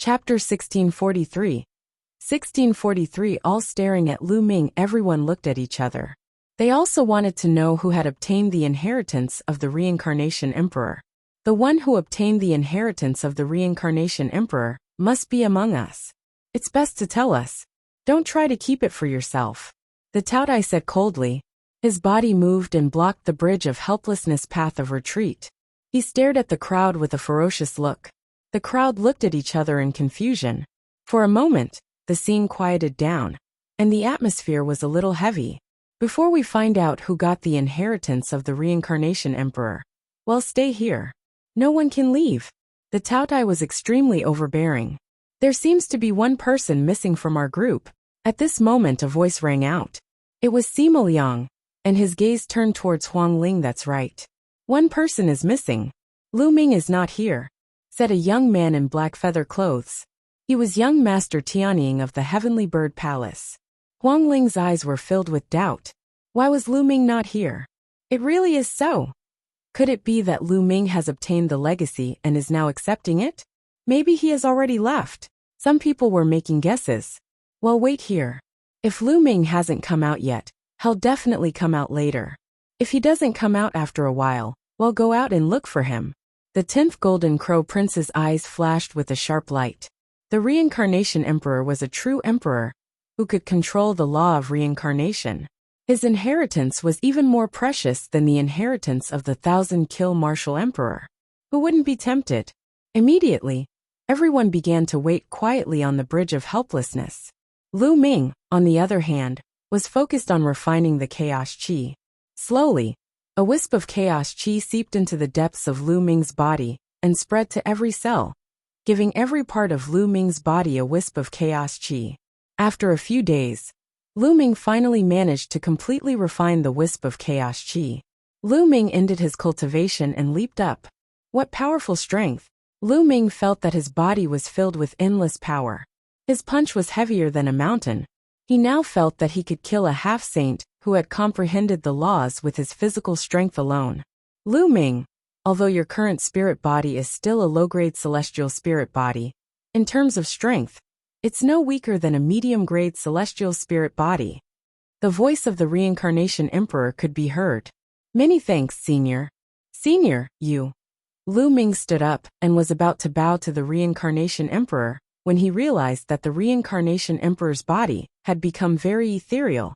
Chapter 1643. 1643. All staring at Lu Ming, everyone looked at each other. They also wanted to know who had obtained the inheritance of the Reincarnation Emperor. The one who obtained the inheritance of the Reincarnation Emperor must be among us. It's best to tell us. Don't try to keep it for yourself. The Taotai said coldly. His body moved and blocked the bridge of helplessness path of retreat. He stared at the crowd with a ferocious look. The crowd looked at each other in confusion. For a moment, the scene quieted down, and the atmosphere was a little heavy. Before we find out who got the inheritance of the Reincarnation Emperor, well, stay here. No one can leave. The Taotai was extremely overbearing. There seems to be one person missing from our group. At this moment a voice rang out. It was Sima Liang, and his gaze turned towards Huang Ling. That's right. One person is missing. Lu Ming is not here, said a young man in black feather clothes. He was young Master Tianying of the Heavenly Bird Palace. Huang Ling's eyes were filled with doubt. Why was Lu Ming not here? It really is so. Could it be that Lu Ming has obtained the legacy and is now accepting it? Maybe he has already left. Some people were making guesses. Well, wait here. If Lu Ming hasn't come out yet, he'll definitely come out later. If he doesn't come out after a while, well, go out and look for him. The 10th Golden Crow Prince's eyes flashed with a sharp light. The Reincarnation Emperor was a true emperor who could control the law of reincarnation. His inheritance was even more precious than the inheritance of the 1,000-kill martial emperor. Who wouldn't be tempted? Immediately, everyone began to wait quietly on the bridge of helplessness. Lu Ming, on the other hand, was focused on refining the chaos chi. Slowly, a wisp of chaos chi seeped into the depths of Lu Ming's body and spread to every cell, giving every part of Lu Ming's body a wisp of chaos chi. After a few days, Lu Ming finally managed to completely refine the wisp of chaos chi. Lu Ming ended his cultivation and leaped up. What powerful strength! Lu Ming felt that his body was filled with endless power. His punch was heavier than a mountain. He now felt that he could kill a half-saint who had comprehended the laws with his physical strength alone. Lu Ming, although your current spirit body is still a low-grade celestial spirit body, in terms of strength, it's no weaker than a medium-grade celestial spirit body. The voice of the Reincarnation Emperor could be heard. Many thanks, Senior. Senior, you. Lu Ming stood up and was about to bow to the Reincarnation Emperor when he realized that the Reincarnation Emperor's body had become very ethereal,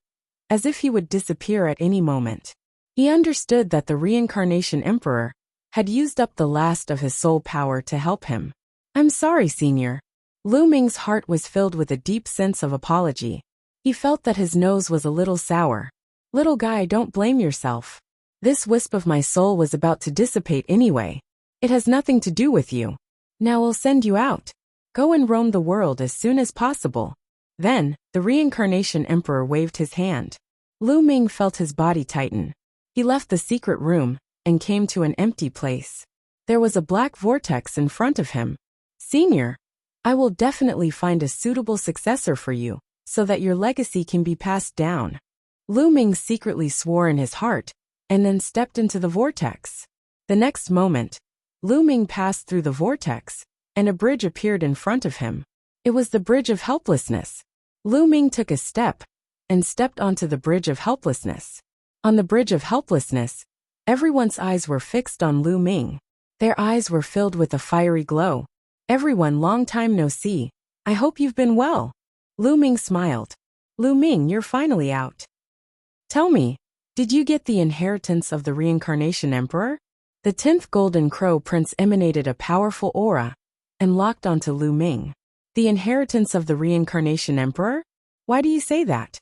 as if he would disappear at any moment. He understood that the Reincarnation Emperor had used up the last of his soul power to help him. I'm sorry, Senior. Lu Ming's heart was filled with a deep sense of apology. He felt that his nose was a little sour. Little guy, don't blame yourself. This wisp of my soul was about to dissipate anyway. It has nothing to do with you. Now I'll send you out. Go and roam the world as soon as possible. Then, the Reincarnation Emperor waved his hand. Lu Ming felt his body tighten. He left the secret room and came to an empty place. There was a black vortex in front of him. Senior, I will definitely find a suitable successor for you, so that your legacy can be passed down. Lu Ming secretly swore in his heart, and then stepped into the vortex. The next moment, Lu Ming passed through the vortex, and a bridge appeared in front of him. It was the bridge of helplessness. Lu Ming took a step, and stepped onto the bridge of helplessness. On the bridge of helplessness, everyone's eyes were fixed on Lu Ming. Their eyes were filled with a fiery glow. Everyone, long time no see. I hope you've been well. Lu Ming smiled. Lu Ming, you're finally out. Tell me, did you get the inheritance of the Reincarnation Emperor? The 10th Golden Crow Prince emanated a powerful aura and locked onto Lu Ming. The inheritance of the Reincarnation Emperor? Why do you say that?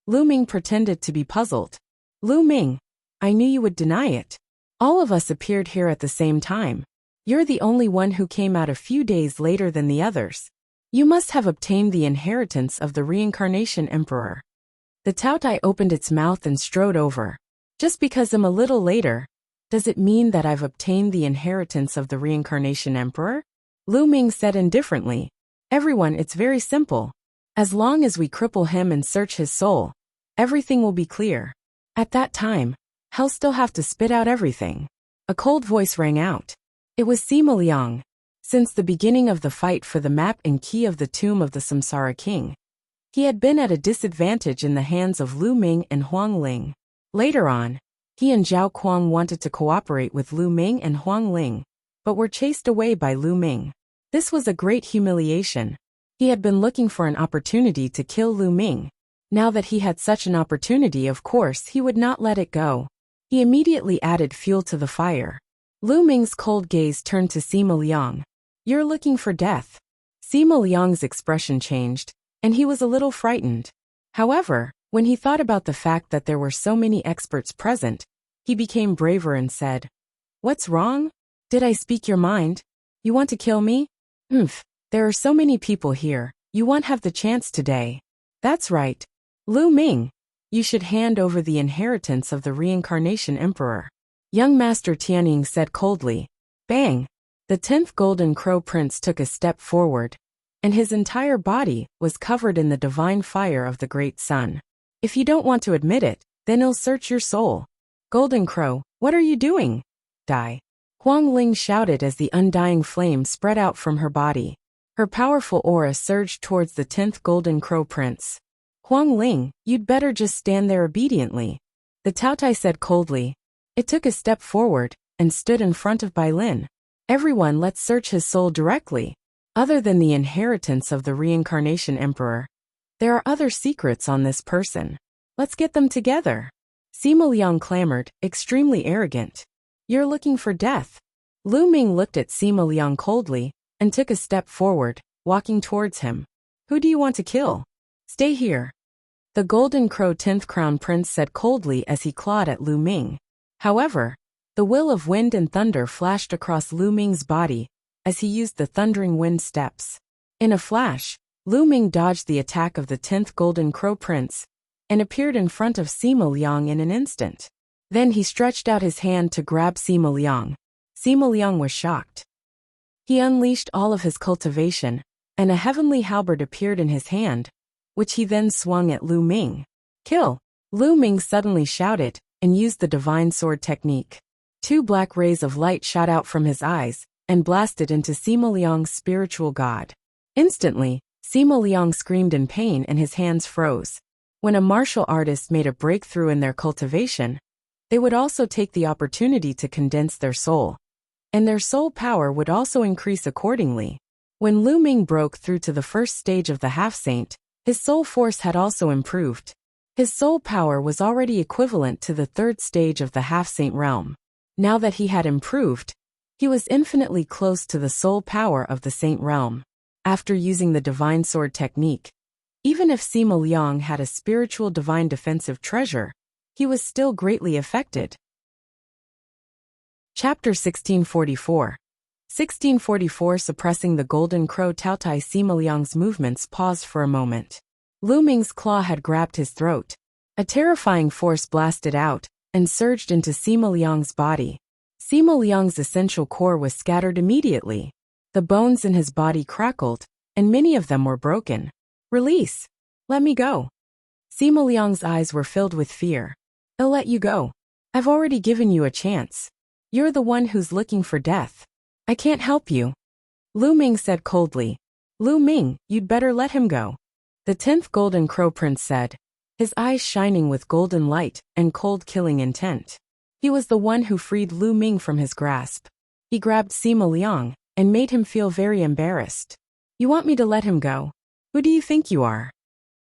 Lu Ming pretended to be puzzled. Lu Ming, I knew you would deny it. All of us appeared here at the same time. You're the only one who came out a few days later than the others. You must have obtained the inheritance of the Reincarnation Emperor. The Taotai opened its mouth and strode over. Just because I'm a little later, does it mean that I've obtained the inheritance of the Reincarnation Emperor? Lu Ming said indifferently. Everyone, it's very simple. As long as we cripple him and search his soul, everything will be clear. At that time, he'll still have to spit out everything. A cold voice rang out. It was Sima Liang. Since the beginning of the fight for the map and key of the tomb of the Samsara king, he had been at a disadvantage in the hands of Lu Ming and Huang Ling. Later on, he and Zhao Kuang wanted to cooperate with Lu Ming and Huang Ling, but were chased away by Lu Ming. This was a great humiliation. He had been looking for an opportunity to kill Lu Ming. Now that he had such an opportunity, of course he would not let it go. He immediately added fuel to the fire. Lu Ming's cold gaze turned to Sima Liang. "You're looking for death." Sima Liang's expression changed, and he was a little frightened. However, when he thought about the fact that there were so many experts present, he became braver and said, "What's wrong? Did I speak your mind? You want to kill me? There are so many people here, you won't have the chance today." "That's right. Lu Ming, you should hand over the inheritance of the reincarnation emperor," young Master Tianying said coldly. Bang! The 10th Golden Crow Prince took a step forward, and his entire body was covered in the divine fire of the Great Sun. "If you don't want to admit it, then I'll search your soul." "Golden Crow, what are you doing?" "Die!" Huang Ling shouted as the undying flame spread out from her body. Her powerful aura surged towards the 10th Golden Crow Prince. "Huang Ling, you'd better just stand there obediently," the Taotai said coldly. It took a step forward and stood in front of Bai Lin. "Everyone, let's search his soul directly. Other than the inheritance of the reincarnation emperor, there are other secrets on this person. Let's get them together." Sima Liang clamored, extremely arrogant. "You're looking for death." Lu Ming looked at Sima Liang coldly and took a step forward, walking towards him. "Who do you want to kill?" "Stay here," the Golden Crow 10th Crown Prince said coldly as he clawed at Lu Ming. However, the will of wind and thunder flashed across Lu Ming's body as he used the thundering wind steps. In a flash, Lu Ming dodged the attack of the 10th Golden Crow Prince and appeared in front of Sima Liang in an instant. Then he stretched out his hand to grab Sima Liang. Sima Liang was shocked. He unleashed all of his cultivation, and a heavenly halberd appeared in his hand, which he then swung at Lu Ming. "Kill!" Lu Ming suddenly shouted and used the divine sword technique. 2 black rays of light shot out from his eyes and blasted into Sima Liang's spiritual god. Instantly, Sima Liang screamed in pain and his hands froze. When a martial artist made a breakthrough in their cultivation, they would also take the opportunity to condense their soul, and their soul power would also increase accordingly. When Lu Ming broke through to the first stage of the half-saint, his soul force had also improved. His soul power was already equivalent to the 3rd stage of the half-saint realm. Now that he had improved, he was infinitely close to the soul power of the saint realm. After using the divine sword technique, even if Sima Liang had a spiritual divine defensive treasure, he was still greatly affected. Chapter 1644. 1644. Suppressing the Golden Crow Taotai. Sima Liang's movements paused for a moment. Lu Ming's claw had grabbed his throat. A terrifying force blasted out and surged into Sima Liang's body. Sima Liang's essential core was scattered immediately. The bones in his body crackled, and many of them were broken. "Release! Let me go!" Sima Liang's eyes were filled with fear. "I'll let you go. I've already given you a chance. You're the one who's looking for death. I can't help you," Lu Ming said coldly. "Lu Ming, you'd better let him go," the 10th Golden Crow Prince said, his eyes shining with golden light and cold killing intent. He was the one who freed Lu Ming from his grasp. He grabbed Sima Liang and made him feel very embarrassed. "You want me to let him go? Who do you think you are?"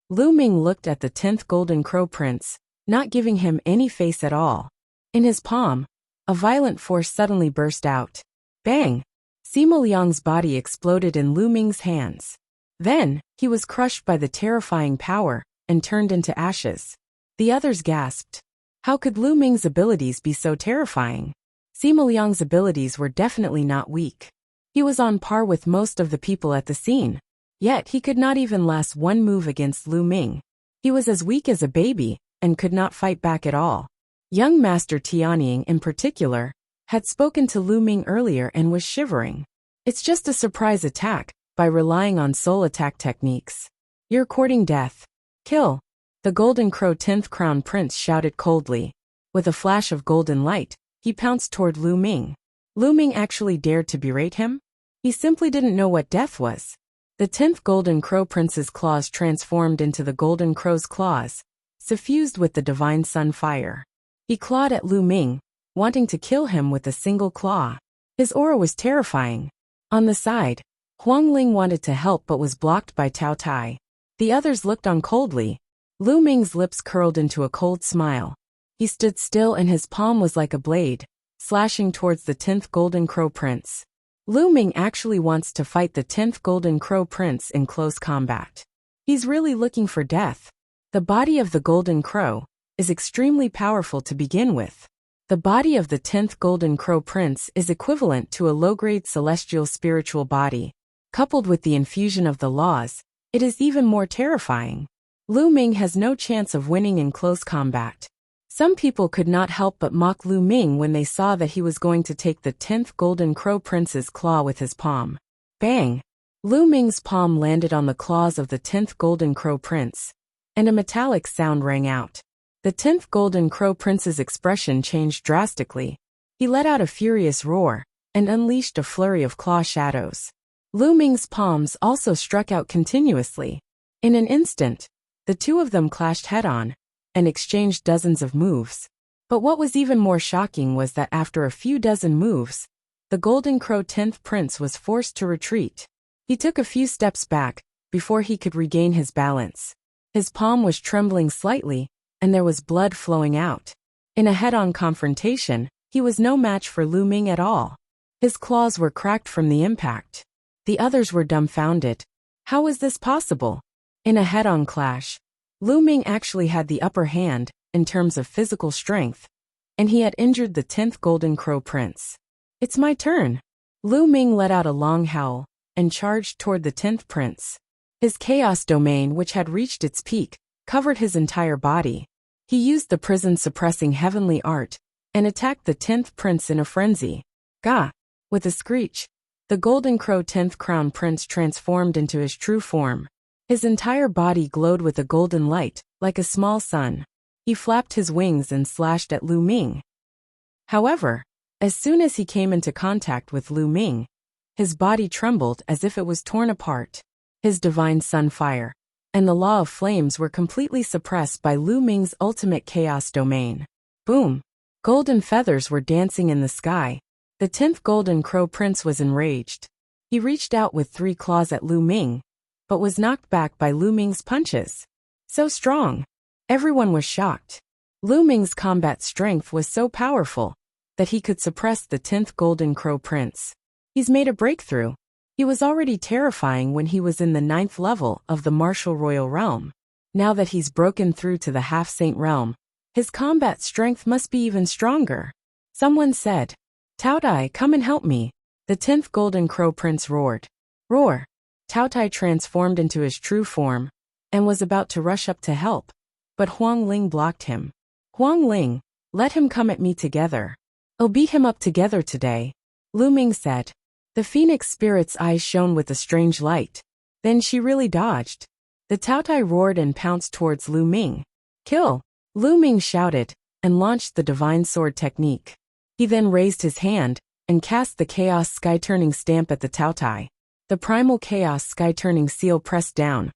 Lu Ming looked at the 10th Golden Crow Prince, not giving him any face at all. In his palm, a violent force suddenly burst out. Bang! Sima Liang's body exploded in Lu Ming's hands. Then, he was crushed by the terrifying power and turned into ashes. The others gasped. How could Lu Ming's abilities be so terrifying? Sima Liang's abilities were definitely not weak. He was on par with most of the people at the scene. Yet he could not even last one move against Lu Ming. He was as weak as a baby and could not fight back at all. Young Master Tianying, in particular, had spoken to Lu Ming earlier and was shivering. It's just a surprise attack, by relying on soul attack techniques. You're courting death. Kill! The Golden Crow 10th Crown Prince shouted coldly. With a flash of golden light, he pounced toward Lu Ming. Lu Ming actually dared to berate him? He simply didn't know what death was. The 10th Golden Crow Prince's claws transformed into the Golden Crow's claws, suffused with the divine sun fire. He clawed at Lu Ming, wanting to kill him with a single claw. His aura was terrifying. On the side, Huang Ling wanted to help but was blocked by Cao Tai. The others looked on coldly. Lu Ming's lips curled into a cold smile. He stood still and his palm was like a blade, slashing towards the 10th Golden Crow Prince. Lu Ming actually wants to fight the 10th Golden Crow Prince in close combat. He's really looking for death. The body of the Golden Crow is extremely powerful to begin with. The body of the 10th Golden Crow Prince is equivalent to a low-grade celestial spiritual body. Coupled with the infusion of the laws, it is even more terrifying. Lu Ming has no chance of winning in close combat. Some people could not help but mock Lu Ming when they saw that he was going to take the 10th Golden Crow Prince's claw with his palm. Bang! Lu Ming's palm landed on the claws of the 10th Golden Crow Prince, and a metallic sound rang out. The 10th Golden Crow Prince's expression changed drastically. He let out a furious roar, and unleashed a flurry of claw shadows. Lu Ming's palms also struck out continuously. In an instant, the two of them clashed head-on, and exchanged dozens of moves. But what was even more shocking was that after a few dozen moves, the Golden Crow 10th Prince was forced to retreat. He took a few steps back, before he could regain his balance. His palm was trembling slightly, and there was blood flowing out. In a head-on confrontation, he was no match for Lu Ming at all. His claws were cracked from the impact. The others were dumbfounded. How was this possible? In a head-on clash, Lu Ming actually had the upper hand, in terms of physical strength, and he had injured the 10th Golden Crow Prince. It's my turn. Lu Ming let out a long howl, and charged toward the 10th Prince. His chaos domain, which had reached its peak, covered his entire body. He used the prison-suppressing heavenly art, and attacked the 10th Prince in a frenzy. Gah! With a screech, the Golden Crow 10th Crown Prince transformed into his true form. His entire body glowed with a golden light, like a small sun. He flapped his wings and slashed at Lu Ming. However, as soon as he came into contact with Lu Ming, his body trembled as if it was torn apart. His divine sun fire and the law of flames were completely suppressed by Lu Ming's ultimate chaos domain. Boom! Golden feathers were dancing in the sky. The 10th Golden Crow Prince was enraged. He reached out with 3 claws at Lu Ming, but was knocked back by Lu Ming's punches. So strong! Everyone was shocked. Lu Ming's combat strength was so powerful that he could suppress the 10th Golden Crow Prince. He's made a breakthrough. He was already terrifying when he was in the 9th level of the Martial Royal Realm. Now that he's broken through to the Half-Saint Realm, his combat strength must be even stronger. Someone said, Cao Tai, come and help me. The 10th Golden Crow Prince roared. Roar! Cao Tai transformed into his true form, and was about to rush up to help, but Huang Ling blocked him. Huang Ling, let him come at me together. I'll beat him up together today. Lu Ming said. The phoenix spirit's eyes shone with a strange light. Then she really dodged. The Cao Tai roared and pounced towards Lu Ming. Kill! Lu Ming shouted, and launched the divine sword technique. He then raised his hand, and cast the chaos sky-turning stamp at the Cao Tai. The primal chaos sky-turning seal pressed down,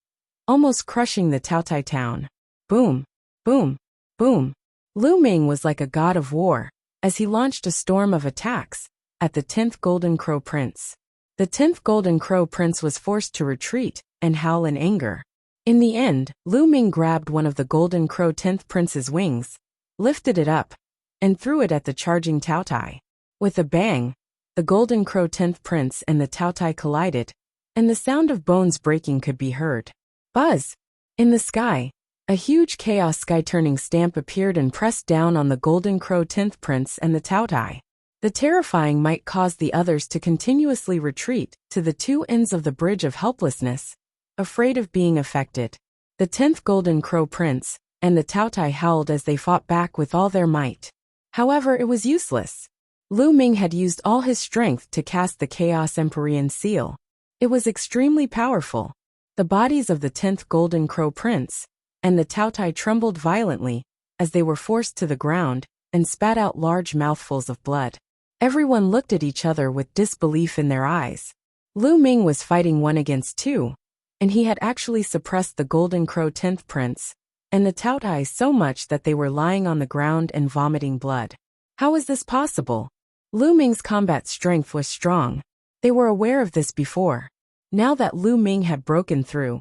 almost crushing the Cao Tai town. Boom! Boom! Boom! Lu Ming was like a god of war, as he launched a storm of attacks at the 10th Golden Crow Prince. The 10th Golden Crow Prince was forced to retreat and howl in anger. In the end, Lu Ming grabbed one of the Golden Crow 10th Prince's wings, lifted it up, and threw it at the charging Cao Tai. With a bang, the Golden Crow 10th Prince and the Cao Tai collided, and the sound of bones breaking could be heard. Buzz! In the sky, a huge chaos sky-turning stamp appeared and pressed down on the Golden Crow 10th Prince and the Cao Tai. The terrifying might caused the others to continuously retreat to the two ends of the bridge of helplessness, afraid of being affected. The 10th Golden Crow Prince and the Cao Tai howled as they fought back with all their might. However, it was useless. Lu Ming had used all his strength to cast the Chaos Empyrean seal. It was extremely powerful. The bodies of the 10th Golden Crow Prince and the Cao Tai trembled violently as they were forced to the ground and spat out large mouthfuls of blood. Everyone looked at each other with disbelief in their eyes. Lu Ming was fighting 1 against 2, and he had actually suppressed the Golden Crow 10th Prince and the Taotai so much that they were lying on the ground and vomiting blood. How was this possible? Lu Ming's combat strength was strong. They were aware of this before. Now that Lu Ming had broken through,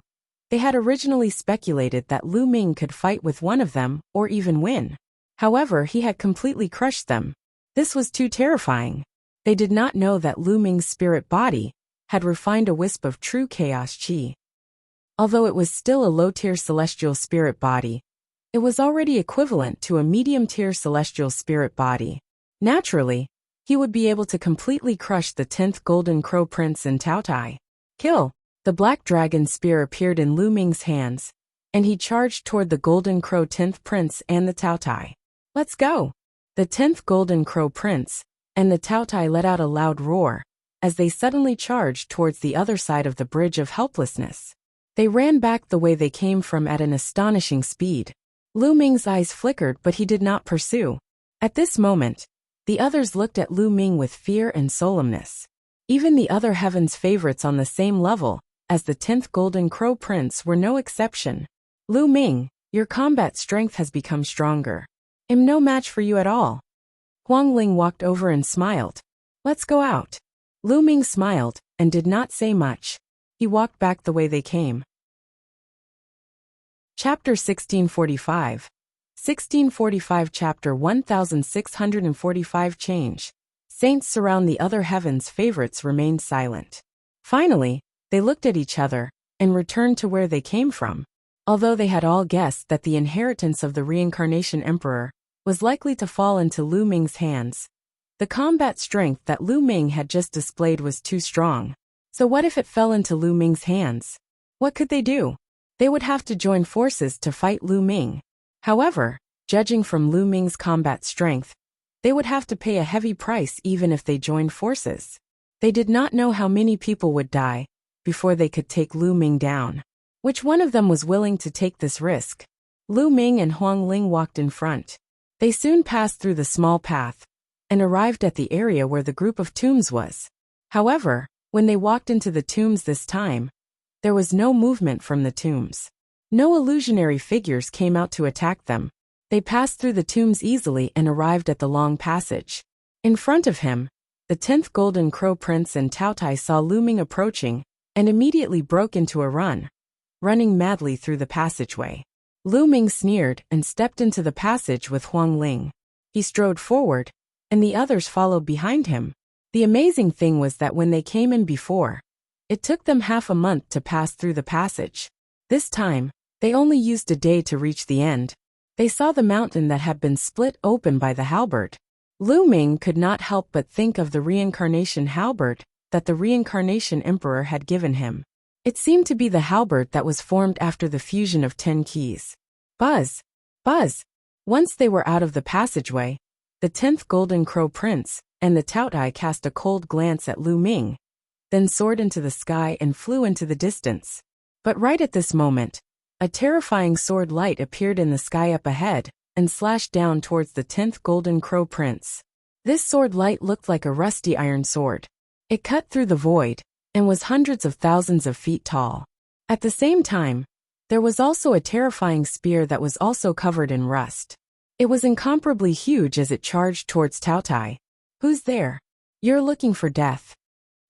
they had originally speculated that Lu Ming could fight with one of them or even win. However, he had completely crushed them. This was too terrifying. They did not know that Lu Ming's spirit body had refined a wisp of true chaos chi. Although it was still a low-tier celestial spirit body, it was already equivalent to a medium-tier celestial spirit body. Naturally, he would be able to completely crush the 10th Golden Crow Prince and Taotai. Kill! The Black Dragon Spear appeared in Lu Ming's hands, and he charged toward the Golden Crow 10th Prince and the Taotai. Let's go! The 10th Golden Crow Prince and the Taotai let out a loud roar as they suddenly charged towards the other side of the Bridge of Helplessness. They ran back the way they came from at an astonishing speed. Lu Ming's eyes flickered, but he did not pursue. At this moment, the others looked at Lu Ming with fear and solemnness. Even the other Heaven's favorites on the same level as the 10th Golden Crow Prince were no exception. Lu Ming, your combat strength has become stronger. I'm no match for you at all. Huang Ling walked over and smiled. Let's go out. Lu Ming smiled and did not say much. He walked back the way they came. Chapter 1645. 1645 Chapter 1645 Change. Saints surround the other Heaven's favorites remained silent. Finally, they looked at each other and returned to where they came from. Although they had all guessed that the inheritance of the Reincarnation Emperor was likely to fall into Lu Ming's hands, the combat strength that Lu Ming had just displayed was too strong. So what if it fell into Lu Ming's hands? What could they do? They would have to join forces to fight Lu Ming. However, judging from Lu Ming's combat strength, they would have to pay a heavy price even if they joined forces. They did not know how many people would die before they could take Lu Ming down. Which one of them was willing to take this risk? Lu Ming and Huang Ling walked in front. They soon passed through the small path and arrived at the area where the group of tombs was. However, when they walked into the tombs this time, there was no movement from the tombs. No illusionary figures came out to attack them. They passed through the tombs easily and arrived at the long passage. In front of him, the 10th Golden Crow Prince and Taotai saw Lu Ming approaching and immediately broke into a run, running madly through the passageway. Lu Ming sneered and stepped into the passage with Huang Ling. He strode forward, and the others followed behind him. The amazing thing was that when they came in before, it took them half a month to pass through the passage. This time, they only used a day to reach the end. They saw the mountain that had been split open by the halberd. Lu Ming could not help but think of the reincarnation halberd that the Reincarnation Emperor had given him. It seemed to be the halberd that was formed after the fusion of 10 keys. Buzz! Buzz! Once they were out of the passageway, the 10th Golden Crow Prince and the Taotai cast a cold glance at Lu Ming, then soared into the sky and flew into the distance. But right at this moment, a terrifying sword light appeared in the sky up ahead and slashed down towards the 10th Golden Crow Prince. This sword light looked like a rusty iron sword. It cut through the void and was hundreds of thousands of feet tall. At the same time, there was also a terrifying spear that was also covered in rust. It was incomparably huge as it charged towards Taotai. Who's there? You're looking for death.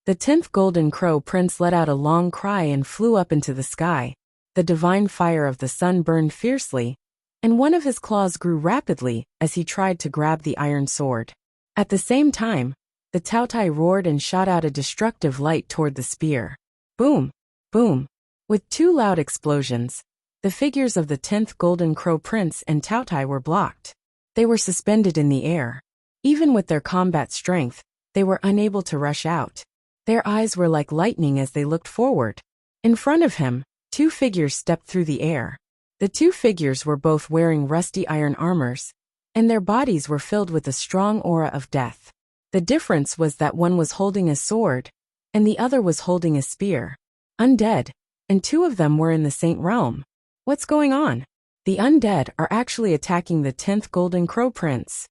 The 10th Golden Crow Prince let out a long cry and flew up into the sky. The divine fire of the sun burned fiercely, and one of his claws grew rapidly as he tried to grab the iron sword. At the same time, the Taotai roared and shot out a destructive light toward the spear. Boom! Boom! With two loud explosions, the figures of the 10th Golden Crow Prince and Taotai were blocked. They were suspended in the air. Even with their combat strength, they were unable to rush out. Their eyes were like lightning as they looked forward. In front of him, two figures stepped through the air. The two figures were both wearing rusty iron armors, and their bodies were filled with a strong aura of death. The difference was that one was holding a sword, and the other was holding a spear. Undead, and two of them were in the Saint Realm. What's going on? The undead are actually attacking the 10th Golden Crow Prince.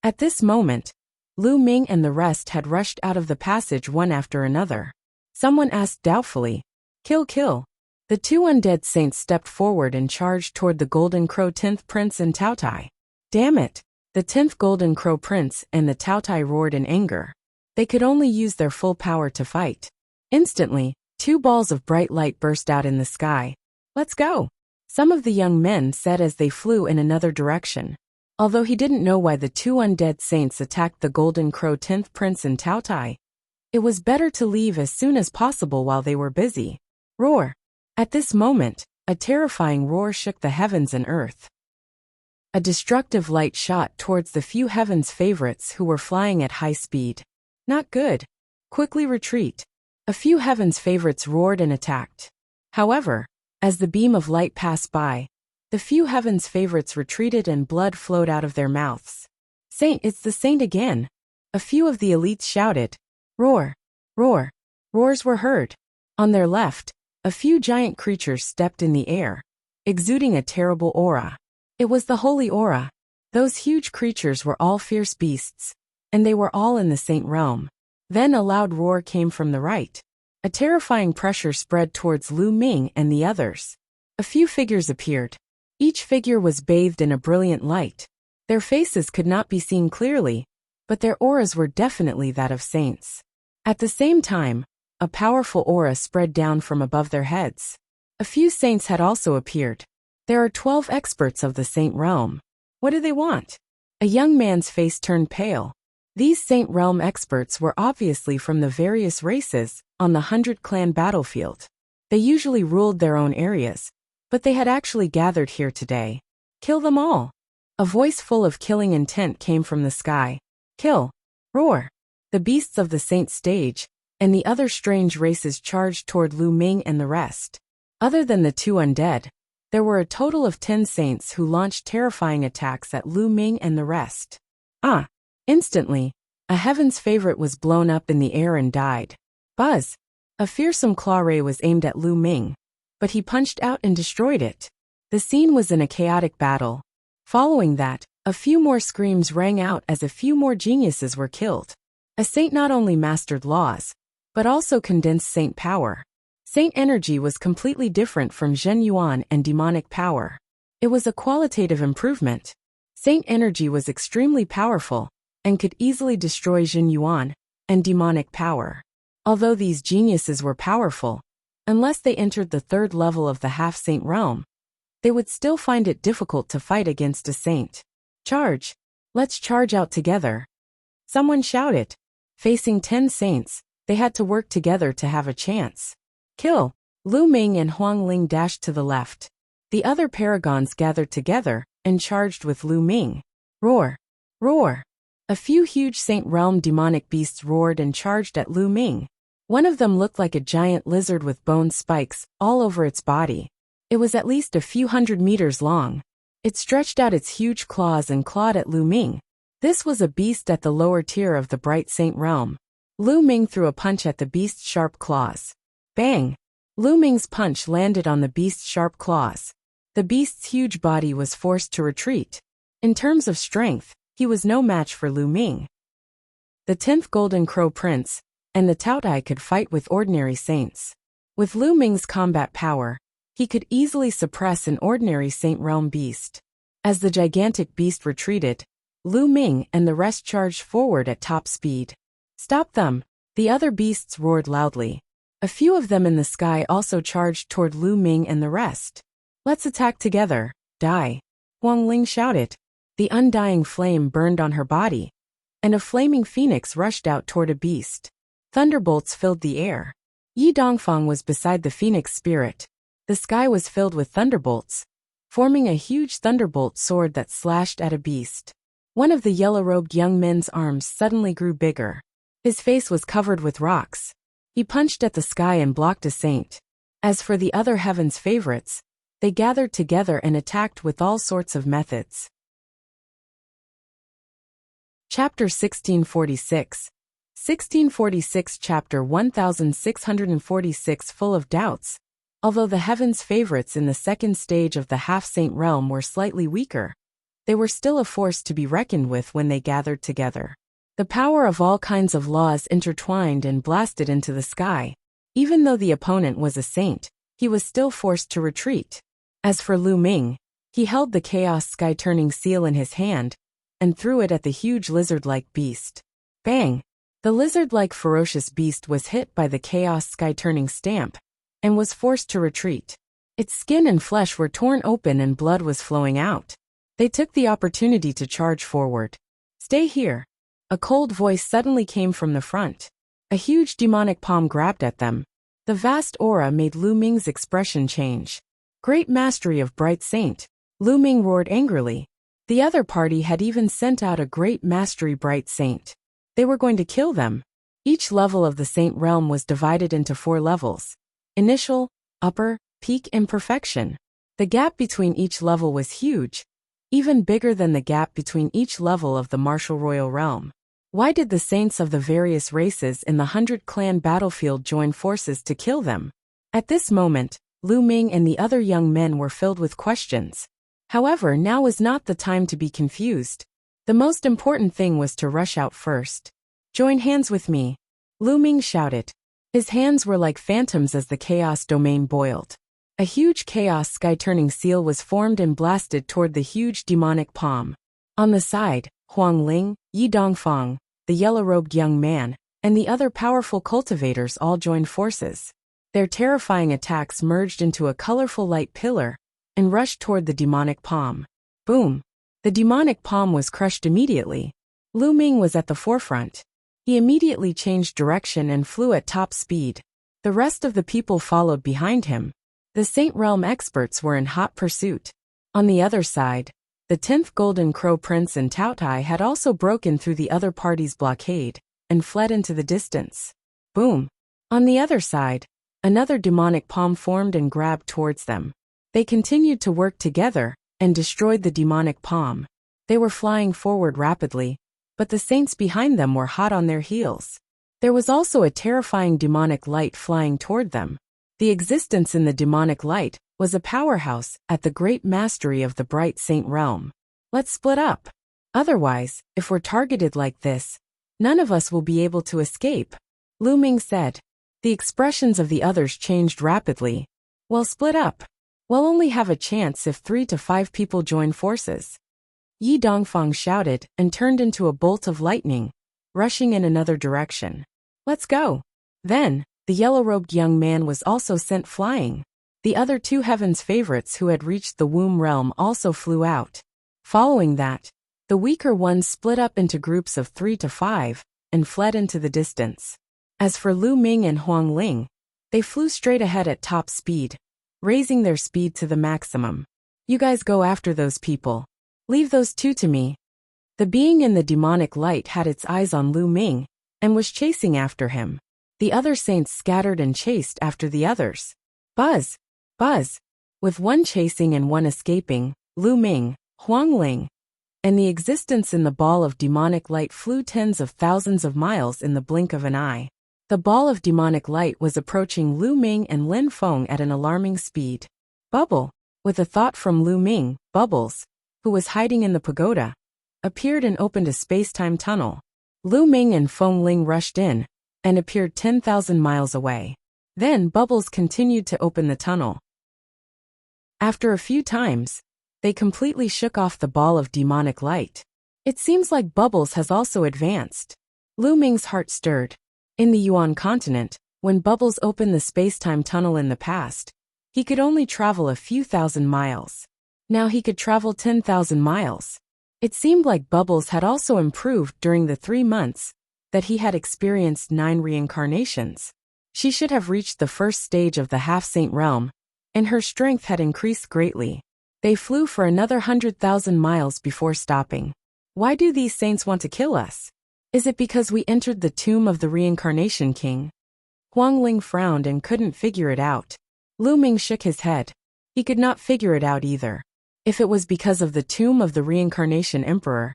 At this moment, Lu Ming and the rest had rushed out of the passage one after another. Someone asked doubtfully. Kill, kill. The two undead saints stepped forward and charged toward the Golden Crow 10th Prince and Taotai. Damn it! The 10th Golden Crow Prince and the Taotai roared in anger. They could only use their full power to fight. Instantly, two balls of bright light burst out in the sky. Let's go! Some of the young men said as they flew in another direction. Although he didn't know why the two undead saints attacked the Golden Crow 10th Prince and Taotai, it was better to leave as soon as possible while they were busy. Roar! At this moment, a terrifying roar shook the heavens and earth. A destructive light shot towards the few heavens favorites who were flying at high speed. Not good. Quickly retreat. A few heavens favorites roared and attacked. However, as the beam of light passed by, the few heavens favorites retreated and blood flowed out of their mouths. Saint, it's the saint again! A few of the elites shouted. Roar! Roar! Roars were heard. On their left, a few giant creatures stepped in the air, exuding a terrible aura. It was the holy aura. Those huge creatures were all fierce beasts, and they were all in the saint realm. Then a loud roar came from the right. A terrifying pressure spread towards Lu Ming and the others. A few figures appeared. Each figure was bathed in a brilliant light. Their faces could not be seen clearly, but their auras were definitely that of saints. At the same time, a powerful aura spread down from above their heads. A few saints had also appeared. There are 12 experts of the saint realm. What do they want? A young man's face turned pale. These saint realm experts were obviously from the various races on the 100 Clan battlefield. They usually ruled their own areas, but they had actually gathered here today. Kill them all. A voice full of killing intent came from the sky. Kill. Roar. The beasts of the saint stage and the other strange races charged toward Lu Ming and the rest. Other than the two undead, there were a total of 10 saints who launched terrifying attacks at Lu Ming and the rest. Instantly, a heaven's favorite was blown up in the air and died. Buzz! A fearsome claw ray was aimed at Lu Ming, but he punched out and destroyed it. The scene was in a chaotic battle. Following that, a few more screams rang out as a few more geniuses were killed. A saint not only mastered laws, but also condensed saint power. Saint energy was completely different from Zhen Yuan and demonic power. It was a qualitative improvement. Saint energy was extremely powerful and could easily destroy Zhen Yuan and demonic power. Although these geniuses were powerful, unless they entered the third level of the half-saint realm, they would still find it difficult to fight against a saint. Charge! Let's charge out together! Someone shouted. Facing 10 saints, they had to work together to have a chance. Kill! Lu Ming and Huang Ling dashed to the left. The other paragons gathered together and charged with Lu Ming. Roar! Roar! A few huge Saint Realm demonic beasts roared and charged at Lu Ming. One of them looked like a giant lizard with bone spikes all over its body. It was at least a few hundred meters long. It stretched out its huge claws and clawed at Lu Ming. This was a beast at the lower tier of the Bright Saint Realm. Lu Ming threw a punch at the beast's sharp claws. Bang! Lu Ming's punch landed on the beast's sharp claws. The beast's huge body was forced to retreat. In terms of strength, he was no match for Lu Ming. The 10th Golden Crow Prince and the Taotai could fight with ordinary saints. With Lu Ming's combat power, he could easily suppress an ordinary Saint Realm beast. As the gigantic beast retreated, Lu Ming and the rest charged forward at top speed. Stop them! The other beasts roared loudly. A few of them in the sky also charged toward Lu Ming and the rest. Let's attack together. Die! Huang Ling shouted. The undying flame burned on her body, and a flaming phoenix rushed out toward a beast. Thunderbolts filled the air. Yi Dongfang was beside the phoenix spirit. The sky was filled with thunderbolts, forming a huge thunderbolt sword that slashed at a beast. One of the yellow-robed young men's arms suddenly grew bigger. His face was covered with rocks. He punched at the sky and blocked a saint. As for the other heaven's favorites, they gathered together and attacked with all sorts of methods. Chapter 1646. 1646 Chapter 1646 Full of doubts. Although the heaven's favorites in the second stage of the half-saint realm were slightly weaker, they were still a force to be reckoned with when they gathered together. The power of all kinds of laws intertwined and blasted into the sky. Even though the opponent was a saint, he was still forced to retreat. As for Lu Ming, he held the chaos sky-turning seal in his hand and threw it at the huge lizard-like beast. Bang! The lizard-like ferocious beast was hit by the chaos sky-turning stamp and was forced to retreat. Its skin and flesh were torn open and blood was flowing out. They took the opportunity to charge forward. Stay here. A cold voice suddenly came from the front. A huge demonic palm grabbed at them. The vast aura made Lu Ming's expression change. Great mastery of bright saint. Lu Ming roared angrily. The other party had even sent out a great mastery bright saint. They were going to kill them. Each level of the saint realm was divided into 4 levels. Initial, upper, peak, and perfection. The gap between each level was huge, even bigger than the gap between each level of the martial royal realm. Why did the saints of the various races in the 100-clan battlefield join forces to kill them? At this moment, Lu Ming and the other young men were filled with questions. However, now was not the time to be confused. The most important thing was to rush out first. Join hands with me, Lu Ming shouted. His hands were like phantoms as the chaos domain boiled. A huge chaos sky-turning seal was formed and blasted toward the huge demonic palm. On the side, Huang Ling, Yi Dongfang, the yellow-robed young man, and the other powerful cultivators all joined forces. Their terrifying attacks merged into a colorful light pillar and rushed toward the demonic palm. Boom! The demonic palm was crushed immediately. Lu Ming was at the forefront. He immediately changed direction and flew at top speed. The rest of the people followed behind him. The Saint Realm experts were in hot pursuit. On the other side, the 10th Golden Crow Prince and Taotai had also broken through the other party's blockade and fled into the distance. Boom! On the other side, another demonic palm formed and grabbed towards them. They continued to work together and destroyed the demonic palm. They were flying forward rapidly, but the saints behind them were hot on their heels. There was also a terrifying demonic light flying toward them. The existence in the demonic light was a powerhouse at the great mastery of the bright saint realm. Let's split up. Otherwise, if we're targeted like this, none of us will be able to escape, Lu Ming said. The expressions of the others changed rapidly. Well, split up. We'll only have a chance if 3 to 5 people join forces. Yi Dongfang shouted and turned into a bolt of lightning, rushing in another direction. Let's go. Then, the yellow-robed young man was also sent flying. The other 2 heavens favorites who had reached the womb realm also flew out. Following that, the weaker ones split up into groups of 3 to 5 and fled into the distance. As for Lu Ming and Huang Ling, they flew straight ahead at top speed, raising their speed to the maximum. You guys go after those people. Leave those 2 to me. The being in the demonic light had its eyes on Lu Ming and was chasing after him. The other saints scattered and chased after the others. Buzz! Buzz! With one chasing and one escaping, Lu Ming, Huang Ling, and the existence in the ball of demonic light flew tens of thousands of miles in the blink of an eye. The ball of demonic light was approaching Lu Ming and Lin Feng at an alarming speed. Bubble! With a thought from Lu Ming, Bubbles, who was hiding in the pagoda, appeared and opened a space-time tunnel. Lu Ming and Feng Ling rushed in and appeared 10,000 miles away. Then Bubbles continued to open the tunnel. After a few times, they completely shook off the ball of demonic light. It seems like Bubbles has also advanced. Lu Ming's heart stirred. In the Yuan continent, when Bubbles opened the space-time tunnel in the past, he could only travel a few thousand miles. Now he could travel 10,000 miles. It seemed like Bubbles had also improved during the 3 months that he had experienced 9 reincarnations. She should have reached the first stage of the half-saint realm, and her strength had increased greatly. They flew for another 100,000 miles before stopping. Why do these saints want to kill us? Is it because we entered the tomb of the reincarnation king? Huang Ling frowned and couldn't figure it out. Lu Ming shook his head. He could not figure it out either. If it was because of the tomb of the reincarnation emperor,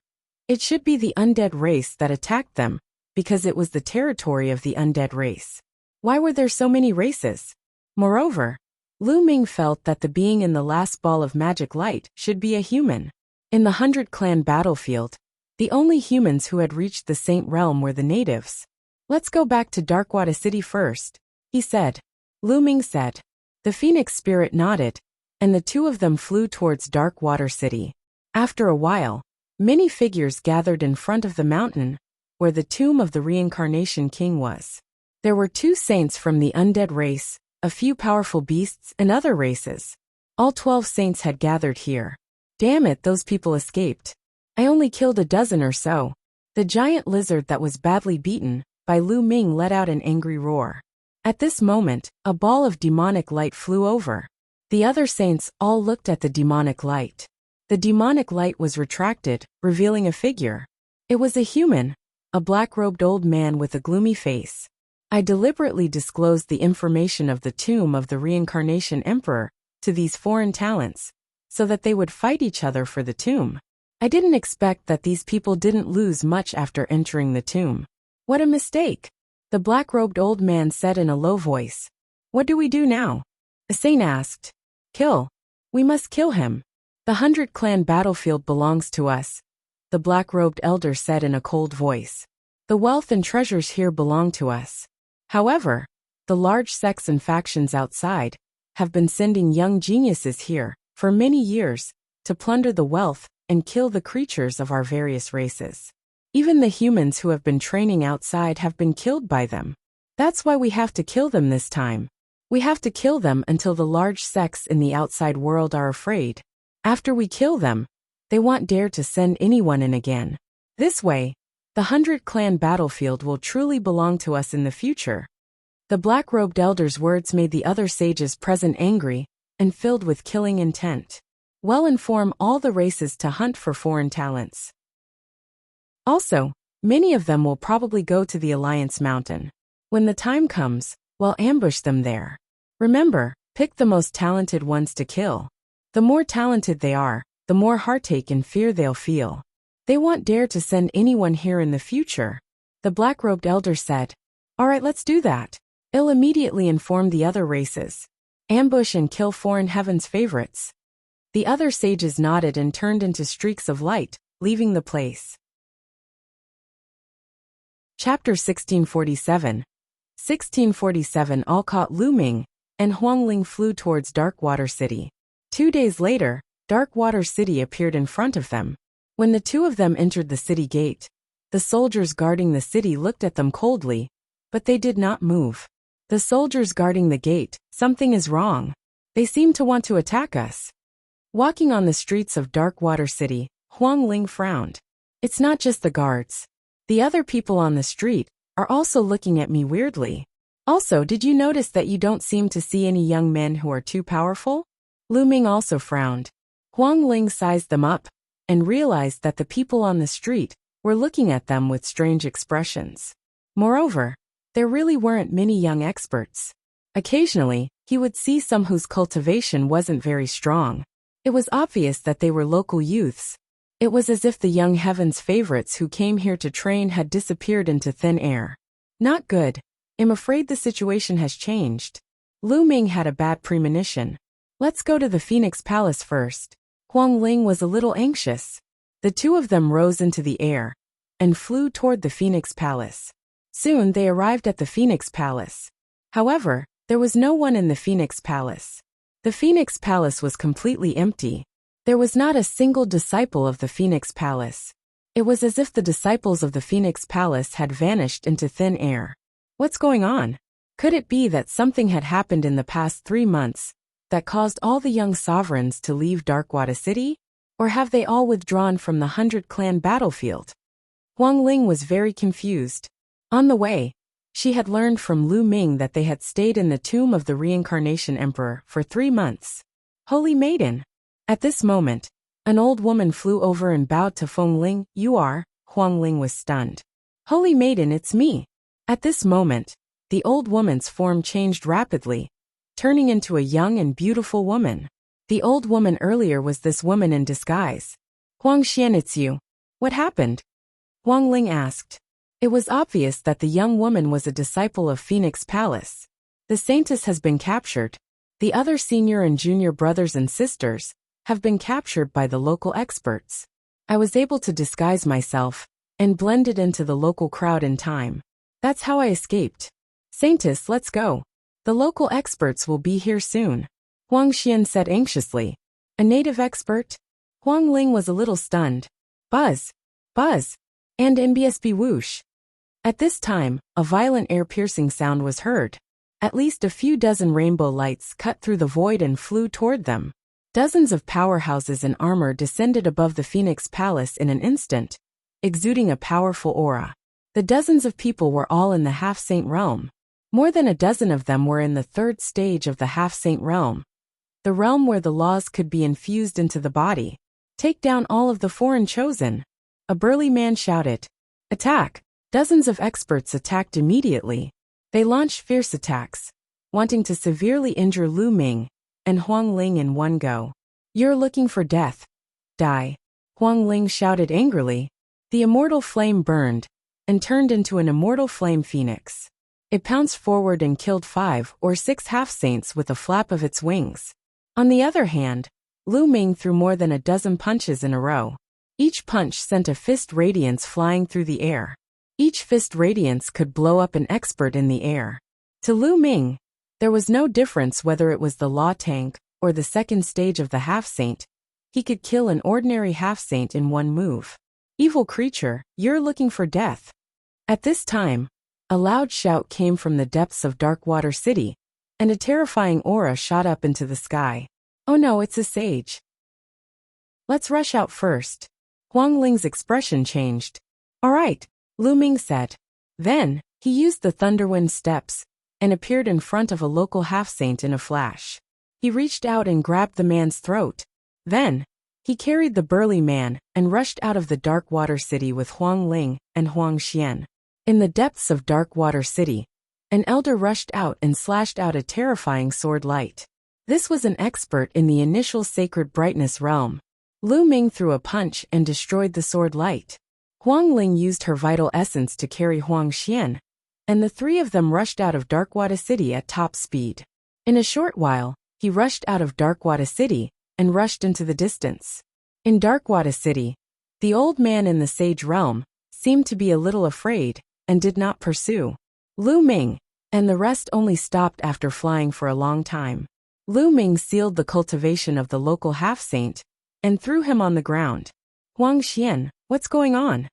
it should be the undead race that attacked them, because it was the territory of the undead race. Why were there so many races? Moreover, Lu Ming felt that the being in the last ball of magic light should be a human. In the 100-clan battlefield, the only humans who had reached the Saint Realm were the natives. Let's go back to Darkwada City first, he said. Lu Ming said. The Phoenix spirit nodded, and the two of them flew towards Dark Water City. After a while, many figures gathered in front of the mountain, where the tomb of the Reincarnation King was. There were 2 saints from the undead race, a few powerful beasts, and other races. All 12 saints had gathered here. Damn it, those people escaped. I only killed a dozen or so. The giant lizard that was badly beaten by Lu Ming let out an angry roar. At this moment, a ball of demonic light flew over. The other saints all looked at the demonic light. The demonic light was retracted, revealing a figure. It was a human, a black-robed old man with a gloomy face. I deliberately disclosed the information of the tomb of the Reincarnation Emperor to these foreign talents, so that they would fight each other for the tomb. I didn't expect that these people didn't lose much after entering the tomb. What a mistake! The black-robed old man said in a low voice. What do we do now? A saint asked. Kill. We must kill him. The 100-clan battlefield belongs to us, the black-robed elder said in a cold voice. The wealth and treasures here belong to us. However, the large sects and factions outside have been sending young geniuses here for many years to plunder the wealth and kill the creatures of our various races. Even the humans who have been training outside have been killed by them. That's why we have to kill them this time. We have to kill them until the large sects in the outside world are afraid. After we kill them, they won't dare to send anyone in again. This way, the 100-clan battlefield will truly belong to us in the future. The black-robed elder's words made the other sages present angry and filled with killing intent. Well, inform all the races to hunt for foreign talents. Also, many of them will probably go to the Alliance Mountain. When the time comes, we'll ambush them there. Remember, pick the most talented ones to kill. The more talented they are, the more heartache and fear they'll feel. They won't dare to send anyone here in the future. The black-robed elder said. All right, let's do that. I'll immediately inform the other races. Ambush and kill foreign heaven's favorites. The other sages nodded and turned into streaks of light, leaving the place. Chapter 1647. 1647 All caught Lu Ming, and Huangling flew towards Darkwater City. 2 days later, Darkwater City appeared in front of them. When the two of them entered the city gate, the soldiers guarding the city looked at them coldly, but they did not move. The soldiers guarding the gate, something is wrong. They seem to want to attack us. Walking on the streets of Darkwater City, Huangling frowned. It's not just the guards. The other people on the street are also looking at me weirdly. Also, did you notice that you don't seem to see any young men who are too powerful? Lu Ming also frowned. Huangling sized them up and realized that the people on the street were looking at them with strange expressions. Moreover, there really weren't many young experts. Occasionally, he would see some whose cultivation wasn't very strong. It was obvious that they were local youths. It was as if the young heaven's favorites who came here to train had disappeared into thin air. Not good. I'm afraid the situation has changed. Lu Ming had a bad premonition. Let's go to the Phoenix Palace first. Huangling was a little anxious. The two of them rose into the air and flew toward the Phoenix Palace. Soon they arrived at the Phoenix Palace. However, there was no one in the Phoenix Palace. The Phoenix Palace was completely empty. There was not a single disciple of the Phoenix Palace. It was as if the disciples of the Phoenix Palace had vanished into thin air. What's going on? Could it be that something had happened in the past 3 months that caused all the young sovereigns to leave Darkwater City? Or have they all withdrawn from the 100-clan battlefield? Huangling was very confused. On the way, she had learned from Lu Ming that they had stayed in the tomb of the Reincarnation Emperor for 3 months. Holy Maiden! At this moment, an old woman flew over and bowed to Huangling. You are? Huangling was stunned. Holy Maiden, it's me. At this moment, the old woman's form changed rapidly, turning into a young and beautiful woman. The old woman earlier was this woman in disguise. Huangxian, it's you. What happened? Huangling asked. It was obvious that the young woman was a disciple of Phoenix Palace. The saintess has been captured. The other senior and junior brothers and sisters have been captured by the local experts. I was able to disguise myself and blended into the local crowd in time. That's how I escaped. Saintess, let's go. The local experts will be here soon, Huang Xian said anxiously. A native expert? Huang Ling was a little stunned. Buzz, buzz, and MBSB whoosh. At this time, a violent air-piercing sound was heard. At least a few dozen rainbow lights cut through the void and flew toward them. Dozens of powerhouses in armor descended above the Phoenix Palace in an instant, exuding a powerful aura. The dozens of people were all in the half-saint realm. More than a dozen of them were in the third stage of the half-saint realm, the realm where the laws could be infused into the body. Take down all of the foreign chosen. A burly man shouted. Attack! Dozens of experts attacked immediately. They launched fierce attacks, wanting to severely injure Lu Ming and Huang Ling in one go. You're looking for death. Die! Huang Ling shouted angrily. The immortal flame burned and turned into an immortal flame phoenix. It pounced forward and killed 5 or 6 half-saints with a flap of its wings. On the other hand, Lu Ming threw more than a dozen punches in a row. Each punch sent a fist radiance flying through the air. Each fist radiance could blow up an expert in the air. To Lu Ming, there was no difference whether it was the law tank or the second stage of the half-saint. He could kill an ordinary half-saint in one move. Evil creature, you're looking for death. At this time, a loud shout came from the depths of Darkwater City, and a terrifying aura shot up into the sky. Oh no, it's a sage. Let's rush out first. Huang Ling's expression changed. All right, Lu Ming said. Then, he used the Thunderwind steps and appeared in front of a local half-saint in a flash. He reached out and grabbed the man's throat. Then, he carried the burly man and rushed out of the Darkwater City with Huang Ling and Huang Xian. In the depths of Darkwater City, an elder rushed out and slashed out a terrifying sword light. This was an expert in the initial sacred brightness realm. Lu Ming threw a punch and destroyed the sword light. Huang Ling used her vital essence to carry Huang Xian, and the three of them rushed out of Darkwater City at top speed. In a short while, he rushed out of Darkwater City and rushed into the distance. In Darkwater City, the old man in the sage realm seemed to be a little afraid and did not pursue Lu Ming, and the rest only stopped after flying for a long time. Lu Ming sealed the cultivation of the local half-saint and threw him on the ground. Huang Xian, what's going on?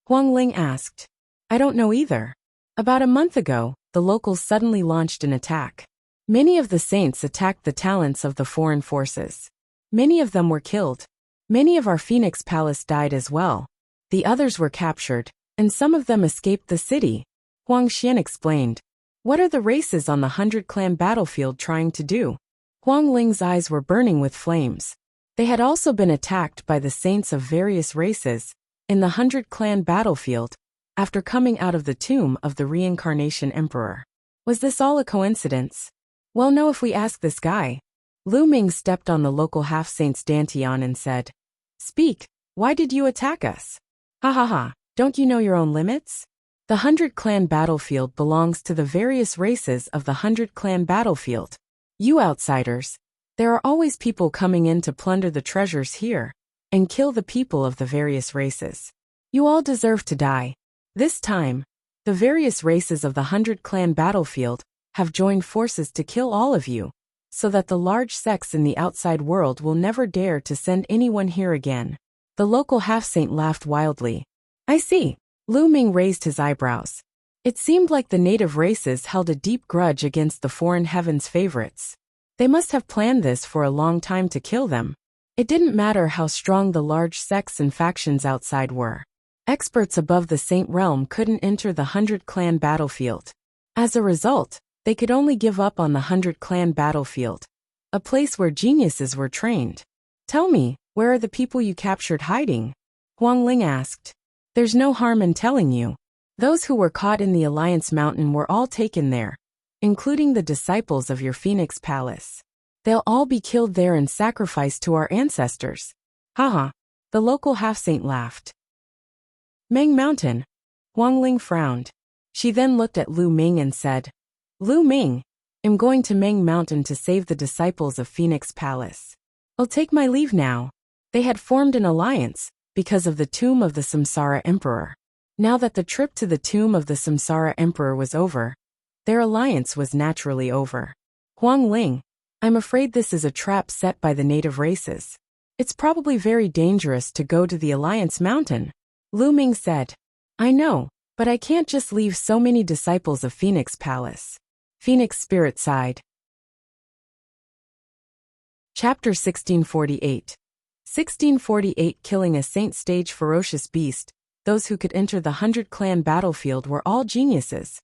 Huang Ling asked. I don't know either. About a month ago, the locals suddenly launched an attack. Many of the saints attacked the talents of the foreign forces. Many of them were killed. Many of our Phoenix Palace died as well. The others were captured, and some of them escaped the city. Huang Xian explained. What are the races on the 100-clan battlefield trying to do? Huang Ling's eyes were burning with flames. They had also been attacked by the saints of various races in the 100-clan battlefield after coming out of the tomb of the reincarnation emperor. Was this all a coincidence? Well, no, if we ask this guy. Lu Ming stepped on the local half-saint's dantian and said, Speak, why did you attack us? Ha ha ha, don't you know your own limits? The 100-clan battlefield belongs to the various races of the 100-clan battlefield. You outsiders. There are always people coming in to plunder the treasures here and kill the people of the various races. You all deserve to die. This time, the various races of the 100-clan battlefield have joined forces to kill all of you, so that the large sects in the outside world will never dare to send anyone here again. The local half-saint laughed wildly. I see. Lu Ming raised his eyebrows. It seemed like the native races held a deep grudge against the foreign heavens favorites. They must have planned this for a long time to kill them. It didn't matter how strong the large sects and factions outside were. Experts above the Saint Realm couldn't enter the 100-clan battlefield. As a result, they could only give up on the 100-clan battlefield, a place where geniuses were trained. Tell me, where are the people you captured hiding? Huang Ling asked. There's no harm in telling you. Those who were caught in the Alliance Mountain were all taken there, including the disciples of your Phoenix Palace. They'll all be killed there and sacrificed to our ancestors. Haha, the local half-saint laughed. Meng Mountain. Huang Ling frowned. She then looked at Lu Ming and said, Lu Ming, I'm going to Meng Mountain to save the disciples of Phoenix Palace. I'll take my leave now. They had formed an alliance because of the tomb of the Samsara Emperor. Now that the trip to the tomb of the Samsara Emperor was over, Their alliance was naturally over. Huang Ling, I'm afraid this is a trap set by the native races. It's probably very dangerous to go to the Alliance Mountain. Lu Ming said. I know, but I can't just leave so many disciples of Phoenix Palace. Phoenix Spirit sighed. Chapter 1648. 1648 Killing a Saint Stage Ferocious Beast. Those who could enter the 100-clan battlefield were all geniuses,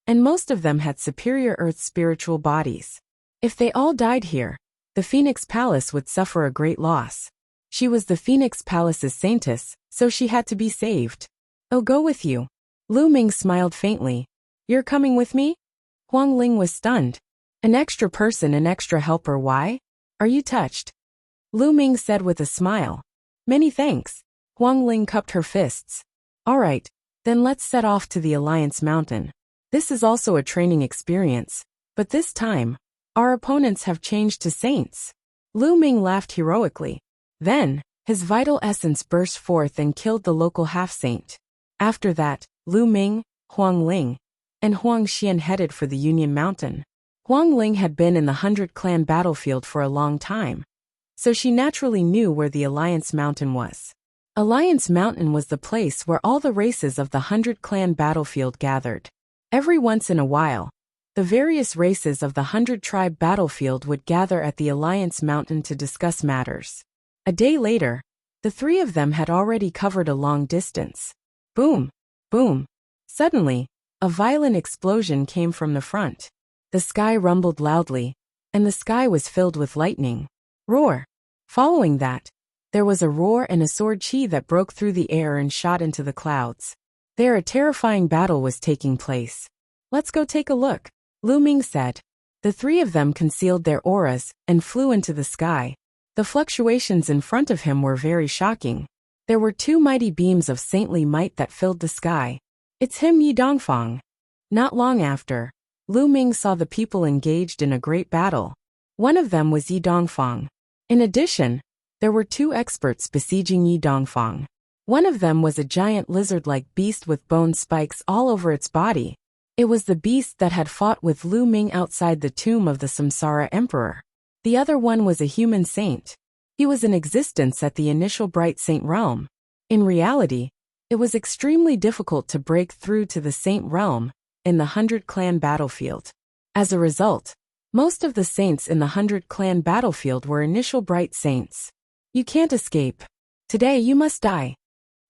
and most of them had superior earth spiritual bodies. If they all died here, the Phoenix Palace would suffer a great loss. She was the Phoenix Palace's saintess, so she had to be saved. I'll go with you. Lu Ming smiled faintly. You're coming with me? Huang Ling was stunned. An extra person, an extra helper, why? Are you touched? Lu Ming said with a smile. Many thanks. Huang Ling cupped her fists. All right, then let's set off to the Alliance Mountain. This is also a training experience, but this time, our opponents have changed to saints. Lu Ming laughed heroically. Then, his vital essence burst forth and killed the local half-saint. After that, Lu Ming, Huang Ling, and Huang Xian headed for the Union Mountain. Huang Ling had been in the 100-clan battlefield for a long time, so she naturally knew where the Alliance Mountain was. Alliance Mountain was the place where all the races of the 100-clan battlefield gathered. Every once in a while, the various races of the 100-tribe battlefield would gather at the Alliance Mountain to discuss matters. A day later, the three of them had already covered a long distance. Boom! Boom! Suddenly, a violent explosion came from the front. The sky rumbled loudly, and the sky was filled with lightning. Roar! Following that, there was a roar and a sword chi that broke through the air and shot into the clouds. There a terrifying battle was taking place. Let's go take a look, Lu Ming said. The three of them concealed their auras and flew into the sky. The fluctuations in front of him were very shocking. There were two mighty beams of saintly might that filled the sky. It's him, Yi Dongfang. Not long after, Lu Ming saw the people engaged in a great battle. One of them was Yi Dongfang. In addition, there were two experts besieging Yi Dongfang. One of them was a giant lizard-like beast with bone spikes all over its body. It was the beast that had fought with Lu Ming outside the tomb of the Samsara Emperor. The other one was a human saint. He was in existence at the initial Bright Saint realm. In reality, it was extremely difficult to break through to the Saint realm in the 100-clan battlefield. As a result, most of the saints in the 100-clan battlefield were initial Bright Saints. You can't escape. Today you must die.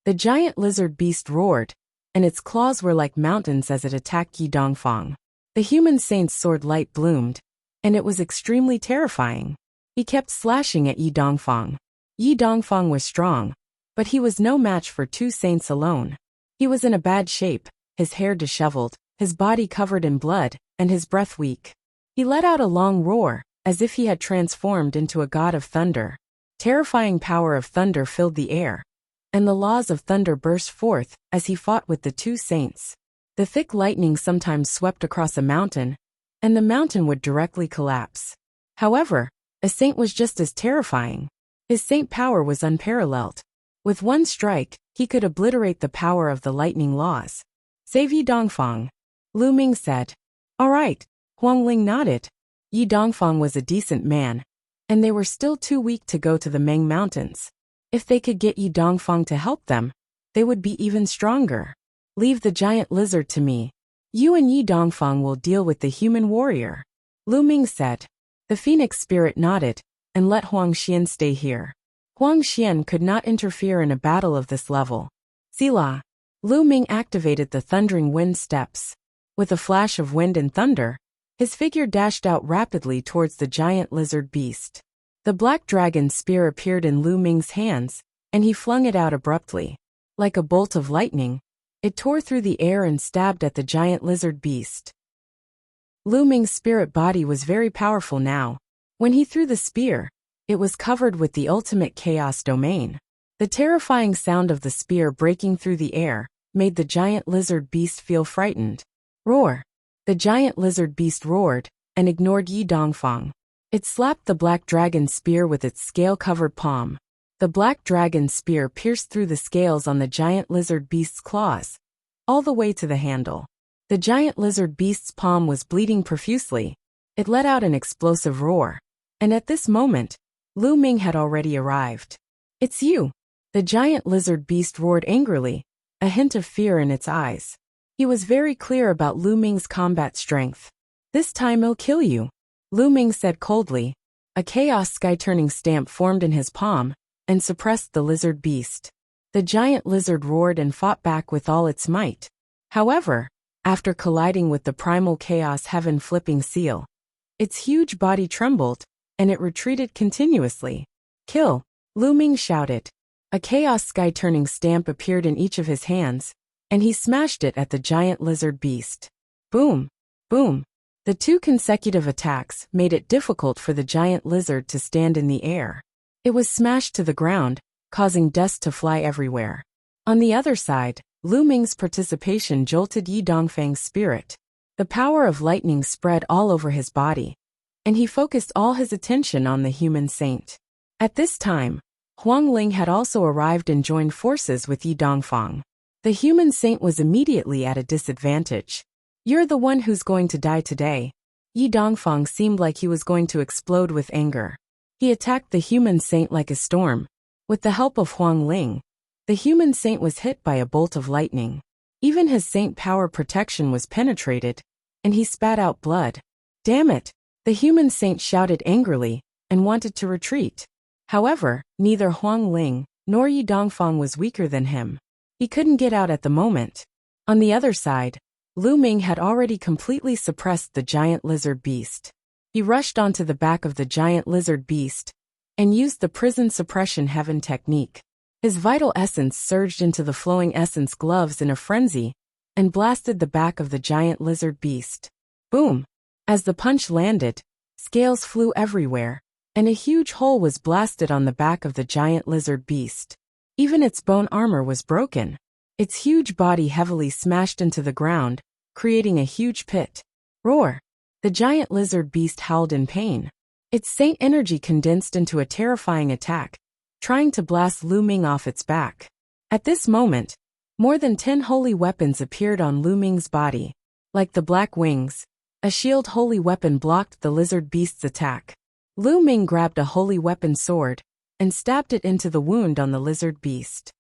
The giant lizard beast roared, and its claws were like mountains as it attacked Yi Dongfang. The human saint's sword light bloomed, and it was extremely terrifying. He kept slashing at Yi Dongfang. Yi Dongfang was strong, but he was no match for two saints alone. He was in a bad shape, his hair disheveled, his body covered in blood, and his breath weak. He let out a long roar, as if he had transformed into a god of thunder. Terrifying power of thunder filled the air, and the laws of thunder burst forth as he fought with the two saints. The thick lightning sometimes swept across a mountain, and the mountain would directly collapse. However, a saint was just as terrifying. His saint power was unparalleled. With one strike, he could obliterate the power of the lightning laws. Save Yi Dongfang, Lu Ming said. All right, Huang Ling nodded. Yi Dongfang was a decent man, and they were still too weak to go to the Meng Mountains. If they could get Yi Dongfang to help them, they would be even stronger. Leave the giant lizard to me. You and Yi Dongfang will deal with the human warrior, Lu Ming said. The phoenix spirit nodded, and let Huang Xian stay here. Huang Xian could not interfere in a battle of this level. Sila. Lu Ming activated the thundering wind steps. With a flash of wind and thunder, his figure dashed out rapidly towards the giant lizard beast. The black dragon spear appeared in Lu Ming's hands, and he flung it out abruptly. Like a bolt of lightning, it tore through the air and stabbed at the giant lizard beast. Lu Ming's spirit body was very powerful now. When he threw the spear, it was covered with the ultimate chaos domain. The terrifying sound of the spear breaking through the air made the giant lizard beast feel frightened. Roar! The giant lizard beast roared and ignored Yi Dongfang. It slapped the black dragon spear with its scale-covered palm. The black dragon spear pierced through the scales on the giant lizard beast's claws, all the way to the handle. The giant lizard beast's palm was bleeding profusely. It let out an explosive roar. And at this moment, Lu Ming had already arrived. "It's you!" The giant lizard beast roared angrily, a hint of fear in its eyes. He was very clear about Lu Ming's combat strength. "This time I'll kill you," Lu Ming said coldly. A chaos sky-turning stamp formed in his palm and suppressed the lizard beast. The giant lizard roared and fought back with all its might. However, after colliding with the primal chaos heaven flipping seal, its huge body trembled, and it retreated continuously. "Kill!" Lu Ming shouted. A chaos sky-turning stamp appeared in each of his hands, and he smashed it at the giant lizard beast. Boom! Boom! The two consecutive attacks made it difficult for the giant lizard to stand in the air. It was smashed to the ground, causing dust to fly everywhere. On the other side, Lu Ming's participation jolted Yi Dongfang's spirit. The power of lightning spread all over his body, and he focused all his attention on the human saint. At this time, Huang Ling had also arrived and joined forces with Yi Dongfang. The human saint was immediately at a disadvantage. "You're the one who's going to die today." Yi Dongfang seemed like he was going to explode with anger. He attacked the human saint like a storm. With the help of Huang Ling, the human saint was hit by a bolt of lightning. Even his saint power protection was penetrated, and he spat out blood. "Damn it!" The human saint shouted angrily and wanted to retreat. However, neither Huang Ling nor Yi Dongfang was weaker than him. He couldn't get out at the moment. On the other side, Lu Ming had already completely suppressed the giant lizard beast. He rushed onto the back of the giant lizard beast and used the prison suppression heaven technique. His vital essence surged into the flowing essence gloves in a frenzy and blasted the back of the giant lizard beast. Boom! As the punch landed, scales flew everywhere, and a huge hole was blasted on the back of the giant lizard beast. Even its bone armor was broken. Its huge body heavily smashed into the ground, creating a huge pit. Roar! The giant lizard beast howled in pain. Its saint energy condensed into a terrifying attack, trying to blast Lu Ming off its back. At this moment, more than 10 holy weapons appeared on Lu Ming's body. Like the black wings, a shield holy weapon blocked the lizard beast's attack. Lu Ming grabbed a holy weapon sword and stabbed it into the wound on the lizard beast.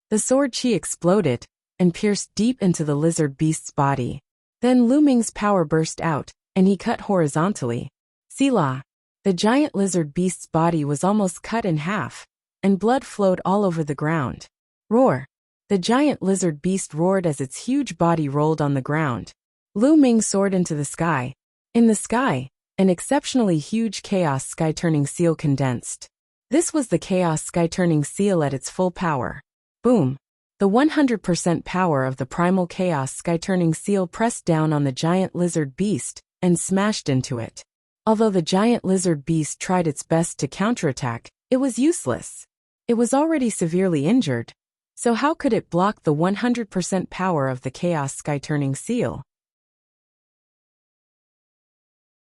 The sword chi exploded and pierced deep into the lizard beast's body. Then Lu Ming's power burst out, and he cut horizontally. Selah! The giant lizard beast's body was almost cut in half, and blood flowed all over the ground. Roar! The giant lizard beast roared as its huge body rolled on the ground. Lu Ming soared into the sky. In the sky, an exceptionally huge chaos sky-turning seal condensed. This was the chaos sky-turning seal at its full power. Boom! The 100% power of the primal chaos sky-turning seal pressed down on the giant lizard beast and smashed into it. Although the giant lizard beast tried its best to counterattack, it was useless. It was already severely injured, so how could it block the 100% power of the chaos sky-turning seal?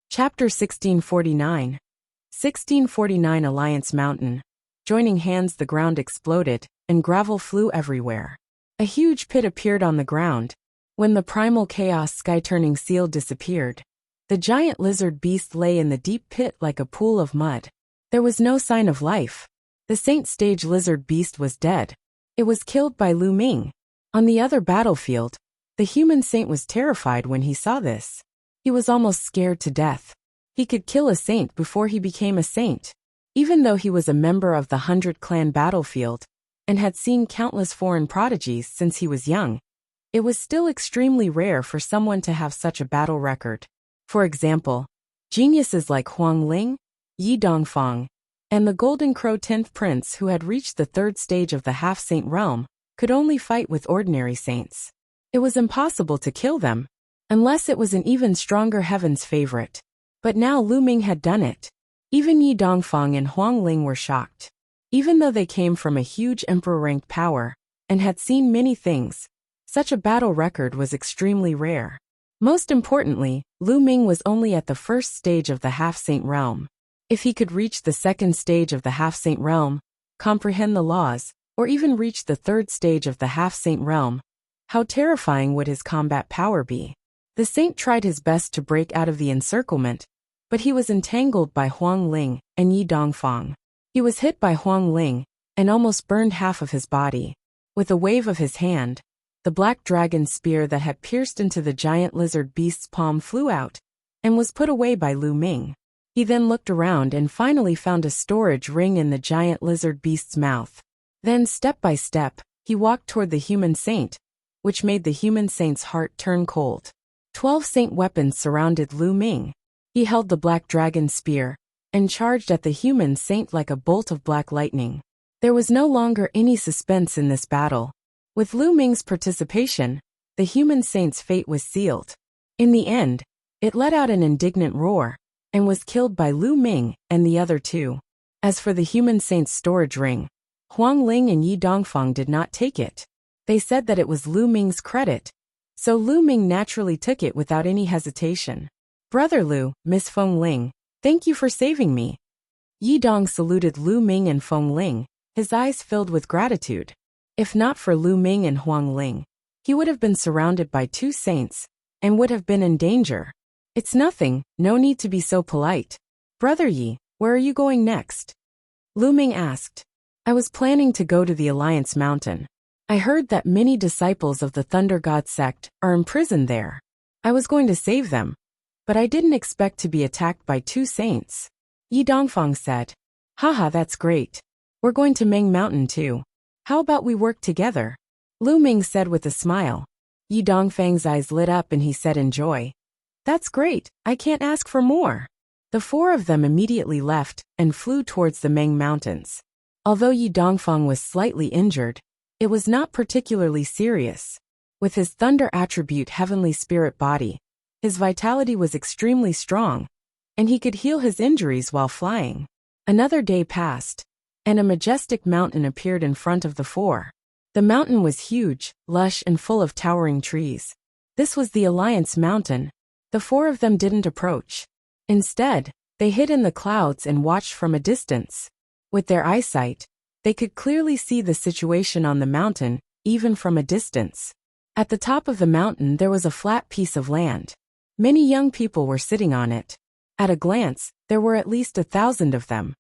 Chapter 1649. 1649 Alliance Mountain. Joining hands, the ground exploded, and gravel flew everywhere. A huge pit appeared on the ground. When the primal chaos sky-turning seal disappeared, the giant lizard beast lay in the deep pit like a pool of mud. There was no sign of life. The Saint Stage lizard beast was dead. It was killed by Lu Ming. On the other battlefield, the human saint was terrified when he saw this. He was almost scared to death. He could kill a saint before he became a saint. Even though he was a member of the 100 Clan battlefield and had seen countless foreign prodigies since he was young, it was still extremely rare for someone to have such a battle record. For example, geniuses like Huang Ling, Yi Dongfang, and the Golden Crow 10th Prince who had reached the 3rd stage of the half-saint realm could only fight with ordinary saints. It was impossible to kill them, unless it was an even stronger heaven's favorite. But now Lu Ming had done it. Even Yi Dongfang and Huang Ling were shocked. Even though they came from a huge emperor-ranked power and had seen many things, such a battle record was extremely rare. Most importantly, Lu Ming was only at the 1st stage of the half-saint realm. If he could reach the 2nd stage of the half-saint realm, comprehend the laws, or even reach the 3rd stage of the half-saint realm, How terrifying would his combat power be? The saint tried his best to break out of the encirclement, but he was entangled by Huang Ling and Yi Dongfang. He was hit by Huang Ling and almost burned half of his body. With a wave of his hand, the black dragon spear that had pierced into the giant lizard beast's palm flew out and was put away by Lu Ming. He then looked around and finally found a storage ring in the giant lizard beast's mouth. Then, step by step, he walked toward the human saint, which made the human saint's heart turn cold. 12 saint weapons surrounded Lu Ming. He held the black dragon spear and charged at the human saint like a bolt of black lightning. There was no longer any suspense in this battle. With Lu Ming's participation, the human saint's fate was sealed. In the end, it let out an indignant roar and was killed by Lu Ming and the other two. As for the human saint's storage ring, Huang Ling and Yi Dongfang did not take it. They said that it was Lu Ming's credit, so Lu Ming naturally took it without any hesitation. "Brother Lu, Miss Feng Ling, thank you for saving me." Yi Dong saluted Lu Ming and Feng Ling, his eyes filled with gratitude. If not for Lu Ming and Huang Ling, he would have been surrounded by 2 saints and would have been in danger. "It's nothing, no need to be so polite. Brother Yi, where are you going next?" Lu Ming asked. "I was planning to go to the Alliance Mountain. I heard that many disciples of the Thunder God sect are imprisoned there. I was going to save them, but I didn't expect to be attacked by 2 saints." Yi Dongfang said. "Haha, that's great. We're going to Meng Mountain too. How about we work together?" Lu Ming said with a smile. Yi Dongfang's eyes lit up and he said in joy, "That's great, I can't ask for more." The 4 of them immediately left and flew towards the Meng Mountains. Although Yi Dongfang was slightly injured, it was not particularly serious. With his thunder attribute heavenly spirit body, his vitality was extremely strong, and he could heal his injuries while flying. Another day passed, and a majestic mountain appeared in front of the 4. The mountain was huge, lush and full of towering trees. This was the Alliance Mountain. The 4 of them didn't approach. Instead, they hid in the clouds and watched from a distance. With their eyesight, they could clearly see the situation on the mountain, even from a distance. At the top of the mountain there was a flat piece of land. Many young people were sitting on it. At a glance, there were at least 1,000 of them.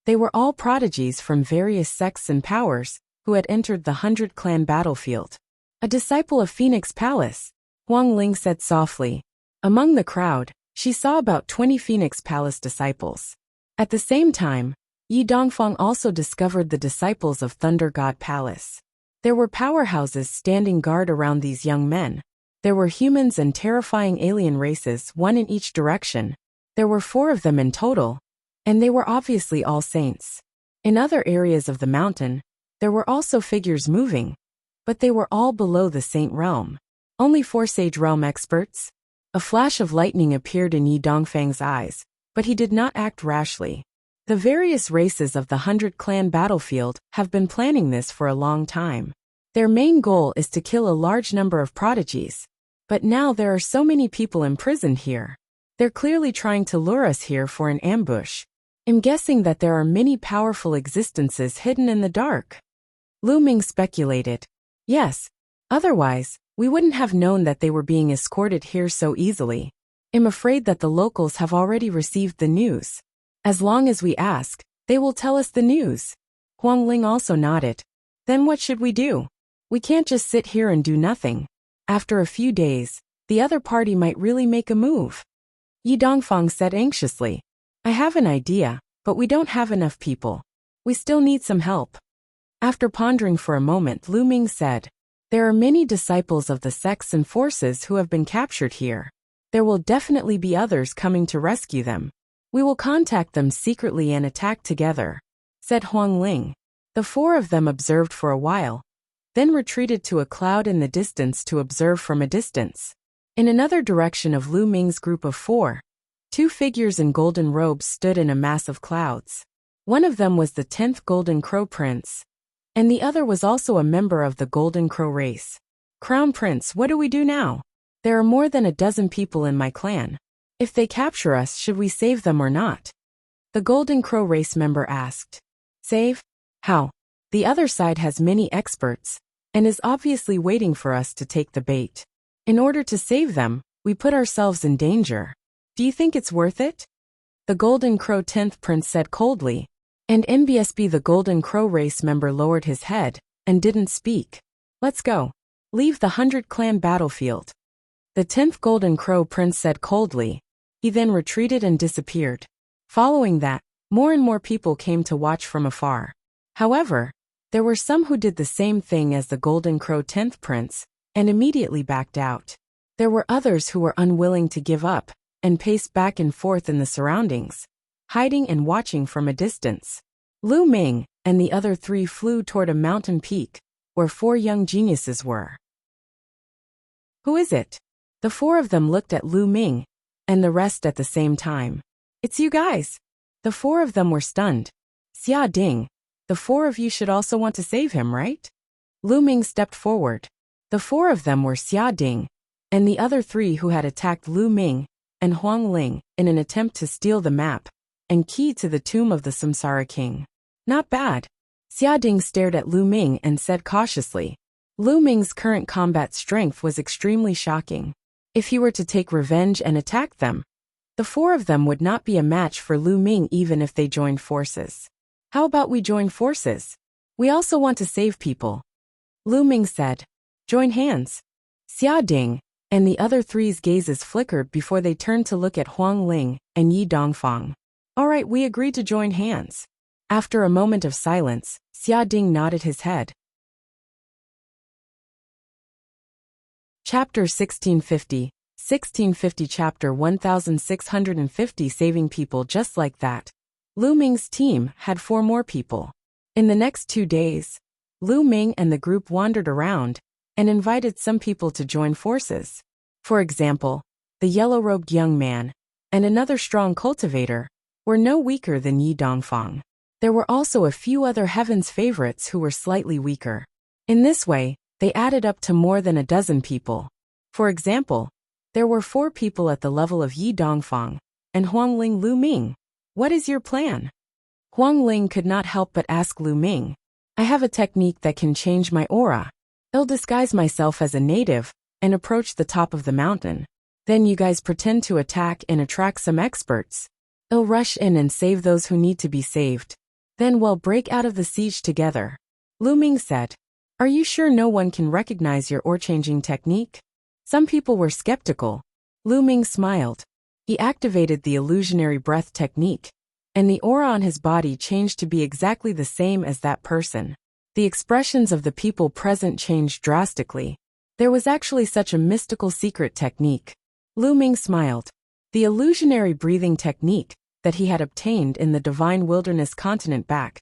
They were all prodigies from various sects and powers, who had entered the 100-clan battlefield. "A disciple of Phoenix Palace," Huang Ling said softly. Among the crowd, she saw about 20 Phoenix Palace disciples. At the same time, Yi Dongfang also discovered the disciples of Thunder God Palace. There were powerhouses standing guard around these young men. There were humans and terrifying alien races, one in each direction. There were 4 of them in total, and they were obviously all saints. In other areas of the mountain, there were also figures moving, but they were all below the saint realm. Only 4 sage realm experts. A flash of lightning appeared in Yi Dongfang's eyes, but he did not act rashly. The various races of the 100-clan battlefield have been planning this for a long time. Their main goal is to kill a large number of prodigies, but now there are so many people imprisoned here. They're clearly trying to lure us here for an ambush. I'm guessing that there are many powerful existences hidden in the dark. Lu Ming speculated. Yes, otherwise, we wouldn't have known that they were being escorted here so easily. I'm afraid that the locals have already received the news. As long as we ask, they will tell us the news. Huang Ling also nodded. Then what should we do? We can't just sit here and do nothing. After a few days, the other party might really make a move. Yi Dongfang said anxiously. I have an idea, but we don't have enough people. We still need some help. After pondering for a moment, Lu Ming said, there are many disciples of the sects and forces who have been captured here. There will definitely be others coming to rescue them. We will contact them secretly and attack together, said Huang Ling. The 4 of them observed for a while, then retreated to a cloud in the distance to observe from a distance. In another direction of Lu Ming's group of 4, 2 figures in golden robes stood in a mass of clouds. One of them was the 10th Golden Crow Prince, and the other was also a member of the Golden Crow race. Crown Prince, what do we do now? There are more than a dozen people in my clan. If they capture us, should we save them or not? The Golden Crow race member asked. Save? How? The other side has many experts, and is obviously waiting for us to take the bait. In order to save them, we put ourselves in danger. Do you think it's worth it? The Golden Crow 10th Prince said coldly, and NBSB the Golden Crow race member lowered his head and didn't speak. Let's go. Leave the 100 clan battlefield. The 10th Golden Crow Prince said coldly. He then retreated and disappeared. Following that, more and more people came to watch from afar. However, there were some who did the same thing as the Golden Crow 10th Prince and immediately backed out. There were others who were unwilling to give up and paced back and forth in the surroundings, hiding and watching from a distance. Lu Ming and the other three flew toward a mountain peak where 4 young geniuses were. Who is it? The 4 of them looked at Lu Ming and the rest at the same time. It's you guys. The 4 of them were stunned. Xia Ding, the 4 of you should also want to save him, right? Lu Ming stepped forward. The 4 of them were Xia Ding and the other 3 who had attacked Lu Ming and Huang Ling in an attempt to steal the map and key to the tomb of the Samsara king. Not bad. Xia Ding stared at Lu Ming and said cautiously. Lu Ming's current combat strength was extremely shocking. If he were to take revenge and attack them, the 4 of them would not be a match for Lu Ming even if they joined forces. How about we join forces? We also want to save people. Lu Ming said. Join hands. Xia Ding and the other 3's gazes flickered before they turned to look at Huang Ling and Yi Dongfang. All right, we agreed to join hands. After a moment of silence, Xia Ding nodded his head. Chapter 1650, 1650 Chapter 1650 Saving people just like that. Lu Ming's team had 4 more people. In the next 2 days, Lu Ming and the group wandered around and invited some people to join forces. For example, the yellow-robed young man and another strong cultivator were no weaker than Yi Dongfang. There were also a few other Heaven's favorites who were slightly weaker. In this way, they added up to more than a dozen people. For example, there were 4 people at the level of Yi Dongfang and Huang Ling Lu Ming. What is your plan? Huang Ling could not help but ask Lu Ming. I have a technique that can change my aura. I'll disguise myself as a native and approach the top of the mountain. Then you guys pretend to attack and attract some experts. I'll rush in and save those who need to be saved. Then we'll break out of the siege together. Lu Ming said. Are you sure no one can recognize your aura-changing technique? Some people were skeptical. Lu Ming smiled. He activated the illusionary breath technique, and the aura on his body changed to be exactly the same as that person. The expressions of the people present changed drastically. There was actually such a mystical secret technique. Lu Ming smiled. The illusionary breathing technique that he had obtained in the Divine Wilderness continent back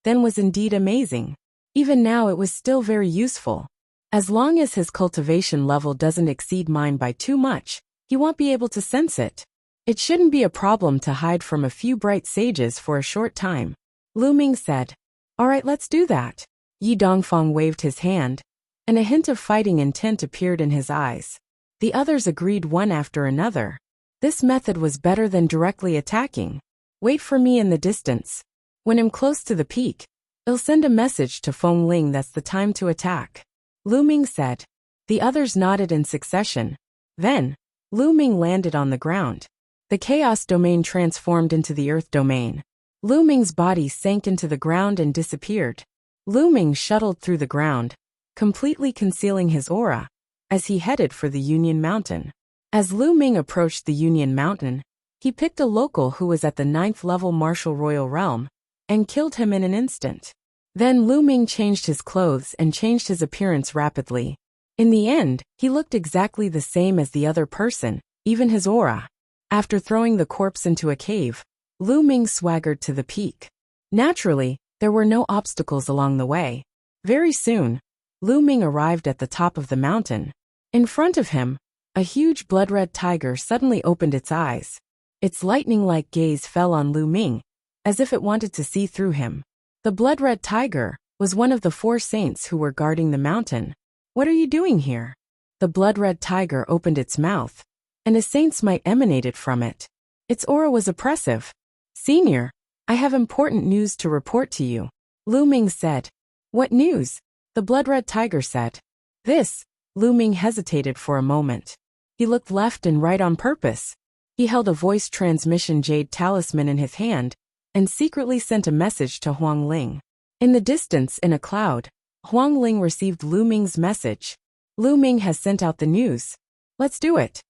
then was indeed amazing. Even now it was still very useful. As long as his cultivation level doesn't exceed mine by too much, he won't be able to sense it. It shouldn't be a problem to hide from a few bright sages for a short time. Lu Ming said. All right, let's do that. Yi Dongfang waved his hand, and a hint of fighting intent appeared in his eyes. The others agreed one after another. This method was better than directly attacking. Wait for me in the distance. When I'm close to the peak, I'll send a message to Feng Ling that's the time to attack. Lu Ming said. The others nodded in succession. Then, Lu Ming landed on the ground. The chaos domain transformed into the earth domain. Lu Ming's body sank into the ground and disappeared. Lu Ming shuttled through the ground, completely concealing his aura, as he headed for the Union Mountain. As Lu Ming approached the Union Mountain, he picked a local who was at the 9th level martial royal realm, and killed him in an instant. Then Lu Ming changed his clothes and changed his appearance rapidly. In the end, he looked exactly the same as the other person, even his aura. After throwing the corpse into a cave, Lu Ming swaggered to the peak. Naturally, there were no obstacles along the way. Very soon, Lu Ming arrived at the top of the mountain. In front of him, a huge blood-red tiger suddenly opened its eyes. Its lightning-like gaze fell on Lu Ming, as if it wanted to see through him. The blood-red tiger was one of the 4 saints who were guarding the mountain. What are you doing here? The blood-red tiger opened its mouth, and a saint's might emanated from it. Its aura was oppressive. Senior, I have important news to report to you, Lu Ming said. What news? The blood-red tiger said. This. Lu Ming hesitated for a moment. He looked left and right on purpose. He held a voice transmission jade talisman in his hand and secretly sent a message to Huang Ling. In the distance, in a cloud, Huang Ling received Lu Ming's message. Lu Ming has sent out the news. Let's do it,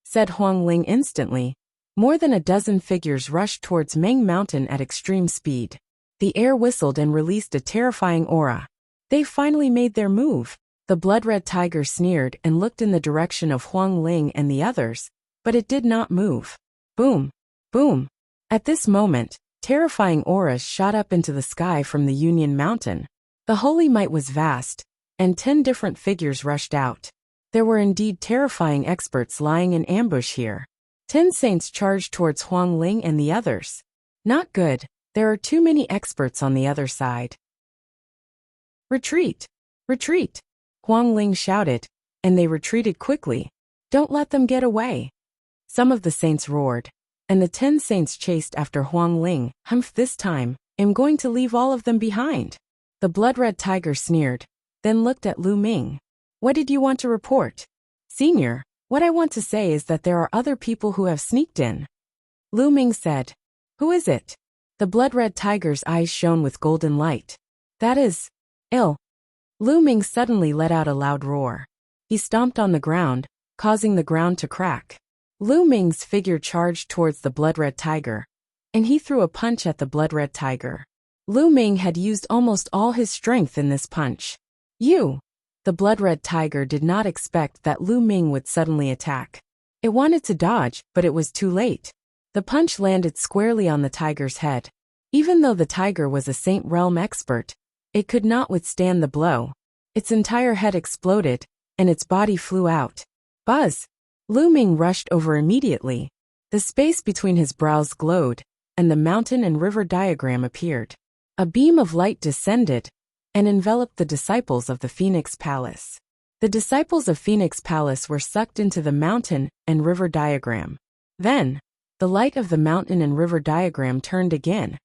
said Huang Ling instantly. More than a dozen figures rushed towards Meng Mountain at extreme speed. The air whistled and released a terrifying aura. They finally made their move. The blood-red tiger sneered and looked in the direction of Huang Ling and the others, but it did not move. Boom! Boom! At this moment, terrifying auras shot up into the sky from the Union Mountain. The holy might was vast, and 10 different figures rushed out. There were indeed terrifying experts lying in ambush here. 10 saints charged towards Huang Ling and the others. Not good, there are too many experts on the other side. Retreat! Retreat! Huang Ling shouted, and they retreated quickly. Don't let them get away. Some of the saints roared, and the 10 saints chased after Huang Ling. Humph, this time, I'm going to leave all of them behind. The blood-red tiger sneered, then looked at Lu Ming. What did you want to report? Senior, what I want to say is that there are other people who have sneaked in. Lu Ming said. Who is it? The blood-red tiger's eyes shone with golden light. That is, ill. Lu Ming suddenly let out a loud roar. He stomped on the ground, causing the ground to crack. Lu Ming's figure charged towards the blood-red tiger, and he threw a punch at the blood-red tiger. Lu Ming had used almost all his strength in this punch. You! The blood-red tiger did not expect that Lu Ming would suddenly attack. It wanted to dodge, but it was too late. The punch landed squarely on the tiger's head. Even though the tiger was a Saint Realm expert, it could not withstand the blow. Its entire head exploded, and its body flew out. Buzz! Lu Ming rushed over immediately. The space between his brows glowed, and the mountain and river diagram appeared. A beam of light descended and enveloped the disciples of the Phoenix Palace. The disciples of Phoenix Palace were sucked into the mountain and river diagram. Then, the light of the mountain and river diagram turned again,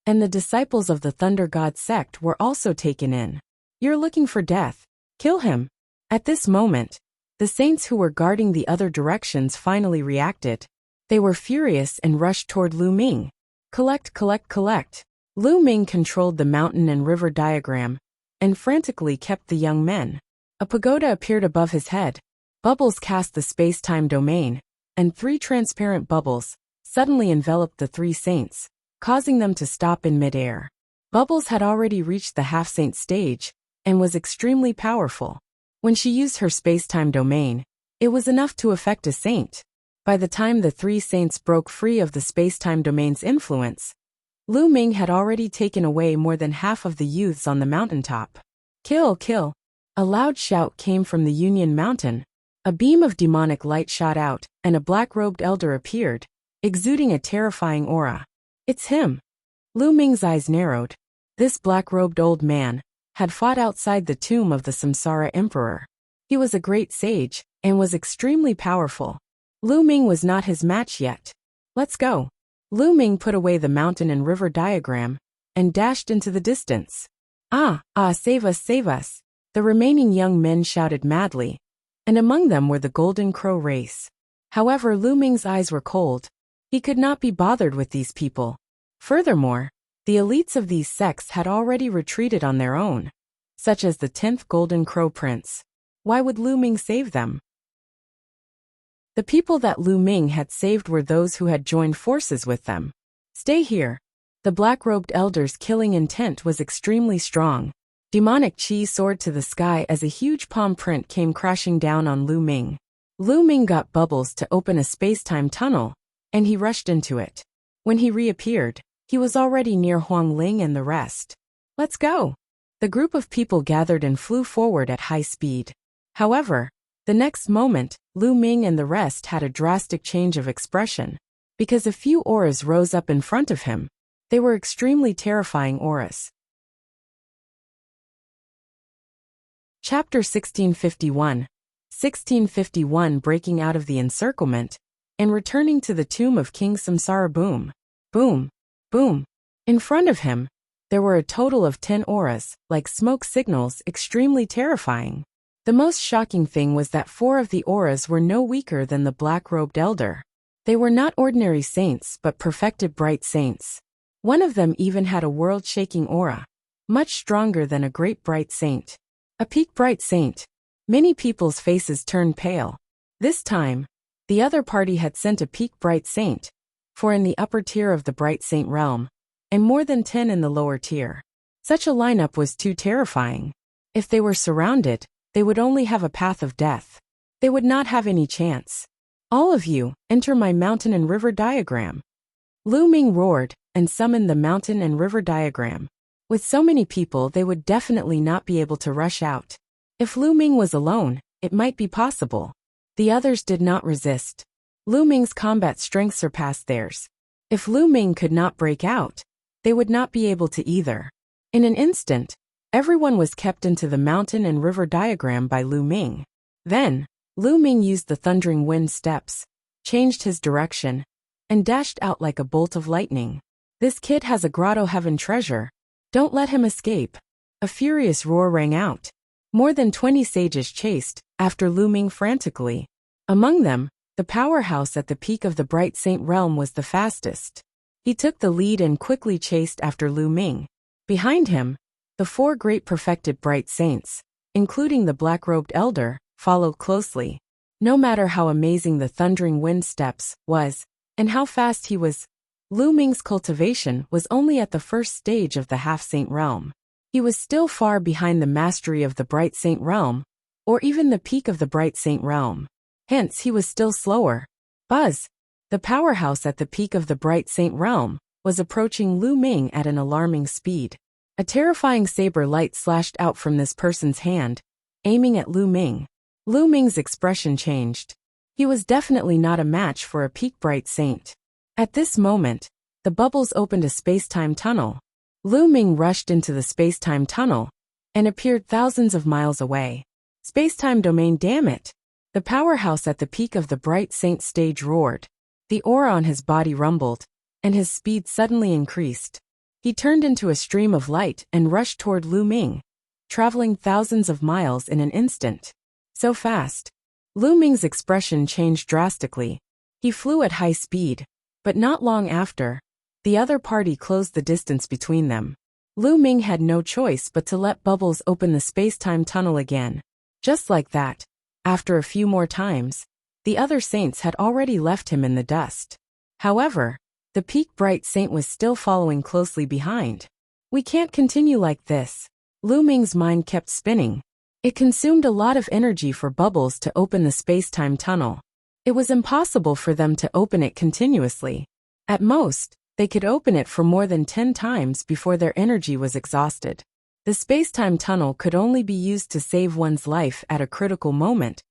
and the disciples of the Thunder God sect were also taken in. You're looking for death. Kill him. At this moment, the saints who were guarding the other directions finally reacted. They were furious and rushed toward Lu Ming. Collect, collect, collect. Lu Ming controlled the mountain and river diagram, and frantically kept the young men. A pagoda appeared above his head. Bubbles cast the space-time domain, and 3 transparent bubbles suddenly enveloped the 3 saints, causing them to stop in midair. Bubbles had already reached the half-saint stage, and was extremely powerful. When she used her space-time domain, it was enough to affect a saint. By the time the 3 saints broke free of the space-time domain's influence, Lu Ming had already taken away more than half of the youths on the mountaintop. Kill, kill! A loud shout came from the Union Mountain. A beam of demonic light shot out, and a black-robed elder appeared, exuding a terrifying aura. It's him! Lu Ming's eyes narrowed. This black-robed old man had fought outside the tomb of the Samsara Emperor. He was a great sage, and was extremely powerful. Lu Ming was not his match yet. Let's go! Lu Ming put away the mountain and river diagram, and dashed into the distance. Save us, save us! The remaining young men shouted madly, and among them were the Golden Crow race. However, Lu Ming's eyes were cold. He could not be bothered with these people. Furthermore, the elites of these sects had already retreated on their own, such as the 10th Golden Crow Prince. Why would Lu Ming save them? The people that Lu Ming had saved were those who had joined forces with them. Stay here. The black-robed elder's killing intent was extremely strong. Demonic chi soared to the sky as a huge palm print came crashing down on Lu Ming. Lu Ming got Bubbles to open a space-time tunnel, and he rushed into it. When he reappeared, he was already near Huang Ling and the rest. Let's go! The group of people gathered and flew forward at high speed. However, the next moment, Lu Ming and the rest had a drastic change of expression, because a few auras rose up in front of him. They were extremely terrifying auras. Chapter 1651. 1651 Breaking out of the encirclement, and returning to the tomb of King Samsara. Boom! Boom! Boom! In front of him, There were a total of 10 auras, like smoke signals, extremely terrifying. The most shocking thing was that 4 of the auras were no weaker than the black-robed elder. They were not ordinary saints but perfected bright saints. One of them even had a world-shaking aura, much stronger than a great bright saint. A peak bright saint. Many people's faces turned pale. This time, the other party had sent a peak bright saint, 4 in the upper tier of the bright saint realm, and more than 10 in the lower tier. Such a lineup was too terrifying. If they were surrounded, they would only have a path of death. They would not have any chance. All of you, enter my mountain and river diagram. Lu Ming roared and summoned the mountain and river diagram. With so many people, they would definitely not be able to rush out. If Lu Ming was alone, it might be possible. The others did not resist. Lu Ming's combat strength surpassed theirs. If Lu Ming could not break out, they would not be able to either. In an instant, everyone was kept into the mountain and river diagram by Lu Ming. Then, Lu Ming used the thundering wind steps, changed his direction, and dashed out like a bolt of lightning. This kid has a grotto heaven treasure. Don't let him escape. A furious roar rang out. More than 20 sages chased after Lu Ming frantically. Among them, the powerhouse at the peak of the Bright Saint realm was the fastest. He took the lead and quickly chased after Lu Ming. Behind him, the 4 great perfected Bright Saints, including the black-robed elder, followed closely. No matter how amazing the thundering wind steps was, and how fast he was, Lu Ming's cultivation was only at the first stage of the half-saint realm. He was still far behind the mastery of the Bright Saint realm, or even the peak of the Bright Saint realm. Hence he was still slower. Buzz, the powerhouse at the peak of the Bright Saint realm, was approaching Lu Ming at an alarming speed. A terrifying saber light slashed out from this person's hand, aiming at Lu Ming. Lu Ming's expression changed. He was definitely not a match for a peak Bright Saint. At this moment, the bubbles opened a space-time tunnel. Lu Ming rushed into the space-time tunnel and appeared thousands of miles away. Space-time domain, damn it! The powerhouse at the peak of the Bright Saint stage roared. The aura on his body rumbled, and his speed suddenly increased. He turned into a stream of light and rushed toward Lu Ming, traveling thousands of miles in an instant. So fast. Lu Ming's expression changed drastically. He flew at high speed, but not long after, the other party closed the distance between them. Lu Ming had no choice but to let bubbles open the space-time tunnel again. Just like that, after a few more times, the other saints had already left him in the dust. However, the peak Bright Saint was still following closely behind. We can't continue like this. Lu Ming's mind kept spinning. It consumed a lot of energy for bubbles to open the space-time tunnel. It was impossible for them to open it continuously. At most, they could open it for more than 10 times before their energy was exhausted. The space-time tunnel could only be used to save one's life at a critical moment,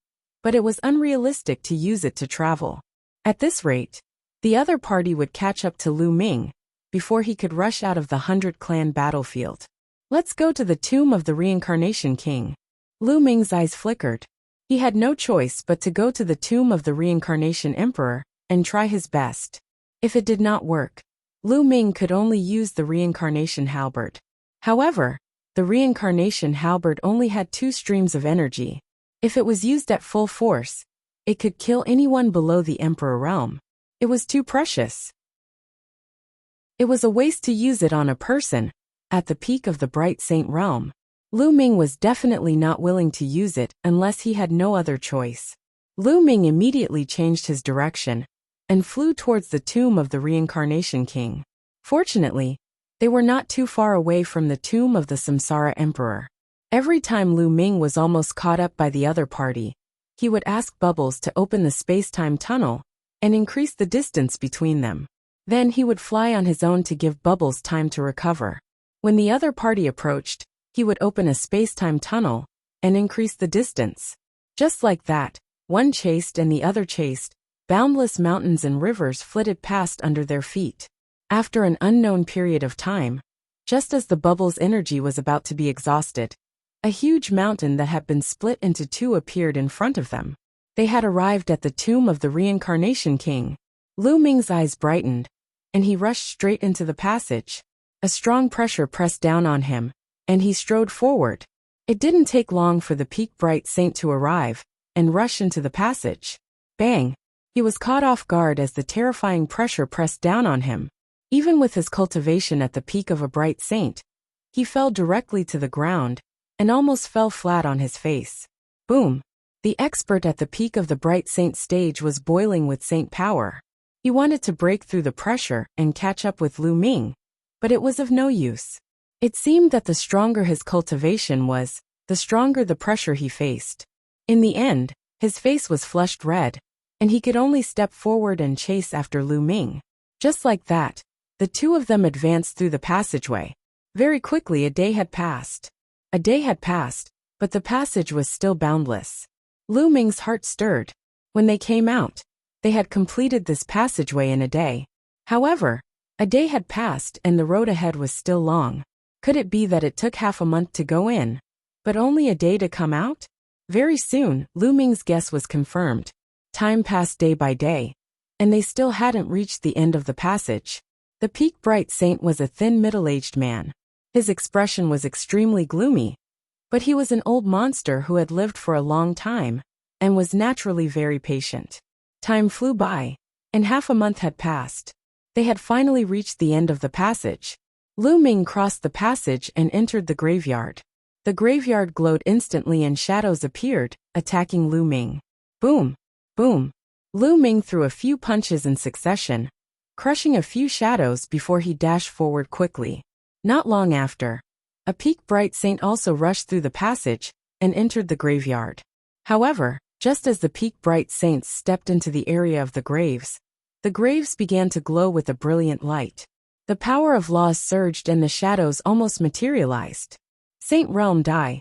but it was unrealistic to use it to travel. At this rate, the other party would catch up to Lu Ming before he could rush out of the 100-clan battlefield. Let's go to the tomb of the Reincarnation King. Lu Ming's eyes flickered. He had no choice but to go to the tomb of the Reincarnation Emperor and try his best. If it did not work, Lu Ming could only use the Reincarnation Halberd. However, the Reincarnation Halberd only had 2 streams of energy. If it was used at full force, it could kill anyone below the Emperor realm. It was too precious. It was a waste to use it on a person at the peak of the Bright Saint realm. Lu Ming was definitely not willing to use it unless he had no other choice. Lu Ming immediately changed his direction and flew towards the tomb of the Reincarnation King. Fortunately, they were not too far away from the tomb of the Samsara Emperor. Every time Lu Ming was almost caught up by the other party, he would ask Bubbles to open the space-time tunnel and increase the distance between them. Then he would fly on his own to give Bubbles time to recover. When the other party approached, he would open a space-time tunnel and increase the distance. Just like that, one chased and the other chased. Boundless mountains and rivers flitted past under their feet. After an unknown period of time, just as the bubble's energy was about to be exhausted, a huge mountain that had been split into 2 appeared in front of them. They had arrived at the tomb of the Reincarnation King. Lu Ming's eyes brightened, and he rushed straight into the passage. A strong pressure pressed down on him, and he strode forward. It didn't take long for the peak bright saint to arrive and rush into the passage. Bang! He was caught off guard as the terrifying pressure pressed down on him. Even with his cultivation at the peak of a bright saint, he fell directly to the ground and almost fell flat on his face. Boom! The expert at the peak of the bright saint stage was boiling with saint power. He wanted to break through the pressure and catch up with Lu Ming, but it was of no use. It seemed that the stronger his cultivation was, the stronger the pressure he faced. In the end, his face was flushed red, and he could only step forward and chase after Lu Ming. Just like that, the two of them advanced through the passageway. Very quickly a day had passed. A day had passed, but the passage was still boundless. Lu Ming's heart stirred. When they came out, they had completed this passageway in a day. However, a day had passed and the road ahead was still long. Could it be that it took half a month to go in, but only a day to come out? Very soon, Lu Ming's guess was confirmed. Time passed day by day, and they still hadn't reached the end of the passage. The peak bright saint was a thin middle-aged man. His expression was extremely gloomy, but he was an old monster who had lived for a long time, and was naturally very patient. Time flew by, and half a month had passed. They had finally reached the end of the passage. Lu Ming crossed the passage and entered the graveyard. The graveyard glowed instantly and shadows appeared, attacking Lu Ming. Boom! Boom! Lu Ming threw a few punches in succession, crushing a few shadows before he dashed forward quickly. Not long after, a peak bright saint also rushed through the passage and entered the graveyard. However, just as the peak bright saints stepped into the area of the graves began to glow with a brilliant light. The power of laws surged and the shadows almost materialized. Saint Realm die.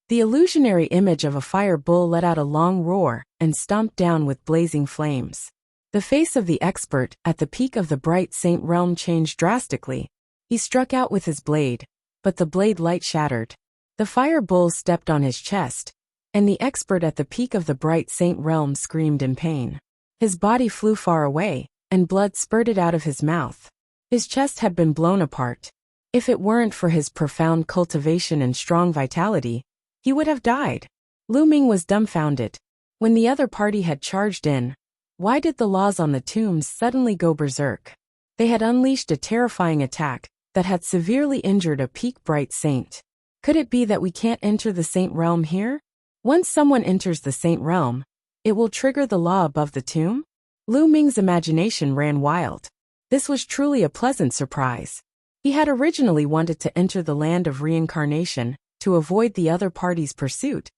The illusionary image of a fire bull let out a long roar and stomped down with blazing flames. The face of the expert at the peak of the bright Saint Realm changed drastically. He struck out with his blade, but the blade light shattered. The fire bull stepped on his chest, and the expert at the peak of the bright Saint Realm screamed in pain. His body flew far away, and blood spurted out of his mouth. His chest had been blown apart. If it weren't for his profound cultivation and strong vitality, he would have died. Lu Ming was dumbfounded. When the other party had charged in, why did the laws on the tombs suddenly go berserk? They had unleashed a terrifying attack that had severely injured a peak bright saint. Could it be that we can't enter the Saint Realm here? Once someone enters the Saint Realm, it will trigger the law above the tomb? Lu Ming's imagination ran wild. This was truly a pleasant surprise. He had originally wanted to enter the land of reincarnation to avoid the other party's pursuit,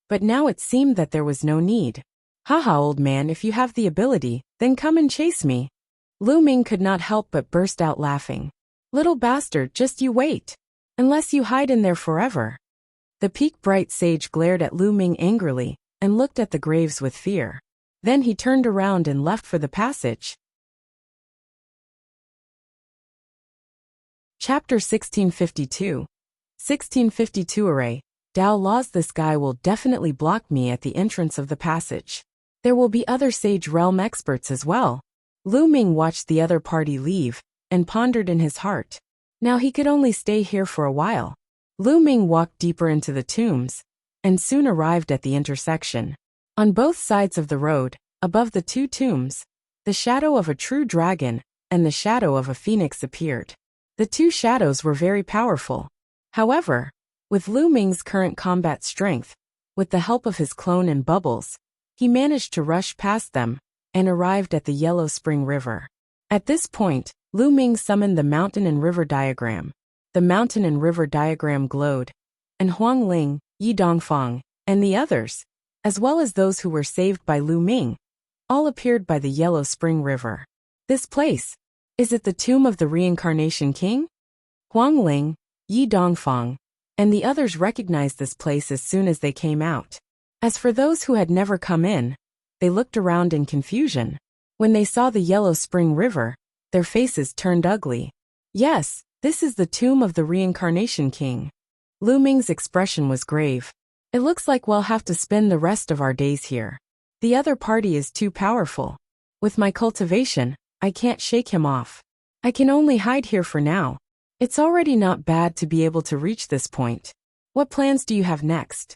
but now it seemed that there was no need. Haha, old man, if you have the ability, then come and chase me. Lu Ming could not help but burst out laughing. Little bastard, just you wait. Unless you hide in there forever. The peak bright sage glared at Lu Ming angrily and looked at the graves with fear. Then he turned around and left for the passage. Chapter 1652. 1652 Array. Dao laws. This guy will definitely block me at the entrance of the passage. There will be other Sage Realm experts as well. Lu Ming watched the other party leave and pondered in his heart. Now he could only stay here for a while. Lu Ming walked deeper into the tombs and soon arrived at the intersection. On both sides of the road, above the two tombs, the shadow of a true dragon and the shadow of a phoenix appeared. The two shadows were very powerful. However, with Lu Ming's current combat strength, with the help of his clone and Bubbles, he managed to rush past them and arrived at the Yellow Spring River. At this point, Lu Ming summoned the mountain and river diagram. The mountain and river diagram glowed, and Huang Ling, Yi Dongfang, and the others, as well as those who were saved by Lu Ming, all appeared by the Yellow Spring River. This place, is it the tomb of the Reincarnation King? Huang Ling, Yi Dongfang, and the others recognized this place as soon as they came out. As for those who had never come in, they looked around in confusion. When they saw the Yellow Spring River, their faces turned ugly. Yes, this is the tomb of the Reincarnation King. Lu Ming's expression was grave. It looks like we'll have to spend the rest of our days here. The other party is too powerful. With my cultivation, I can't shake him off. I can only hide here for now. It's already not bad to be able to reach this point. What plans do you have next?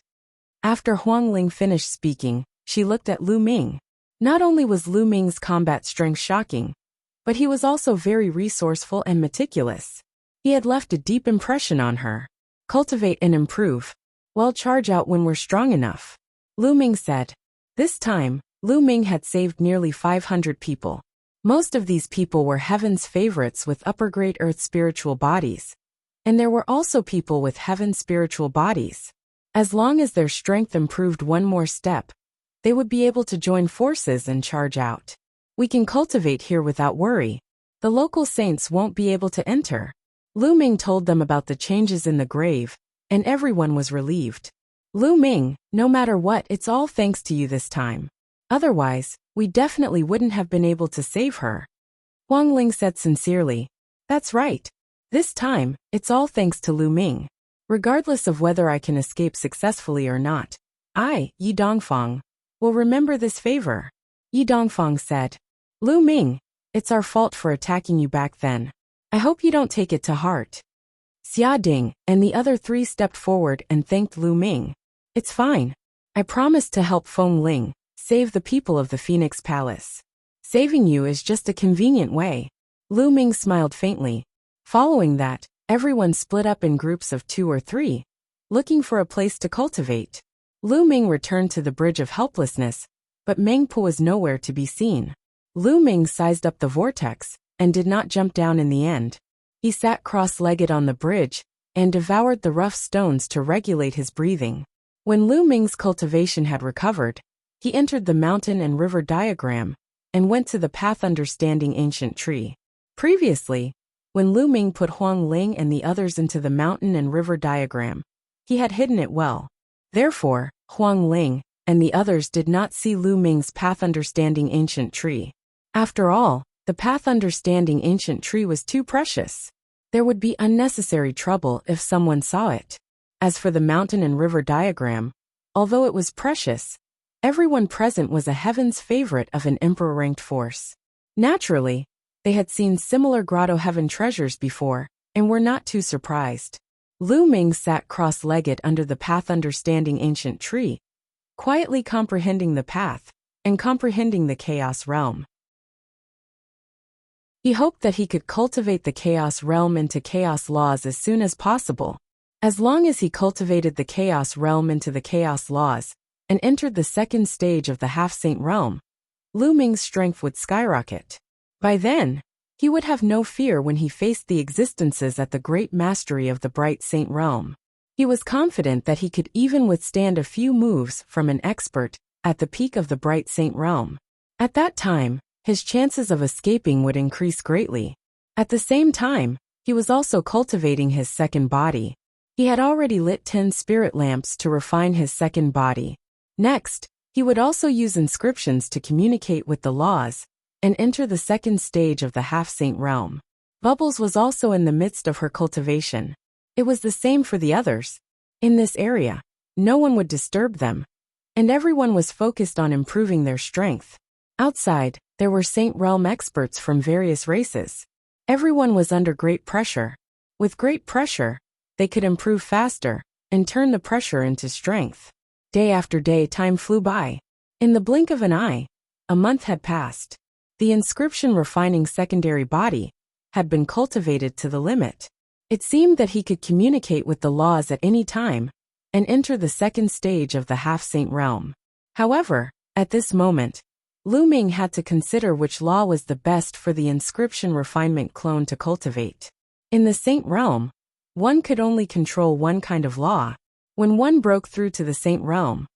After Huang Ling finished speaking, she looked at Lu Ming. Not only was Lu Ming's combat strength shocking, but he was also very resourceful and meticulous. He had left a deep impression on her. Cultivate and improve. Well, charge out when we're strong enough. Lu Ming said. This time, Lu Ming had saved nearly 500 people. Most of these people were heaven's favorites with upper-grade earth spiritual bodies. And there were also people with heaven's spiritual bodies. As long as their strength improved one more step, they would be able to join forces and charge out. We can cultivate here without worry. The local saints won't be able to enter. Lu Ming told them about the changes in the grave, and everyone was relieved. Lu Ming, no matter what, it's all thanks to you this time. Otherwise, we definitely wouldn't have been able to save her. Huang Ling said sincerely. That's right. This time, it's all thanks to Lu Ming. Regardless of whether I can escape successfully or not, I, Yi Dongfang, will remember this favor. Yi Dongfang said. Lu Ming, it's our fault for attacking you back then. I hope you don't take it to heart. Xia Ding and the other three stepped forward and thanked Lu Ming. It's fine. I promised to help Feng Ling save the people of the Phoenix Palace. Saving you is just a convenient way. Lu Ming smiled faintly. Following that, everyone split up in groups of 2 or 3, looking for a place to cultivate. Lu Ming returned to the Bridge of Helplessness, but Meng Po was nowhere to be seen. Lu Ming sized up the vortex and did not jump down in the end. He sat cross-legged on the bridge and devoured the rough stones to regulate his breathing. When Lu Ming's cultivation had recovered, he entered the mountain and river diagram and went to the path understanding ancient tree. Previously, when Lu Ming put Huang Ling and the others into the mountain and river diagram, he had hidden it well. Therefore, Huang Ling and the others did not see Lu Ming's path understanding ancient tree. After all, the path understanding ancient tree was too precious. There would be unnecessary trouble if someone saw it. As for the mountain and river diagram, although it was precious, everyone present was a heaven's favorite of an emperor-ranked force. Naturally, they had seen similar grotto heaven treasures before, and were not too surprised. Lu Ming sat cross-legged under the path understanding ancient tree, quietly comprehending the path, and comprehending the chaos realm. He hoped that he could cultivate the chaos realm into chaos laws as soon as possible. As long as he cultivated the chaos realm into the chaos laws, and entered the second stage of the half-saint realm, Lu Ming's strength would skyrocket. By then, he would have no fear when he faced the existences at the great mastery of the bright saint realm. He was confident that he could even withstand a few moves from an expert at the peak of the bright saint realm. At that time, his chances of escaping would increase greatly. At the same time, he was also cultivating his second body. He had already lit 10 spirit lamps to refine his second body. Next, he would also use inscriptions to communicate with the laws and enter the second stage of the half-saint realm. Bubbles was also in the midst of her cultivation. It was the same for the others. In this area, no one would disturb them, and everyone was focused on improving their strength. Outside, there were Saint Realm experts from various races. Everyone was under great pressure. With great pressure, they could improve faster and turn the pressure into strength. Day after day, time flew by. In the blink of an eye, a month had passed. The inscription refining secondary body had been cultivated to the limit. It seemed that he could communicate with the laws at any time and enter the second stage of the half-saint realm. However, at this moment, Lu Ming had to consider which law was the best for the inscription refinement clone to cultivate. In the saint realm, one could only control one kind of law. When one broke through to the saint realm,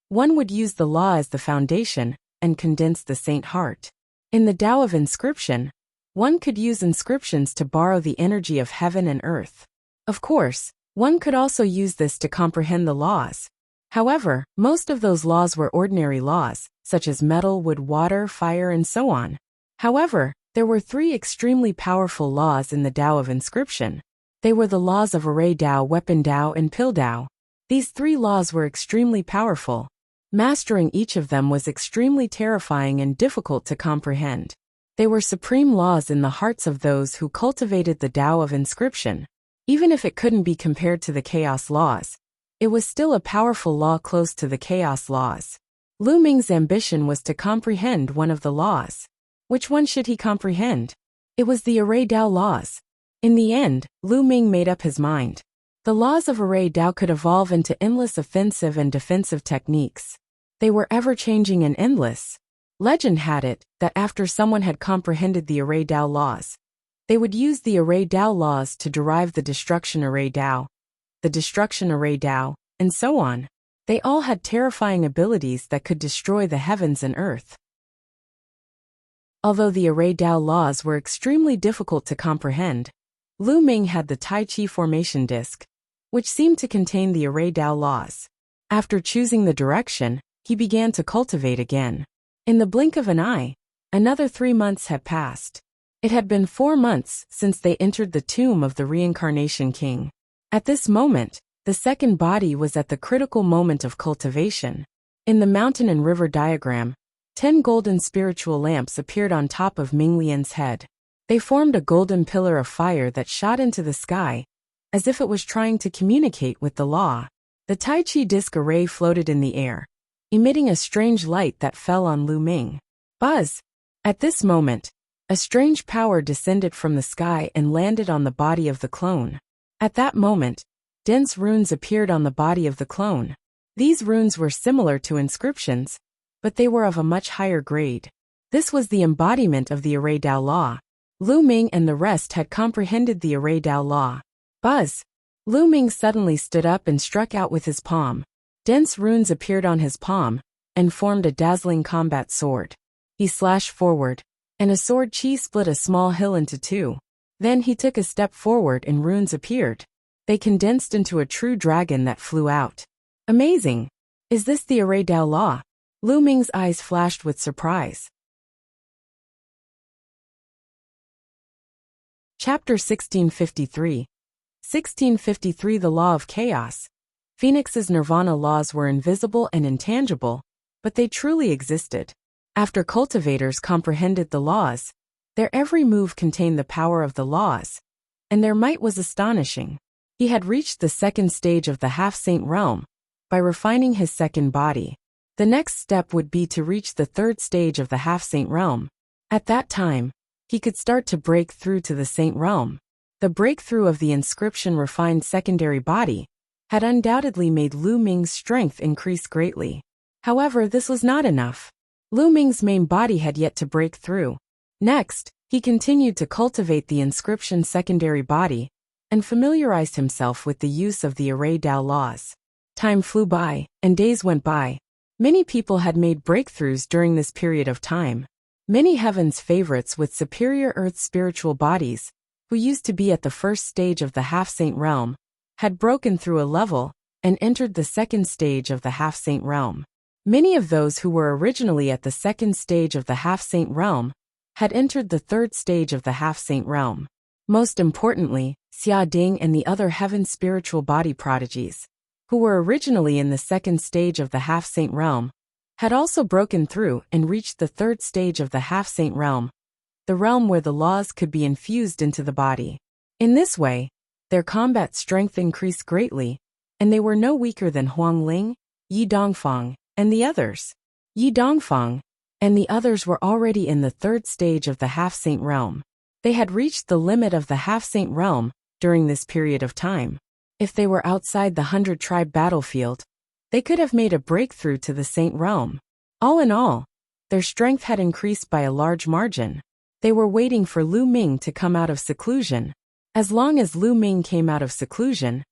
one would use the law as the foundation and condense the saint heart. In the Tao of inscription, one could use inscriptions to borrow the energy of heaven and earth. Of course, one could also use this to comprehend the laws. However, most of those laws were ordinary laws, such as metal, wood, water, fire, and so on. However, there were 3 extremely powerful laws in the Tao of inscription. They were the laws of array Tao, weapon Tao, and pill Tao. These 3 laws were extremely powerful. Mastering each of them was extremely terrifying and difficult to comprehend. They were supreme laws in the hearts of those who cultivated the Tao of inscription. Even if it couldn't be compared to the chaos laws, it was still a powerful law close to the chaos laws. Lu Ming's ambition was to comprehend one of the laws. Which one should he comprehend? It was the Array Tao laws. In the end, Lu Ming made up his mind. The laws of Array Tao could evolve into endless offensive and defensive techniques. They were ever-changing and endless. Legend had it that after someone had comprehended the Array Tao laws, they would use the Array Tao laws to derive the Destruction Array Tao, the Destruction Array Tao, and so on. They all had terrifying abilities that could destroy the heavens and earth. Although the Array Tao laws were extremely difficult to comprehend, Lu Ming had the Tai Chi formation disc, which seemed to contain the Array Tao laws. After choosing the direction, he began to cultivate again. In the blink of an eye, another 3 months had passed. It had been 4 months since they entered the tomb of the Reincarnation King. At this moment, the second body was at the critical moment of cultivation. In the mountain and river diagram, 10 golden spiritual lamps appeared on top of Minglian's head. They formed a golden pillar of fire that shot into the sky, as if it was trying to communicate with the law. The Tai Chi disc array floated in the air, emitting a strange light that fell on Lu Ming. Buzz! At this moment, a strange power descended from the sky and landed on the body of the clone. At that moment, dense runes appeared on the body of the clone. These runes were similar to inscriptions, but they were of a much higher grade. This was the embodiment of the Array Tao law. Lu Ming and the rest had comprehended the Array Tao law. Buzz! Lu Ming suddenly stood up and struck out with his palm. Dense runes appeared on his palm and formed a dazzling combat sword. He slashed forward, and a sword chi split a small hill into 2. Then he took a step forward and runes appeared. They condensed into a true dragon that flew out. Amazing! Is this the Array Tao law? Lu Ming's eyes flashed with surprise. Chapter 1653. 1653 The Law of Chaos. Phoenix's nirvana laws were invisible and intangible, but they truly existed. After cultivators comprehended the laws, their every move contained the power of the laws, and their might was astonishing. He had reached the second stage of the half-saint realm by refining his second body. The next step would be to reach the third stage of the half-saint realm. At that time, he could start to break through to the saint realm. The breakthrough of the inscription-refined secondary body had undoubtedly made Lu Ming's strength increase greatly. However, this was not enough. Lu Ming's main body had yet to break through. Next, he continued to cultivate the inscription secondary body and familiarized himself with the use of the Array Tao laws. Time flew by, and days went by. Many people had made breakthroughs during this period of time. Many heaven's favorites with superior earth spiritual bodies, who used to be at the first stage of the half-saint realm, had broken through a level and entered the second stage of the half-saint realm. Many of those who were originally at the second stage of the half-saint realm had entered the third stage of the half-saint realm. Most importantly, Xia Ding and the other heaven spiritual body prodigies, who were originally in the second stage of the half-saint realm, had also broken through and reached the third stage of the half-saint realm, the realm where the laws could be infused into the body. In this way, their combat strength increased greatly, and they were no weaker than Huang Ling, Yi Dongfang, and the others. Yi Dongfang and the others were already in the third stage of the half-saint realm. They had reached the limit of the half-saint realm during this period of time. If they were outside the 100-tribe battlefield, they could have made a breakthrough to the saint realm. All in all, their strength had increased by a large margin. They were waiting for Lu Ming to come out of seclusion. As long as Lu Ming came out of seclusion,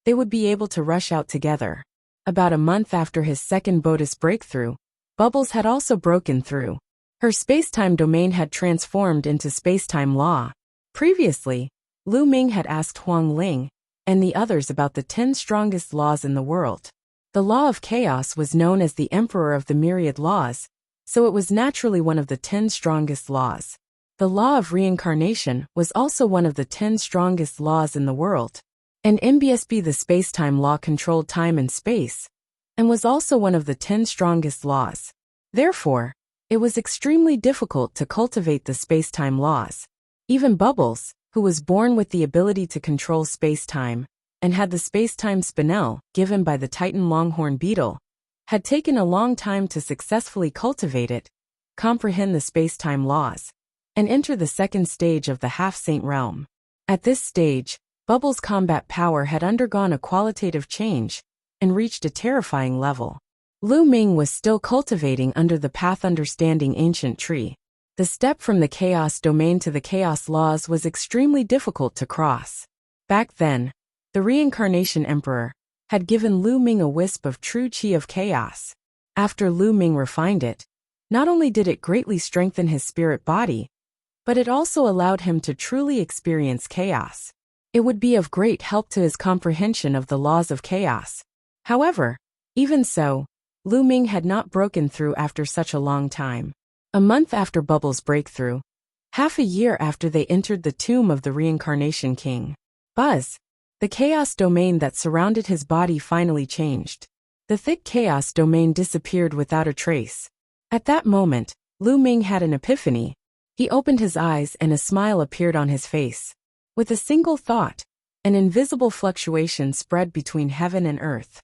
they would be able to rush out together. About a month after his second Bodis breakthrough, Bubbles had also broken through. Her space-time domain had transformed into space-time law. Previously, Lu Ming had asked Huang Ling and the others about the 10 strongest laws in the world. The law of chaos was known as the emperor of the myriad laws, so it was naturally one of the 10 strongest laws. The law of reincarnation was also one of the 10 strongest laws in the world. And MBSB, the space-time law, controlled time and space, and was also one of the 10 strongest laws. Therefore, It was extremely difficult to cultivate the space-time laws. Even Bubbles, who was born with the ability to control space-time, and had the space-time spinel given by the Titan longhorn beetle, had taken a long time to successfully cultivate it, comprehend the space-time laws, and enter the second stage of the half-saint realm. At this stage, Bubbles' combat power had undergone a qualitative change and reached a terrifying level. Lu Ming was still cultivating under the path understanding ancient tree. The step from the chaos domain to the chaos laws was extremely difficult to cross. Back then, the reincarnation emperor had given Lu Ming a wisp of true chi of chaos. After Lu Ming refined it, not only did it greatly strengthen his spirit body, but it also allowed him to truly experience chaos. It would be of great help to his comprehension of the laws of chaos. However, even so, Lu Ming had not broken through after such a long time. A month after Bubbles' breakthrough, half a year after they entered the tomb of the reincarnation king, Buzz, the chaos domain that surrounded his body finally changed. The thick chaos domain disappeared without a trace. At that moment, Lu Ming had an epiphany. He opened his eyes and a smile appeared on his face. With a single thought, an invisible fluctuation spread between heaven and earth.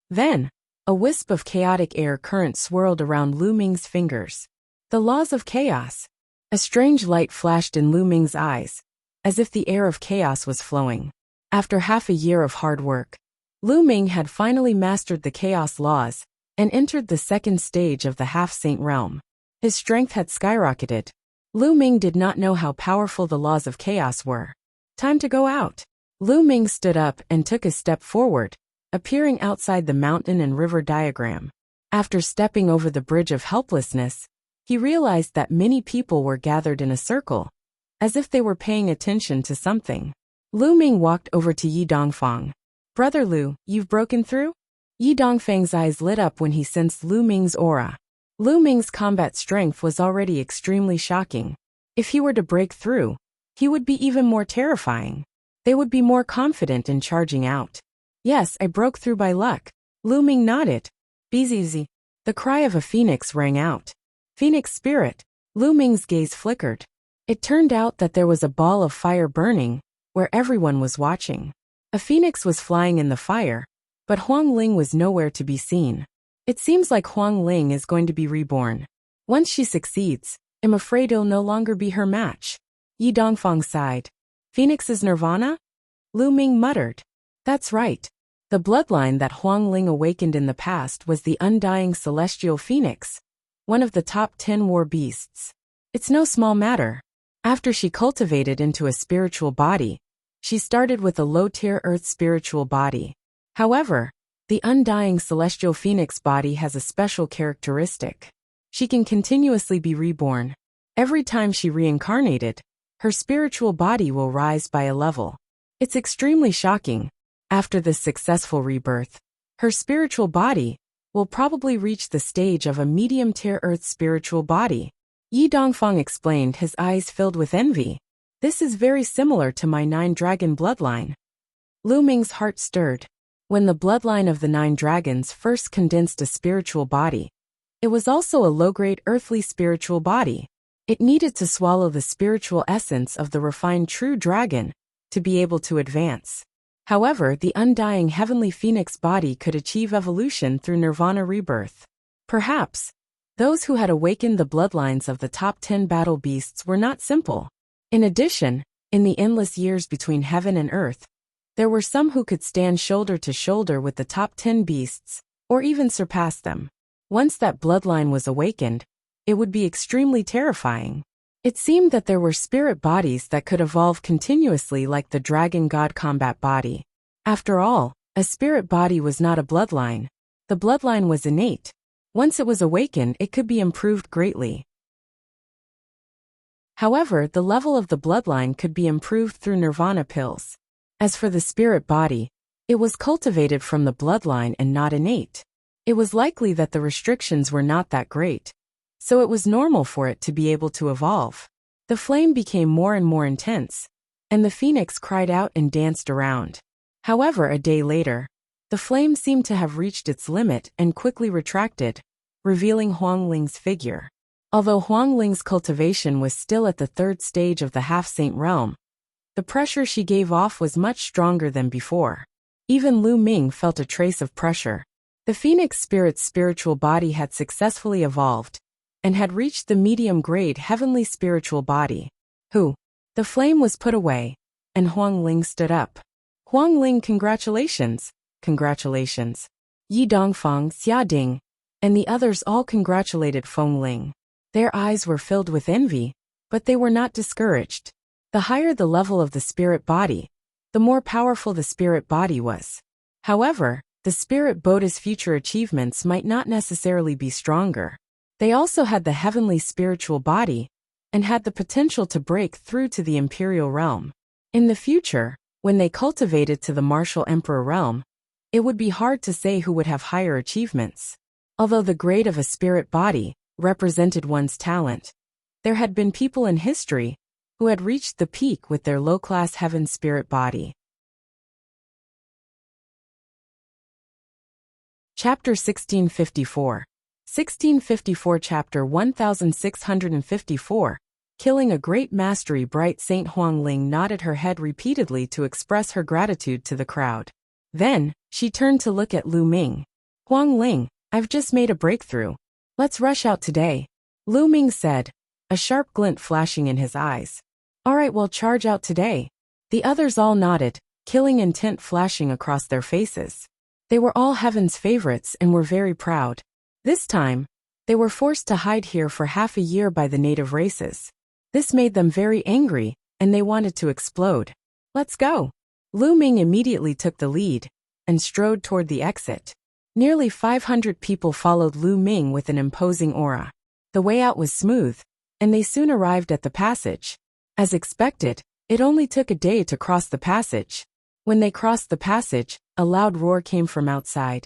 Then, a wisp of chaotic air current swirled around Lu Ming's fingers. The laws of chaos. A strange light flashed in Lu Ming's eyes, as if the air of chaos was flowing. After half a year of hard work, Lu Ming had finally mastered the chaos laws and entered the second stage of the half-saint realm. His strength had skyrocketed. Lu Ming did not know how powerful the laws of chaos were. Time to go out. Lu Ming stood up and took a step forward, appearing outside the mountain and river diagram. After stepping over the bridge of helplessness, he realized that many people were gathered in a circle, as if they were paying attention to something. Lu Ming walked over to Yi Dongfang. "Brother Lu, you've broken through?" Yi Dongfang's eyes lit up when he sensed Lu Ming's aura. Lu Ming's combat strength was already extremely shocking. If he were to break through, he would be even more terrifying. They would be more confident in charging out. "Yes, I broke through by luck." Lu Ming nodded. "Beezy." The cry of a phoenix rang out. "Phoenix spirit." Lu Ming's gaze flickered. It turned out that there was a ball of fire burning, where everyone was watching. A phoenix was flying in the fire, but Huang Ling was nowhere to be seen. It seems like Huang Ling is going to be reborn. Once she succeeds, I'm afraid it'll no longer be her match. Yi Dongfang sighed. "Phoenix's nirvana?" Lu Ming muttered. "That's right. The bloodline that Huang Ling awakened in the past was the undying celestial phoenix, one of the top 10 war beasts. It's no small matter. After she cultivated into a spiritual body, she started with a low-tier earth spiritual body. However, the undying celestial phoenix body has a special characteristic. She can continuously be reborn. Every time she reincarnated, her spiritual body will rise by a level. It's extremely shocking. After this successful rebirth, her spiritual body will probably reach the stage of a medium-tier earth spiritual body." Yi Dongfang explained, his eyes filled with envy. "This is very similar to my 9-dragon bloodline." Lu Ming's heart stirred. When the bloodline of the 9 dragons first condensed a spiritual body, it was also a low-grade earthly spiritual body. It needed to swallow the spiritual essence of the refined true dragon to be able to advance. However, the undying heavenly phoenix body could achieve evolution through nirvana rebirth. Perhaps, those who had awakened the bloodlines of the top 10 battle beasts were not simple. In addition, in the endless years between heaven and earth, there were some who could stand shoulder to shoulder with the top 10 beasts, or even surpass them. Once that bloodline was awakened, it would be extremely terrifying. It seemed that there were spirit bodies that could evolve continuously like the dragon god combat body. After all, a spirit body was not a bloodline. The bloodline was innate. Once it was awakened, it could be improved greatly. However, the level of the bloodline could be improved through nirvana pills. As for the spirit body, it was cultivated from the bloodline and not innate. It was likely that the restrictions were not that great, so it was normal for it to be able to evolve. The flame became more and more intense, and the phoenix cried out and danced around. However, a day later, the flame seemed to have reached its limit and quickly retracted, revealing Huangling's figure. Although Huangling's cultivation was still at the third stage of the half-saint realm, the pressure she gave off was much stronger than before. Even Lu Ming felt a trace of pressure. The Phoenix Spirit's spiritual body had successfully evolved and had reached the medium-grade heavenly spiritual body. The flame was put away, and Huangling stood up. Huangling, congratulations. Congratulations. Yi Dongfang, Xiading, and the others all congratulated Fengling. Their eyes were filled with envy, but they were not discouraged. The higher the level of the spirit body, the more powerful the spirit body was. However, the spirit Buddha's future achievements might not necessarily be stronger. They also had the heavenly spiritual body and had the potential to break through to the imperial realm. In the future, when they cultivated to the martial emperor realm, it would be hard to say who would have higher achievements. Although the grade of a spirit body represented one's talent, there had been people in history who had reached the peak with their low-class heaven spirit body. Chapter 1654. 1654 Chapter 1654. Killing a great mastery. Bright Saint Huangling nodded her head repeatedly to express her gratitude to the crowd. Then, she turned to look at Lu Ming. Huangling, I've just made a breakthrough. Let's rush out today. Lu Ming said, a sharp glint flashing in his eyes. Alright, we'll charge out today. The others all nodded, killing intent flashing across their faces. They were all heaven's favorites and were very proud. This time, they were forced to hide here for half a year by the native races. This made them very angry, and they wanted to explode. Let's go. Lu Ming immediately took the lead and strode toward the exit. Nearly 500 people followed Lu Ming with an imposing aura. The way out was smooth, and they soon arrived at the passage. As expected, it only took a day to cross the passage. When they crossed the passage, a loud roar came from outside.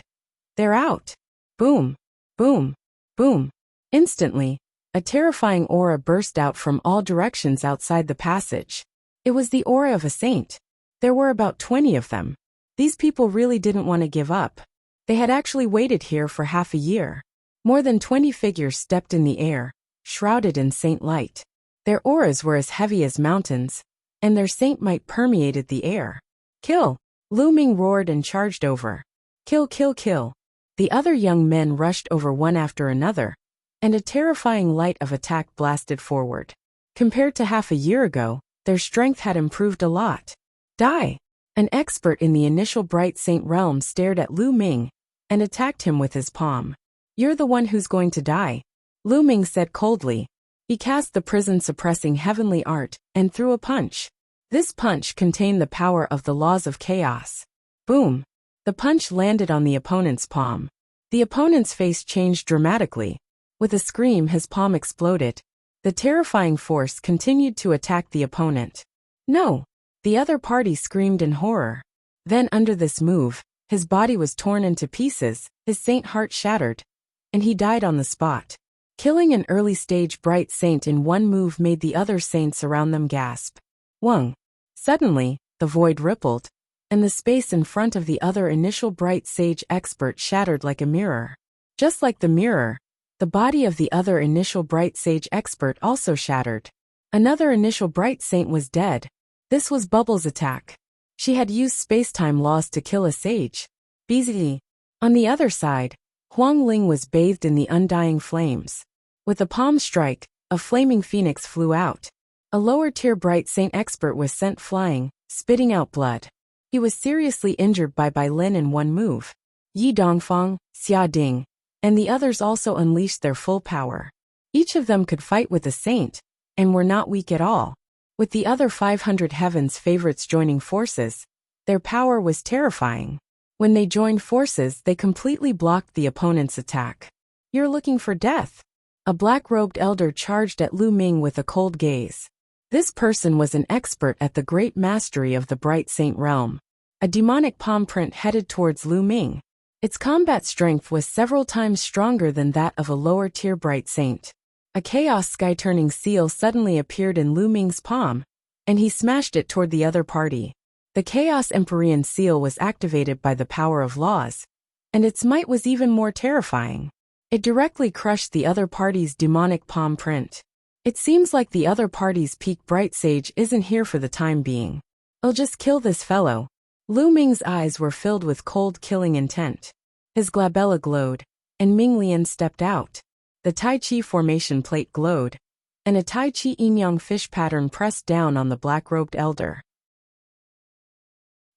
They're out! Boom! Boom! Boom! Instantly, a terrifying aura burst out from all directions outside the passage. It was the aura of a saint. There were about 20 of them. These people really didn't want to give up. They had actually waited here for half a year. More than 20 figures stepped in the air, shrouded in saint light. Their auras were as heavy as mountains, and their saint might permeated the air. Kill! Lu Ming roared and charged over. Kill, kill, kill. The other young men rushed over one after another, and a terrifying light of attack blasted forward. Compared to half a year ago, their strength had improved a lot. Die! An expert in the initial Bright Saint realm stared at Lu Ming and attacked him with his palm. You're the one who's going to die, Lu Ming said coldly. He cast the prison-suppressing heavenly art and threw a punch. This punch contained the power of the laws of chaos. Boom! The punch landed on the opponent's palm. The opponent's face changed dramatically. With a scream, his palm exploded. The terrifying force continued to attack the opponent. No! The other party screamed in horror. Then under this move, his body was torn into pieces, his saint heart shattered, and he died on the spot. Killing an early-stage Bright Saint in one move made the other saints around them gasp. Wung! Suddenly, the void rippled, and the space in front of the other initial Bright Sage expert shattered like a mirror. Just like the mirror, the body of the other initial Bright Sage expert also shattered. Another initial Bright Saint was dead. This was Bubble's attack. She had used space-time laws to kill a sage. Busy. On the other side, Huangling was bathed in the undying flames. With a palm strike, a flaming phoenix flew out. A lower-tier Bright Saint expert was sent flying, spitting out blood. He was seriously injured by Bai Lin in one move. Yi Dongfang, Xia Ding, and the others also unleashed their full power. Each of them could fight with a saint, and were not weak at all. With the other 500 Heaven's favorites joining forces, their power was terrifying. When they joined forces, they completely blocked the opponent's attack. You're looking for death. A black-robed elder charged at Lu Ming with a cold gaze. This person was an expert at the great mastery of the Bright Saint realm. A demonic palm print headed towards Lu Ming. Its combat strength was several times stronger than that of a lower-tier Bright Saint. A chaos sky-turning seal suddenly appeared in Lu Ming's palm, and he smashed it toward the other party. The Chaos Empyrean seal was activated by the power of laws, and its might was even more terrifying. It directly crushed the other party's demonic palm print. It seems like the other party's peak bright sage isn't here for the time being. I'll just kill this fellow. Lu Ming's eyes were filled with cold killing intent. His glabella glowed, and Ming Lian stepped out. The Tai Chi formation plate glowed, and a Tai Chi yin-yang fish pattern pressed down on the black-robed elder.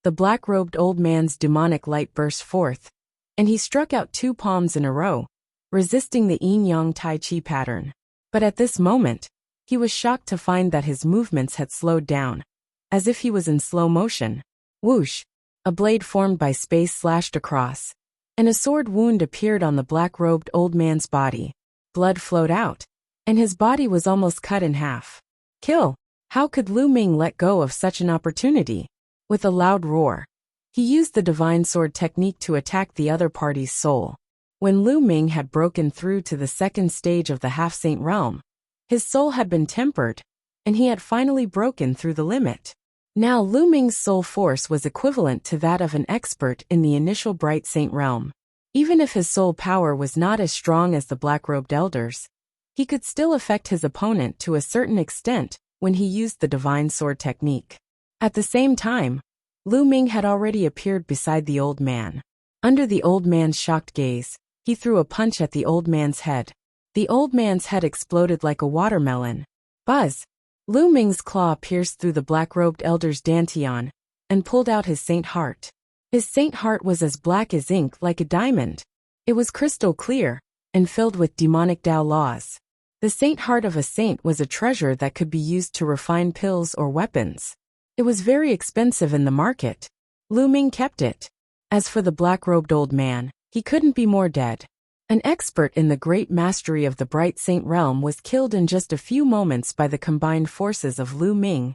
The black-robed old man's demonic light burst forth, and he struck out 2 palms in a row, resisting the yin-yang Tai Chi pattern. But at this moment, he was shocked to find that his movements had slowed down, as if he was in slow motion. Whoosh! A blade formed by space slashed across, and a sword wound appeared on the black-robed old man's body. Blood flowed out, and his body was almost cut in half. Kill! How could Lu Ming let go of such an opportunity? With a loud roar, he used the divine sword technique to attack the other party's soul. When Lu Ming had broken through to the second stage of the half-saint realm, his soul had been tempered, and he had finally broken through the limit. Now Lu Ming's soul force was equivalent to that of an expert in the initial bright saint realm. Even if his soul power was not as strong as the black-robed elders, he could still affect his opponent to a certain extent when he used the divine sword technique. At the same time, Lu Ming had already appeared beside the old man. Under the old man's shocked gaze, he threw a punch at the old man's head. The old man's head exploded like a watermelon. Buzz! Lu Ming's claw pierced through the black-robed elder's dantian and pulled out his saint heart. His saint heart was as black as ink, like a diamond. It was crystal clear and filled with demonic Tao laws. The saint heart of a saint was a treasure that could be used to refine pills or weapons. It was very expensive in the market. Lu Ming kept it. As for the black-robed old man, he couldn't be more dead. An expert in the great mastery of the Bright Saint realm was killed in just a few moments by the combined forces of Lu Ming,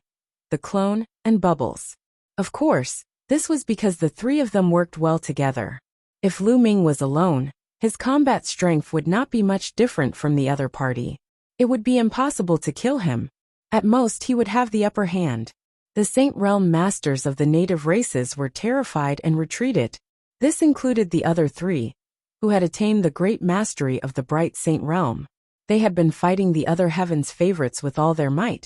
the clone, and Bubbles. Of course, this was because the 3 of them worked well together. If Lu Ming was alone, his combat strength would not be much different from the other party. It would be impossible to kill him. At most he would have the upper hand. The Saint Realm masters of the native races were terrified and retreated. This included the other 3, who had attained the great mastery of the Bright Saint Realm. They had been fighting the other heaven's favorites with all their might.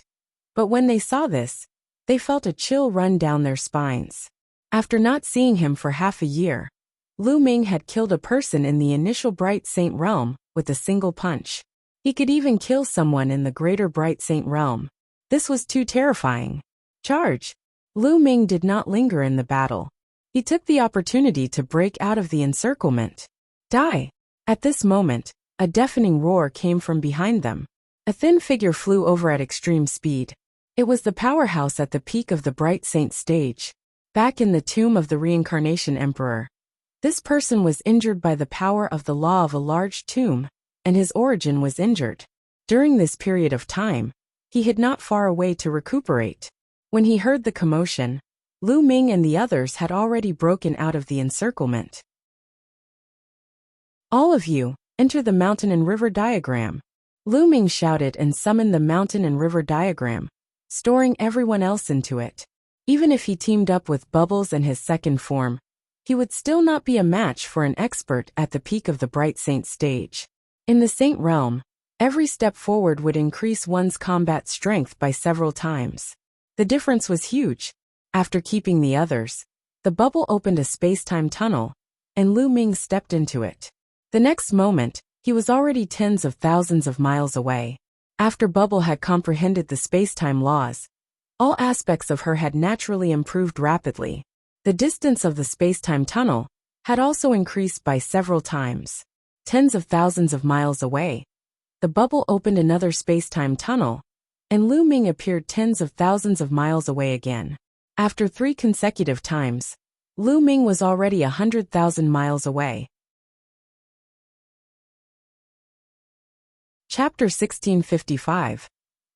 But when they saw this, they felt a chill run down their spines. After not seeing him for half a year, Lu Ming had killed a person in the initial Bright Saint Realm with a single punch. He could even kill someone in the greater Bright Saint Realm. This was too terrifying. Charge! Lu Ming did not linger in the battle. He took the opportunity to break out of the encirclement. Die! At this moment, a deafening roar came from behind them. A thin figure flew over at extreme speed. It was the powerhouse at the peak of the Bright Saint stage. Back in the tomb of the Reincarnation Emperor. This person was injured by the power of the law of a large tomb, and his origin was injured. During this period of time, he hid not far away to recuperate. When he heard the commotion, Lu Ming and the others had already broken out of the encirclement. All of you, enter the mountain and river diagram. Lu Ming shouted and summoned the mountain and river diagram, storing everyone else into it. Even if he teamed up with Bubbles and his second form, he would still not be a match for an expert at the peak of the Bright Saint stage. In the Saint realm, every step forward would increase one's combat strength by several times. The difference was huge. After keeping the others, the bubble opened a space-time tunnel, and Lu Ming stepped into it. The next moment, he was already tens of thousands of miles away. After Bubble had comprehended the space-time laws, all aspects of her had naturally improved rapidly. The distance of the space-time tunnel had also increased by several times. Tens of thousands of miles away, the bubble opened another space-time tunnel, and Lu Ming appeared tens of thousands of miles away again. After 3 consecutive times, Lu Ming was already 100,000 miles away. Chapter 1655.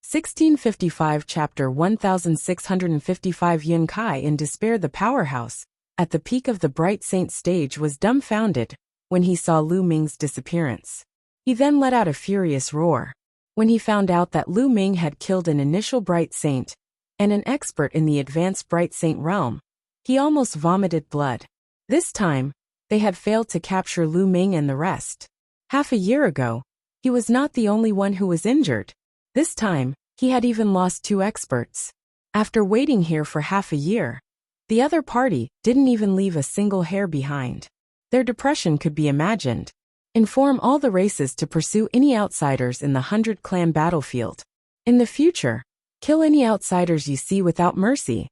1655 Chapter 1655 Yun Kai in despair. The powerhouse, at the peak of the Bright Saint stage, was dumbfounded when he saw Lu Ming's disappearance. He then let out a furious roar. When he found out that Lu Ming had killed an initial Bright Saint and an expert in the advanced Bright Saint realm, he almost vomited blood. This time, they had failed to capture Lu Ming and the rest. Half a year ago, he was not the only one who was injured. This time, he had even lost 2 experts. After waiting here for half a year, the other party didn't even leave a single hair behind. Their depression could be imagined. Inform all the races to pursue any outsiders in the 100-clan battlefield. In the future, kill any outsiders you see without mercy.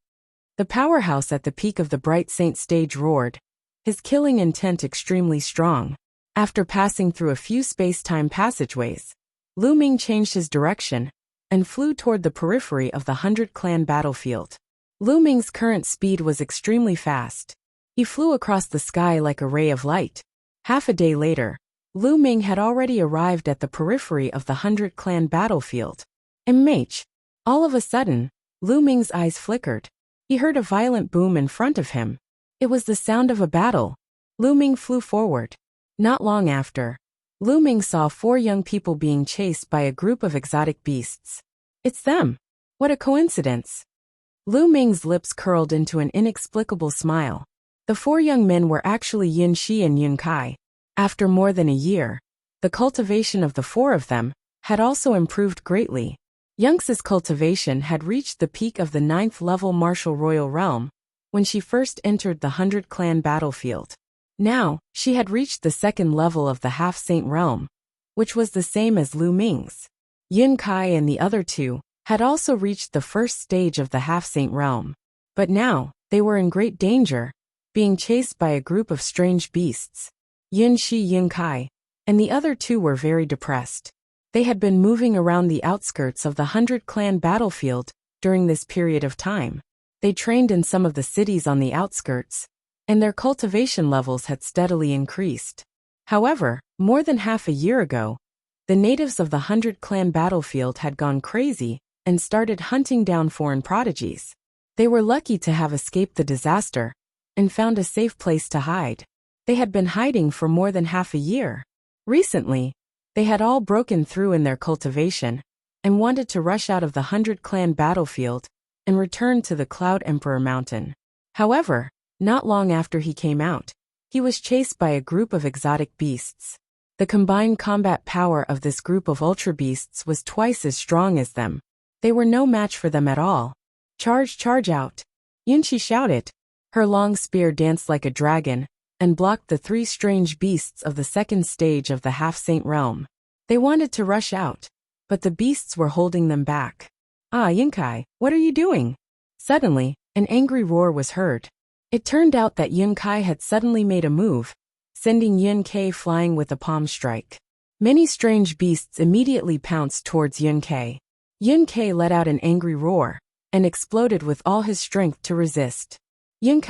The powerhouse at the peak of the Bright Saint stage roared, his killing intent extremely strong. After passing through a few space-time passageways, Lu Ming changed his direction and flew toward the periphery of the 100-clan battlefield. Lu Ming's current speed was extremely fast. He flew across the sky like a ray of light. Half a day later, Lu Ming had already arrived at the periphery of the 100-clan battlefield. All of a sudden, Lu Ming's eyes flickered. He heard a violent boom in front of him. It was the sound of a battle. Lu Ming flew forward. Not long after, Lu Ming saw 4 young people being chased by a group of exotic beasts. It's them! What a coincidence! Lu Ming's lips curled into an inexplicable smile. The 4 young men were actually Yin Shi and Yun Kai. After more than a year, the cultivation of the 4 of them had also improved greatly. Yunxi's cultivation had reached the peak of the 9th level martial royal realm when she first entered the 100-clan battlefield. Now, she had reached the 2nd level of the half-saint realm, which was the same as Lu Ming's. Yun Kai and the other 2 had also reached the 1st stage of the half-saint realm. But now, they were in great danger, being chased by a group of strange beasts. Yin Shi, Yun Kai, and the other 2 were very depressed. They had been moving around the outskirts of the 100-clan battlefield during this period of time. They trained in some of the cities on the outskirts, and their cultivation levels had steadily increased. However, more than half a year ago, the natives of the 100-clan battlefield had gone crazy and started hunting down foreign prodigies. They were lucky to have escaped the disaster and found a safe place to hide. They had been hiding for more than half a year. Recently, they had all broken through in their cultivation and wanted to rush out of the 100-clan battlefield and return to the Cloud Emperor Mountain. However, not long after he came out, he was chased by a group of exotic beasts. The combined combat power of this group of ultra beasts was twice as strong as them. They were no match for them at all. Charge out! Yunqi shouted. Her long spear danced like a dragon and blocked the 3 strange beasts of the 2nd stage of the half-saint realm. They wanted to rush out, but the beasts were holding them back. Yun Kai, what are you doing? Suddenly, an angry roar was heard. It turned out that Yun Kai had suddenly made a move, sending Yun Kai flying with a palm strike. Many strange beasts immediately pounced towards Yun Kai. Yun Kai let out an angry roar and exploded with all his strength to resist. Yun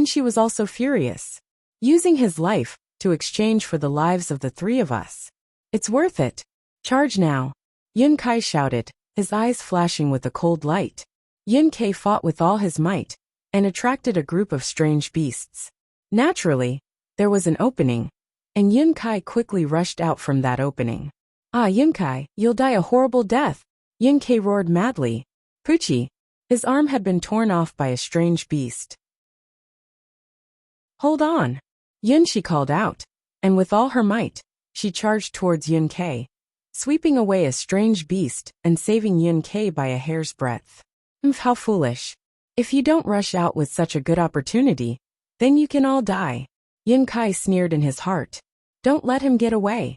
Shi was also furious, using his life to exchange for the lives of the 3 of us. It's worth it. Charge now! Yun Kai shouted, his eyes flashing with a cold light. Yun Kai fought with all his might and attracted a group of strange beasts. Naturally, there was an opening, and Yun Kai quickly rushed out from that opening. Yun Kai, you'll die a horrible death! Yun Kai roared madly. Pucci! His arm had been torn off by a strange beast. Hold on! Yun Shi called out, and with all her might, she charged towards Yun Kai, sweeping away a strange beast and saving Yun Kai by a hair's breadth. How foolish. If you don't rush out with such a good opportunity, then you can all die. Yun Kai sneered in his heart. Don't let him get away.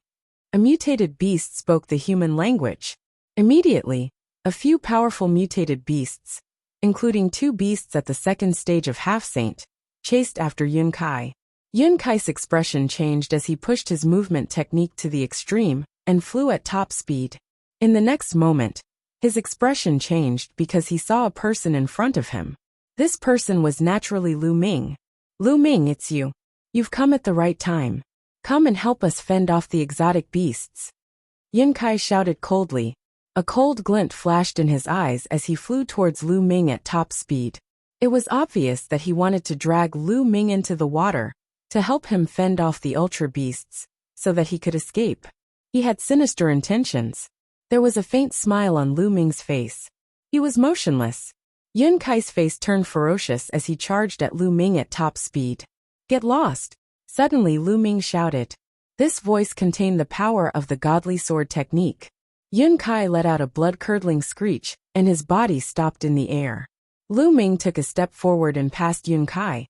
A mutated beast spoke the human language. Immediately, a few powerful mutated beasts, including 2 beasts at the 2nd stage of half-saint, chased after Yun Kai. Yun Kai's expression changed as he pushed his movement technique to the extreme and flew at top speed. In the next moment, his expression changed because he saw a person in front of him. This person was naturally Lu Ming. Lu Ming, it's you. You've come at the right time. Come and help us fend off the exotic beasts. Yun Kai shouted coldly. A cold glint flashed in his eyes as he flew towards Lu Ming at top speed. It was obvious that he wanted to drag Lu Ming into the water to help him fend off the ultra beasts so that he could escape. He had sinister intentions. There was a faint smile on Lu Ming's face. He was motionless. Yun Kai's face turned ferocious as he charged at Lu Ming at top speed. Get lost! Suddenly Lu Ming shouted. This voice contained the power of the godly sword technique. Yun Kai let out a blood-curdling screech, and his body stopped in the air. Lu Ming took a step forward and passed Yun Kai,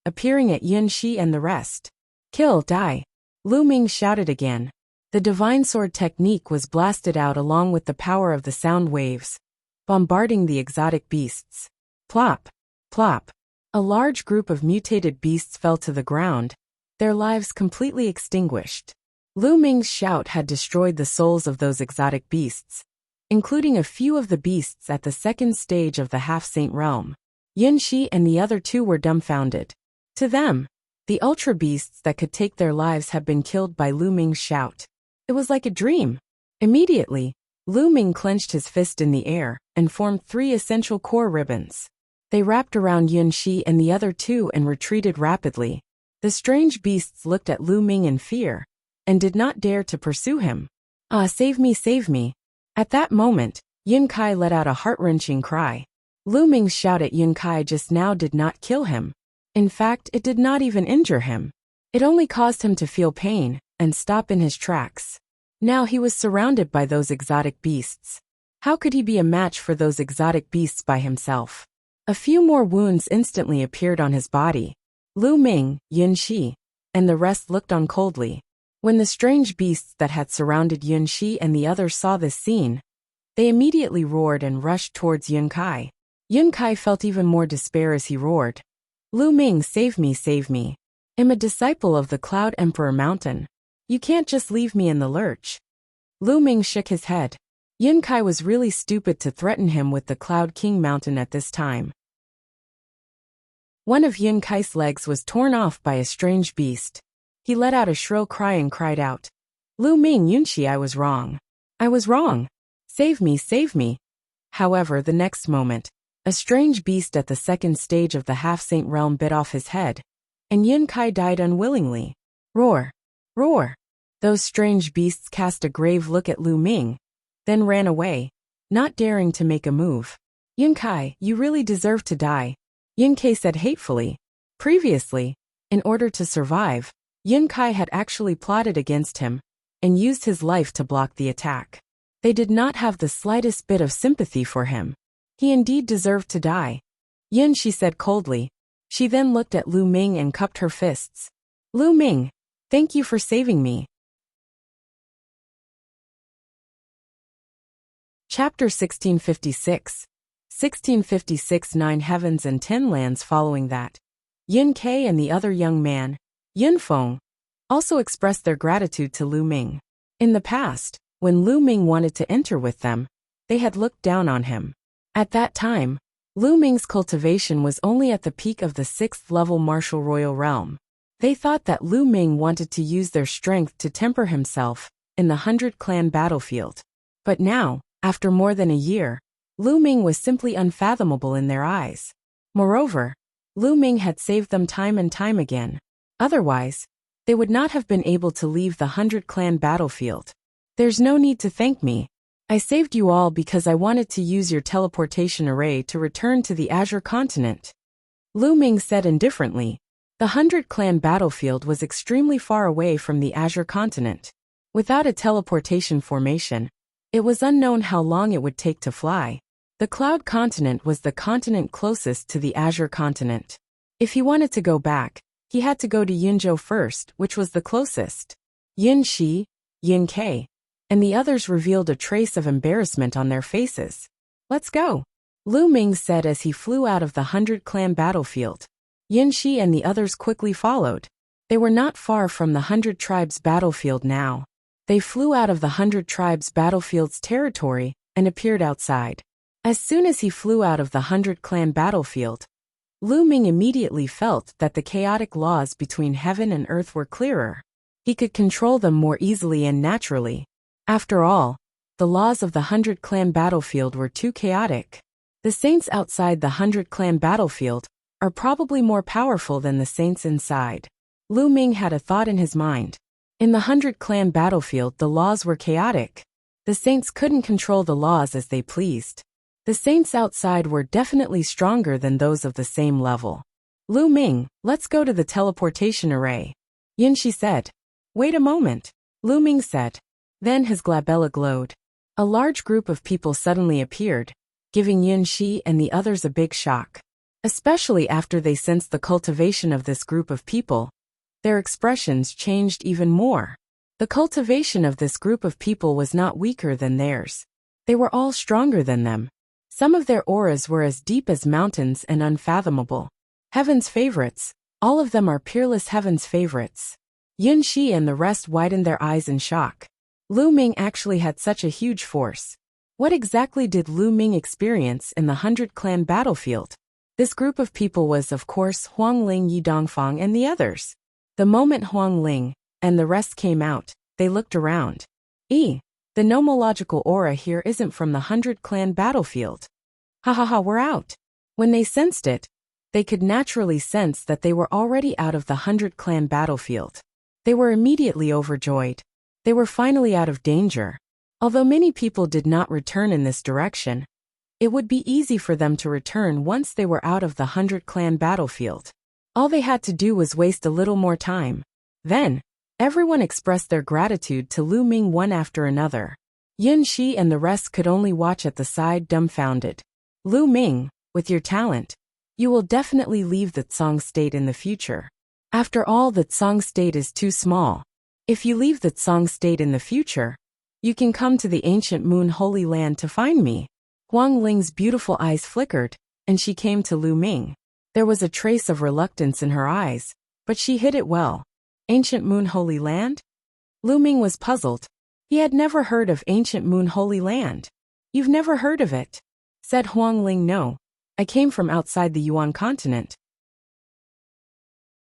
appearing at Yun Shi and the rest. Kill, die! Lu Ming shouted again. The divine sword technique was blasted out along with the power of the sound waves, bombarding the exotic beasts. Plop! Plop! A large group of mutated beasts fell to the ground, their lives completely extinguished. Lu Ming's shout had destroyed the souls of those exotic beasts, including a few of the beasts at the second stage of the half-saint realm. Yun Shi and the other two were dumbfounded. To them, the ultra beasts that could take their lives had been killed by Lu Ming's shout. It was like a dream. Immediately, Lu Ming clenched his fist in the air and formed 3 essential core ribbons. They wrapped around Yun Shi and the other two and retreated rapidly. The strange beasts looked at Lu Ming in fear and did not dare to pursue him. Ah, save me, save me. At that moment, Yun Kai let out a heart-wrenching cry. Lu Ming's shout at Yun Kai just now did not kill him. In fact, it did not even injure him. It only caused him to feel pain and stop in his tracks. Now he was surrounded by those exotic beasts. How could he be a match for those exotic beasts by himself? A few more wounds instantly appeared on his body. Lu Ming, Yun Shi, and the rest looked on coldly. When the strange beasts that had surrounded Yun Shi and the others saw this scene, they immediately roared and rushed towards Yun Kai. Yun Kai felt even more despair as he roared. Lu Ming, save me, save me. I'm a disciple of the Cloud Emperor Mountain. You can't just leave me in the lurch. Lu Ming shook his head. Yun Kai was really stupid to threaten him with the Cloud King Mountain at this time. One of Yun Kai's legs was torn off by a strange beast. He let out a shrill cry and cried out, Lu Ming, Yun Shi, I was wrong. I was wrong. Save me, save me. However, the next moment, a strange beast at the second stage of the half-saint realm bit off his head, and Yun Kai died unwillingly. Roar! Roar! Those strange beasts cast a grave look at Lu Ming, then ran away, not daring to make a move. Yun Kai, you really deserve to die, Yun Kai said hatefully. Previously, in order to survive, Yun Kai had actually plotted against him and used his life to block the attack. They did not have the slightest bit of sympathy for him. He indeed deserved to die. Yun Shi said coldly. She then looked at Lu Ming and cupped her fists. Lu Ming, thank you for saving me. Chapter 1656. 1656 9 Heavens and 10 Lands. Following that, Yun Kai and the other young man, Yun Feng, also expressed their gratitude to Lu Ming. In the past, when Lu Ming wanted to enter with them, they had looked down on him. At that time, Lu Ming's cultivation was only at the peak of the 6th level martial royal realm. They thought that Lu Ming wanted to use their strength to temper himself in the 100-clan battlefield. But now, after more than a year, Lu Ming was simply unfathomable in their eyes. Moreover, Lu Ming had saved them time and time again. Otherwise, they would not have been able to leave the 100-clan battlefield. There's no need to thank me. I saved you all because I wanted to use your teleportation array to return to the Azure continent. Lu Ming said indifferently. The 100-clan battlefield was extremely far away from the Azure continent. Without a teleportation formation, it was unknown how long it would take to fly. The Cloud continent was the continent closest to the Azure continent. If he wanted to go back, he had to go to Yunzhou first, which was the closest. Yun Shi, Yun Kai, and the others revealed a trace of embarrassment on their faces. Let's go, Lu Ming said as he flew out of the 100-clan battlefield. Yun Shi and the others quickly followed. They were not far from the 100 tribes battlefield now. They flew out of the 100 tribes battlefield's territory and appeared outside. As soon as he flew out of the 100-clan battlefield, Lu Ming immediately felt that the chaotic laws between heaven and earth were clearer. He could control them more easily and naturally. After all, the laws of the 100-clan battlefield were too chaotic. The saints outside the 100-clan battlefield are probably more powerful than the saints inside. Lu Ming had a thought in his mind. In the 100-clan battlefield, the laws were chaotic. The saints couldn't control the laws as they pleased. The saints outside were definitely stronger than those of the same level. Lu Ming, let's go to the teleportation array, Yun Shi said. Wait a moment, Lu Ming said. Then his glabella glowed. A large group of people suddenly appeared, giving Yin Shi and the others a big shock. Especially after they sensed the cultivation of this group of people, their expressions changed even more. The cultivation of this group of people was not weaker than theirs. They were all stronger than them. Some of their auras were as deep as mountains and unfathomable. Heaven's favorites, all of them are peerless heaven's favorites. Yin Shi and the rest widened their eyes in shock. Lu Ming actually had such a huge force. What exactly did Lu Ming experience in the 100-clan battlefield? This group of people was, of course, Huang Ling, Yi Dongfang, and the others. The moment Huang Ling and the rest came out, they looked around. The nomological aura here isn't from the 100-clan battlefield. Ha, we're out. When they sensed it, they could naturally sense that they were already out of the 100-clan battlefield. They were immediately overjoyed. They were finally out of danger. Although many people did not return in this direction, it would be easy for them to return once they were out of the 100-clan battlefield. All they had to do was waste a little more time. Then, everyone expressed their gratitude to Lu Ming one after another. Yin Shi and the rest could only watch at the side dumbfounded. Lu Ming, with your talent, you will definitely leave the Tsang state in the future. After all, the Tsang state is too small. If you leave the Tsang state in the future, you can come to the ancient Moon Holy Land to find me. Huang Ling's beautiful eyes flickered, and she came to Lu Ming. There was a trace of reluctance in her eyes, but she hid it well. Ancient Moon Holy Land? Lu Ming was puzzled. He had never heard of Ancient Moon Holy Land. You've never heard of it? Said Huang Ling. No. I came from outside the Yuan continent.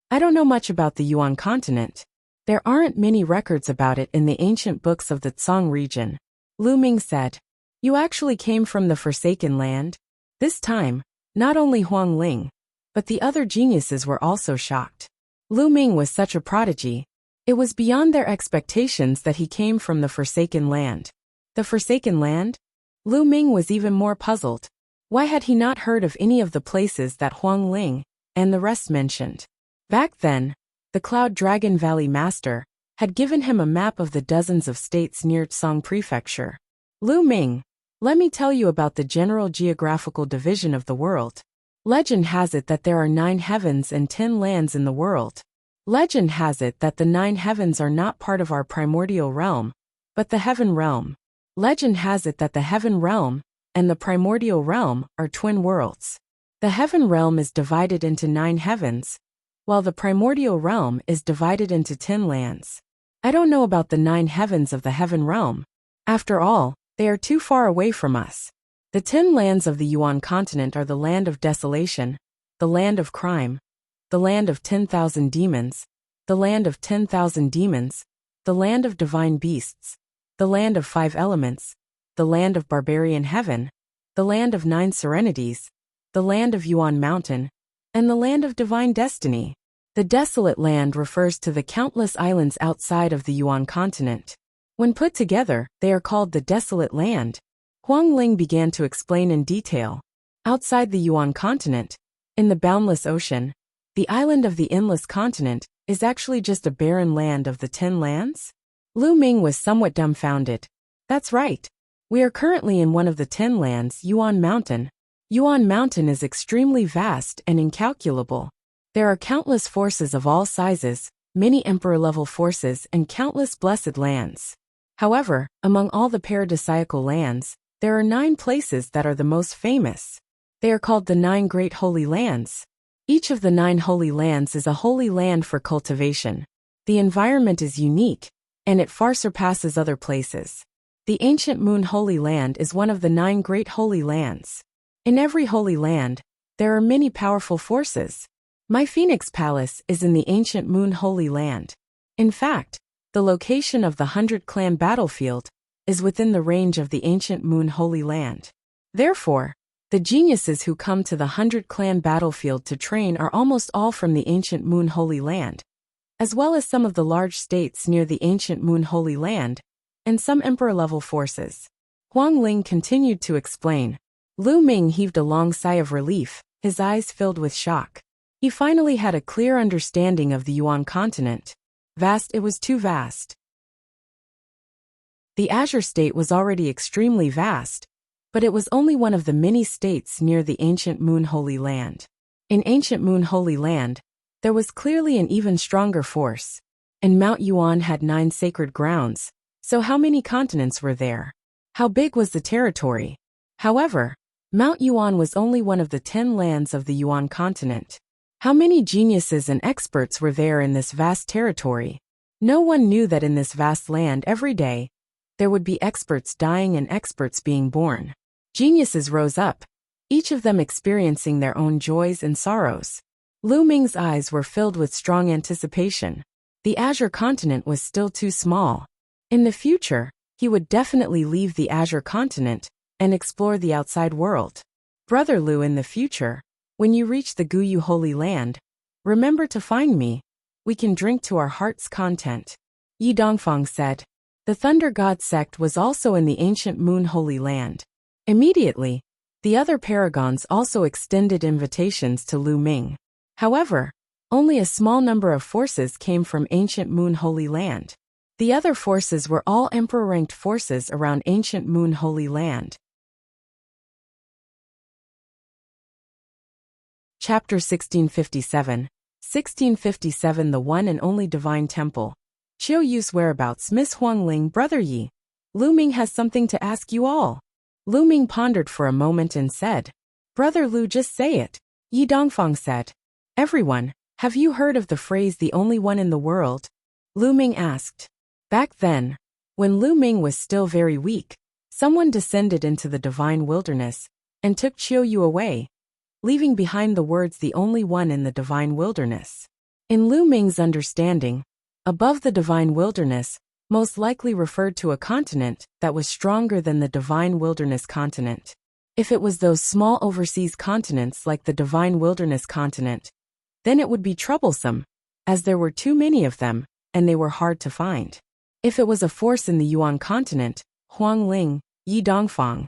I don't know much about the Yuan continent. There aren't many records about it in the ancient books of the Tsang region. Lu Ming said. You actually came from the Forsaken Land? This time, not only Huang Ling, but the other geniuses were also shocked. Lu Ming was such a prodigy. It was beyond their expectations that he came from the Forsaken Land. The Forsaken Land? Lu Ming was even more puzzled. Why had he not heard of any of the places that Huang Ling and the rest mentioned? Back then, the Cloud Dragon Valley Master had given him a map of the dozens of states near Tsang Prefecture. Lu Ming, let me tell you about the general geographical division of the world. Legend has it that there are 9 heavens and 10 lands in the world. Legend has it that the 9 heavens are not part of our primordial realm, but the heaven realm. Legend has it that the heaven realm and the primordial realm are twin worlds. The heaven realm is divided into 9 heavens, while the primordial realm is divided into 10 lands. I don't know about the 9 heavens of the heaven realm. After all, they are too far away from us. The 10 lands of the Yuan continent are the land of desolation, the land of crime, the land of 10,000 demons, the land of 10,000 demons, the land of divine beasts, the land of 5 elements, the land of barbarian heaven, the land of 9 serenities, the land of Yuan mountain, and the land of divine destiny. The desolate land refers to the countless islands outside of the Yuan continent. When put together, they are called the desolate land. Huang Ling began to explain in detail. Outside the Yuan continent, in the boundless ocean, the island of the endless continent is actually just a barren land of the 10 lands? Lu Ming was somewhat dumbfounded. That's right. We are currently in one of the 10 lands, Yuan Mountain. Yuan Mountain is extremely vast and incalculable. There are countless forces of all sizes, many emperor-level forces, and countless blessed lands. However, among all the paradisiacal lands, there are 9 places that are the most famous. They are called the 9 Great Holy Lands. Each of the 9 holy lands is a holy land for cultivation. The environment is unique, and it far surpasses other places. The ancient Moon Holy Land is one of the 9 Great Holy Lands. In every holy land, there are many powerful forces. My Phoenix Palace is in the ancient Moon Holy Land. In fact, the location of the 100-clan battlefield is within the range of the ancient Moon Holy Land. Therefore, the geniuses who come to the 100-clan battlefield to train are almost all from the ancient Moon Holy Land, as well as some of the large states near the ancient Moon Holy Land, and some emperor-level forces. Huang Ling continued to explain. Lu Ming heaved a long sigh of relief, his eyes filled with shock. He finally had a clear understanding of the Yuan continent. Vast, it was too vast. The Azure state was already extremely vast, but it was only one of the many states near the ancient Moon Holy Land. In ancient Moon Holy Land, there was clearly an even stronger force, and Mount Yuan had 9 sacred grounds, so how many continents were there? How big was the territory? However, Mount Yuan was only one of the 10 lands of the Yuan continent. How many geniuses and experts were there in this vast territory? No one knew that in this vast land every day, there would be experts dying and experts being born. Geniuses rose up, each of them experiencing their own joys and sorrows. Lu Ming's eyes were filled with strong anticipation. The Azure continent was still too small. In the future, he would definitely leave the Azure continent and explore the outside world. Brother Lu, in the future, when you reach the Guyu Holy Land, remember to find me. We can drink to our heart's content. Yi Dongfang said. The Thunder God sect was also in the ancient Moon Holy Land. Immediately, the other paragons also extended invitations to Lu Ming. However, only a small number of forces came from ancient Moon Holy Land. The other forces were all emperor-ranked forces around ancient Moon Holy Land. Chapter 1657. 1657 The One and Only Divine Temple. Qiu Yu's whereabouts. Miss Huangling, Brother Yi. Lu Ming has something to ask you all. Lu Ming pondered for a moment and said, Brother Lu, just say it. Yi Dongfang said. Everyone, have you heard of the phrase the only one in the world? Lu Ming asked. Back then, when Lu Ming was still very weak, someone descended into the divine wilderness and took Qiu Yu away, leaving behind the words the only one in the divine wilderness. In Lu Ming's understanding, above the divine wilderness most likely referred to a continent that was stronger than the divine wilderness continent. If it was those small overseas continents like the divine wilderness continent, then it would be troublesome, as there were too many of them, and they were hard to find. If it was a force in the Yuan continent, Huangling, Yi Dongfang,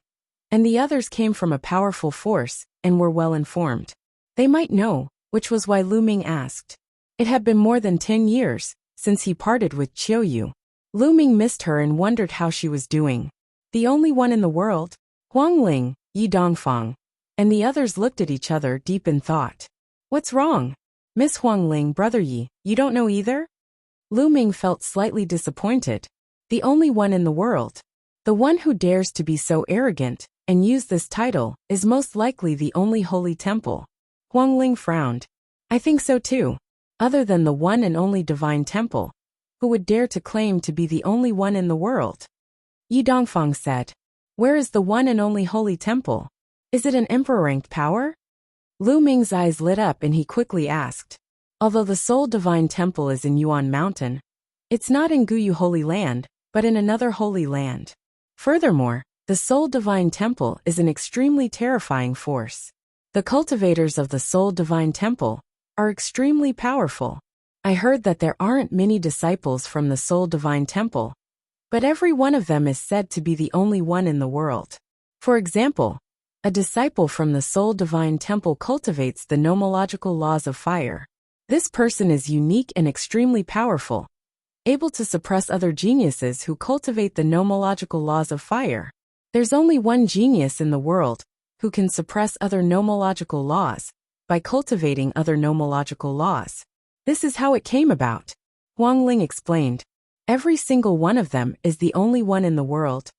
and the others came from a powerful force and were well informed, they might know, which was why Lu Ming asked. It had been more than 10 years since he parted with Qiu Yu. Lu Ming missed her and wondered how she was doing. The only one in the world? Huangling, Yi Dongfang, and the others looked at each other deep in thought. What's wrong? Miss Huangling, Brother Yi, you don't know either? Lu Ming felt slightly disappointed. The only one in the world. The one who dares to be so arrogant and use this title is most likely the only holy temple. Huangling frowned. I think so too. Other than the one and only divine temple, who would dare to claim to be the only one in the world? Yi Dongfang said. Where is the one and only holy temple? Is it an emperor-ranked power? Lu Ming's eyes lit up and he quickly asked. Although the sole divine temple is in Yuan Mountain, it's not in Guyu Holy Land, but in another holy land. Furthermore, the sole divine temple is an extremely terrifying force. The cultivators of the sole divine temple are extremely powerful. I heard that there aren't many disciples from the sole divine temple, but every one of them is said to be the only one in the world. For example, a disciple from the sole divine temple cultivates the nomological laws of fire. This person is unique and extremely powerful, able to suppress other geniuses who cultivate the nomological laws of fire. There's only one genius in the world who can suppress other nomological laws by cultivating other nomological laws. This is how it came about. Huangling explained. Every single one of them is the only one in the world.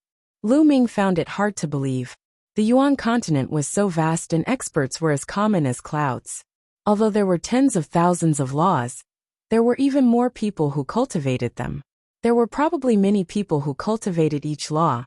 Lu Ming found it hard to believe. The Yuan continent was so vast and experts were as common as clouds. Although there were tens of thousands of laws, there were even more people who cultivated them. There were probably many people who cultivated each law,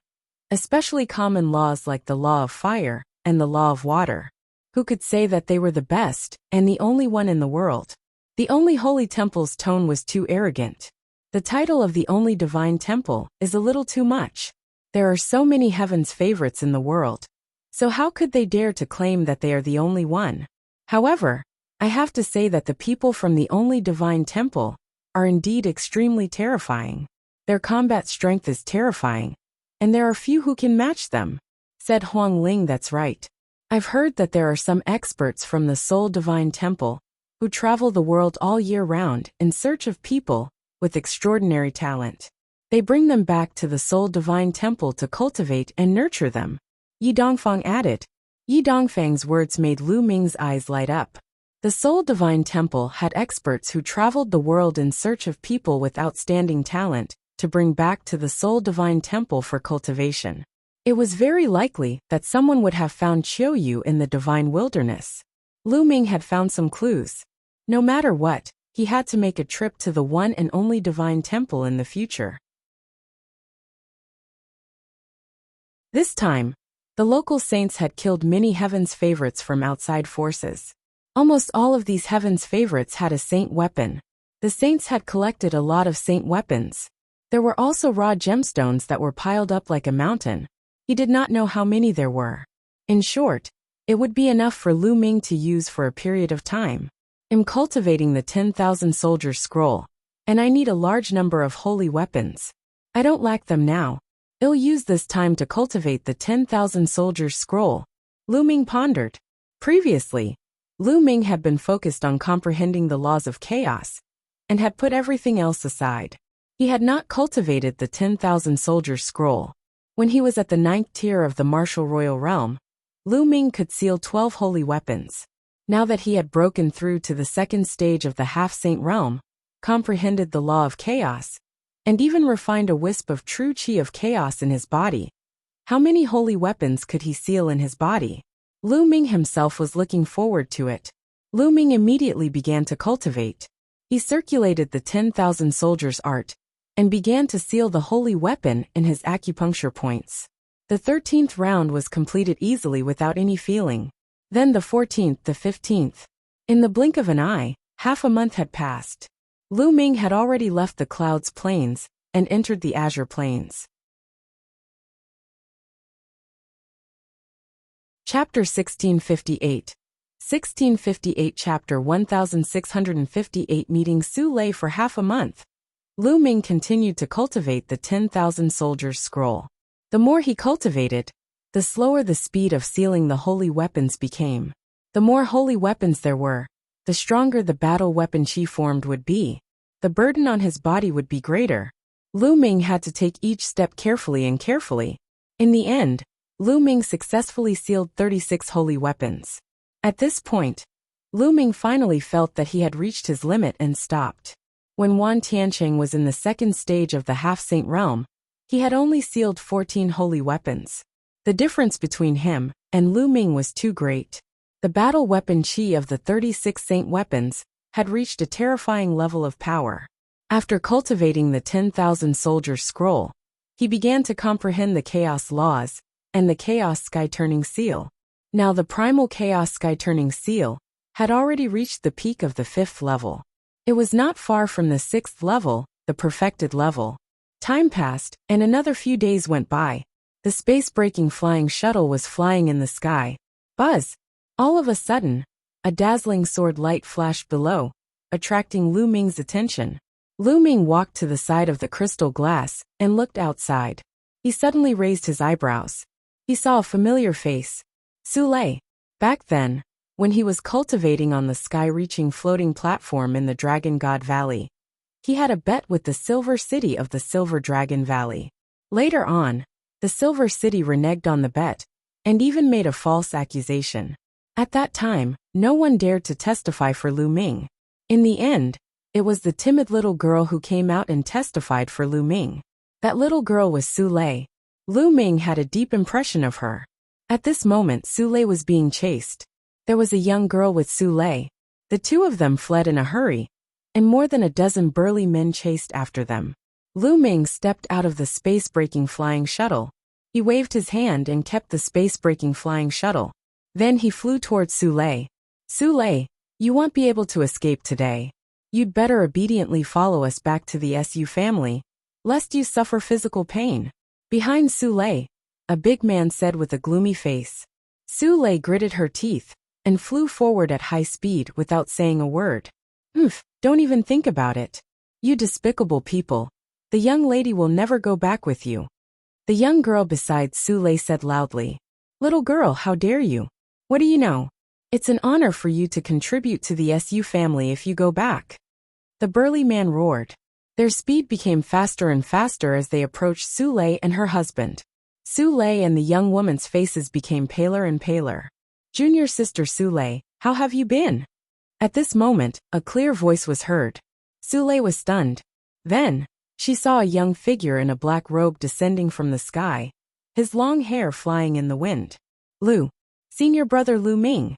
especially common laws like the law of fire and the law of water, who could say that they were the best and the only one in the world. The only holy temple's tone was too arrogant. The title of the only divine temple is a little too much. There are so many heaven's favorites in the world, so how could they dare to claim that they are the only one? However, I have to say that the people from the only divine temple are indeed extremely terrifying. Their combat strength is terrifying, and there are few who can match them, said Huangling. That's right. I've heard that there are some experts from the sole divine temple who travel the world all year round in search of people with extraordinary talent. They bring them back to the Soul Divine Temple to cultivate and nurture them. Yi Dongfang added. Yi Dongfang's words made Lu Ming's eyes light up. The Soul Divine Temple had experts who traveled the world in search of people with outstanding talent to bring back to the Soul Divine Temple for cultivation. It was very likely that someone would have found Qiuyu in the Divine Wilderness. Lu Ming had found some clues. No matter what, he had to make a trip to the one and only Divine Temple in the future. This time, the local saints had killed many Heaven's favorites from outside forces. Almost all of these Heaven's favorites had a saint weapon. The saints had collected a lot of saint weapons. There were also raw gemstones that were piled up like a mountain. He did not know how many there were. In short, it would be enough for Lu Ming to use for a period of time. I'm cultivating the 10,000 soldiers scroll, and I need a large number of holy weapons. I don't lack them now. I'll use this time to cultivate the 10,000 soldiers scroll. Lu Ming pondered. Previously, Lu Ming had been focused on comprehending the laws of chaos, and had put everything else aside. He had not cultivated the 10,000 soldiers scroll. When he was at the 9th tier of the martial royal realm, Lu Ming could seal 12 holy weapons. Now that he had broken through to the 2nd stage of the half-saint realm, comprehended the law of chaos, and even refined a wisp of true chi of chaos in his body, how many holy weapons could he seal in his body? Lu Ming himself was looking forward to it. Lu Ming immediately began to cultivate. He circulated the 10,000 soldiers art, and began to seal the holy weapon in his acupuncture points. The 13th round was completed easily without any feeling. Then the 14th, the 15th. In the blink of an eye, half a month had passed. Lu Ming had already left the Clouds Plains and entered the Azure Plains. Chapter 1658. 1658 Chapter 1658 Meeting Su Lei for half a month. Lu Ming continued to cultivate the 10,000 soldiers scroll. The more he cultivated, the slower the speed of sealing the holy weapons became. The more holy weapons there were, the stronger the battle weapon chi formed would be. The burden on his body would be greater. Lu Ming had to take each step carefully and carefully. In the end, Lu Ming successfully sealed 36 holy weapons. At this point, Lu Ming finally felt that he had reached his limit and stopped. When Wan Tiancheng was in the 2nd stage of the half-saint realm, he had only sealed 14 holy weapons. The difference between him and Lu Ming was too great. The battle weapon chi of the 36 saint weapons had reached a terrifying level of power. After cultivating the 10,000 soldier scroll, he began to comprehend the chaos laws and the chaos sky-turning seal. Now the primal chaos sky-turning seal had already reached the peak of the 5th level. It was not far from the 6th level, the perfected level. Time passed, and another few days went by. The space-breaking flying shuttle was flying in the sky. Buzz! All of a sudden, a dazzling sword light flashed below, attracting Lu Ming's attention. Lu Ming walked to the side of the crystal glass and looked outside. He suddenly raised his eyebrows. He saw a familiar face. Su Lei. Back then, when he was cultivating on the sky-reaching floating platform in the Dragon God Valley, he had a bet with the Silver City of the Silver Dragon Valley. Later on, the Silver City reneged on the bet, and even made a false accusation. At that time, no one dared to testify for Lu Ming. In the end, it was the timid little girl who came out and testified for Lu Ming. That little girl was Su Lei. Lu Ming had a deep impression of her. At this moment, Su Lei was being chased. There was a young girl with Su Lei. The two of them fled in a hurry, and more than a dozen burly men chased after them. Lu Ming stepped out of the space-breaking flying shuttle. He waved his hand and kept the space-breaking flying shuttle. Then he flew towards Su Lei. Su Lei, you won't be able to escape today. You'd better obediently follow us back to the Su family, lest you suffer physical pain. Behind Su Lei, a big man said with a gloomy face. Su Lei gritted her teeth and flew forward at high speed without saying a word. Don't even think about it. You despicable people. The young lady will never go back with you. The young girl beside Su Lei said loudly. Little girl, how dare you? What do you know? It's an honor for you to contribute to the Su family if you go back. The burly man roared. Their speed became faster and faster as they approached Su Lei and her husband. Su Lei and the young woman's faces became paler and paler. Junior sister Su Lei, how have you been? At this moment, a clear voice was heard. Su Lei was stunned. Then, she saw a young figure in a black robe descending from the sky, his long hair flying in the wind. Lu. Senior brother Lu Ming.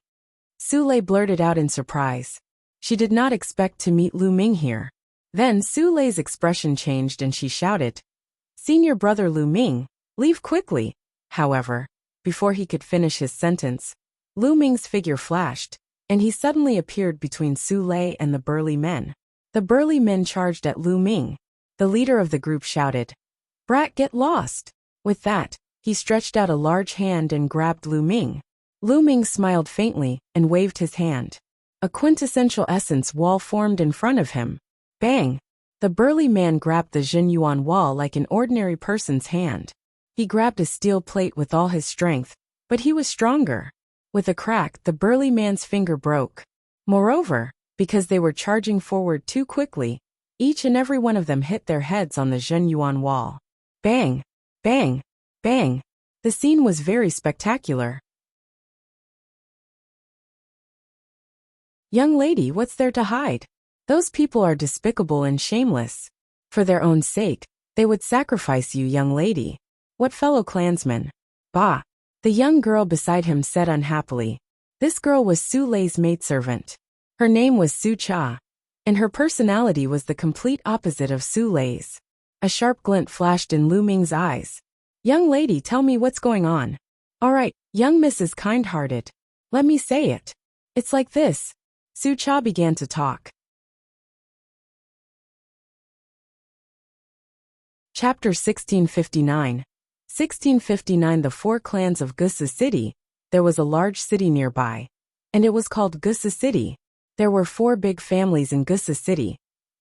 Su Lei blurted out in surprise. She did not expect to meet Lu Ming here. Then Su Lei's expression changed and she shouted, Senior brother Lu Ming, leave quickly. However, before he could finish his sentence, Lu Ming's figure flashed, and he suddenly appeared between Su Lei and the burly men. The burly men charged at Lu Ming. The leader of the group shouted, Brat, get lost. With that, he stretched out a large hand and grabbed Lu Ming. Lu Ming smiled faintly and waved his hand. A quintessential essence wall formed in front of him. Bang! The burly man grabbed the Jinyuan wall like an ordinary person's hand. He grabbed a steel plate with all his strength, but he was stronger. With a crack, the burly man's finger broke. Moreover, because they were charging forward too quickly, each and every one of them hit their heads on the Jinyuan wall. Bang! Bang! Bang! The scene was very spectacular. Young lady, what's there to hide? Those people are despicable and shameless. For their own sake, they would sacrifice you, young lady. What fellow clansman? Bah! The young girl beside him said unhappily. This girl was Su Lei's maidservant. Her name was Su Cha, and her personality was the complete opposite of Su Lei's. A sharp glint flashed in Lu Ming's eyes. Young lady, tell me what's going on. All right, young Mrs. Kind-hearted. Let me say it. It's like this. Su Cha began to talk. Chapter 1659. 1659. The four clans of Gusa City. There was a large city nearby, and it was called Gusa City. There were four big families in Gusa City,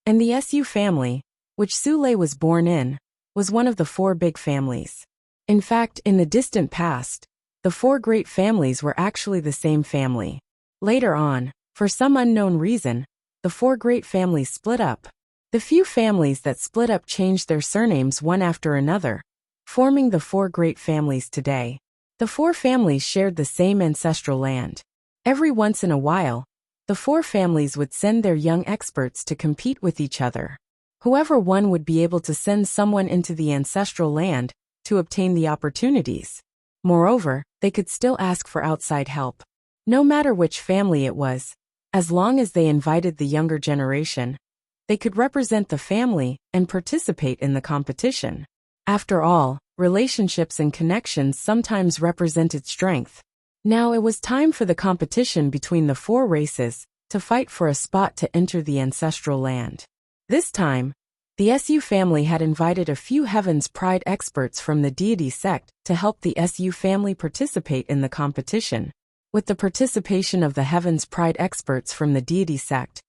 and the Su family, which Su Lei was born in, was one of the four big families. In fact, in the distant past, the four great families were actually the same family. Later on, for some unknown reason, the four great families split up. The few families that split up changed their surnames one after another, forming the four great families today. The four families shared the same ancestral land. Every once in a while, the four families would send their young experts to compete with each other. Whoever won would be able to send someone into the ancestral land to obtain the opportunities. Moreover, they could still ask for outside help. No matter which family it was, as long as they invited the younger generation, they could represent the family and participate in the competition. After all, relationships and connections sometimes represented strength. Now it was time for the competition between the four races to fight for a spot to enter the ancestral land. This time, the Su family had invited a few Heaven's Pride experts from the deity sect to help the Su family participate in the competition. With the participation of the Heaven's Pride experts from the deity sect,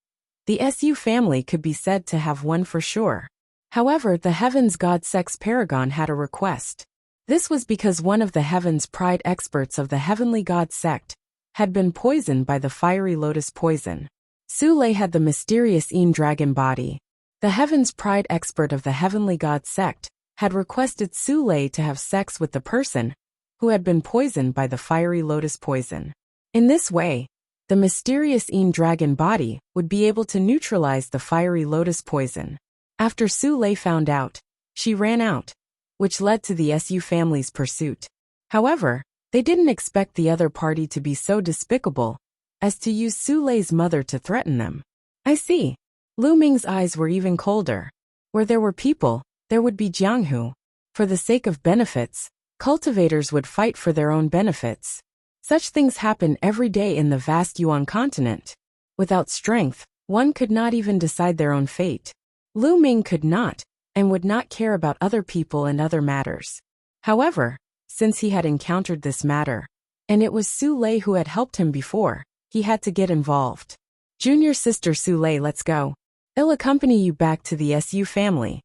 the Su family could be said to have won for sure. However, the Heaven's God sect's paragon had a request. This was because one of the Heaven's Pride experts of the Heavenly God sect had been poisoned by the fiery lotus poison. Su Lei had the mysterious dragon body. The Heaven's Pride expert of the Heavenly God sect had requested Su Lei to have sex with the person who had been poisoned by the fiery lotus poison. In this way, the mysterious dragon body would be able to neutralize the fiery lotus poison. After Su Lei found out, she ran out, which led to the Su family's pursuit. However, they didn't expect the other party to be so despicable as to use Su Lei's mother to threaten them. I see. Lu Ming's eyes were even colder. Where there were people, there would be Jianghu. For the sake of benefits, cultivators would fight for their own benefits. Such things happen every day in the vast Yuan continent. Without strength, one could not even decide their own fate. Lu Ming could not, and would not care about other people and other matters. However, since he had encountered this matter, and it was Su Lei who had helped him before, he had to get involved. Junior sister Su Lei, let's go. I'll accompany you back to the Su family.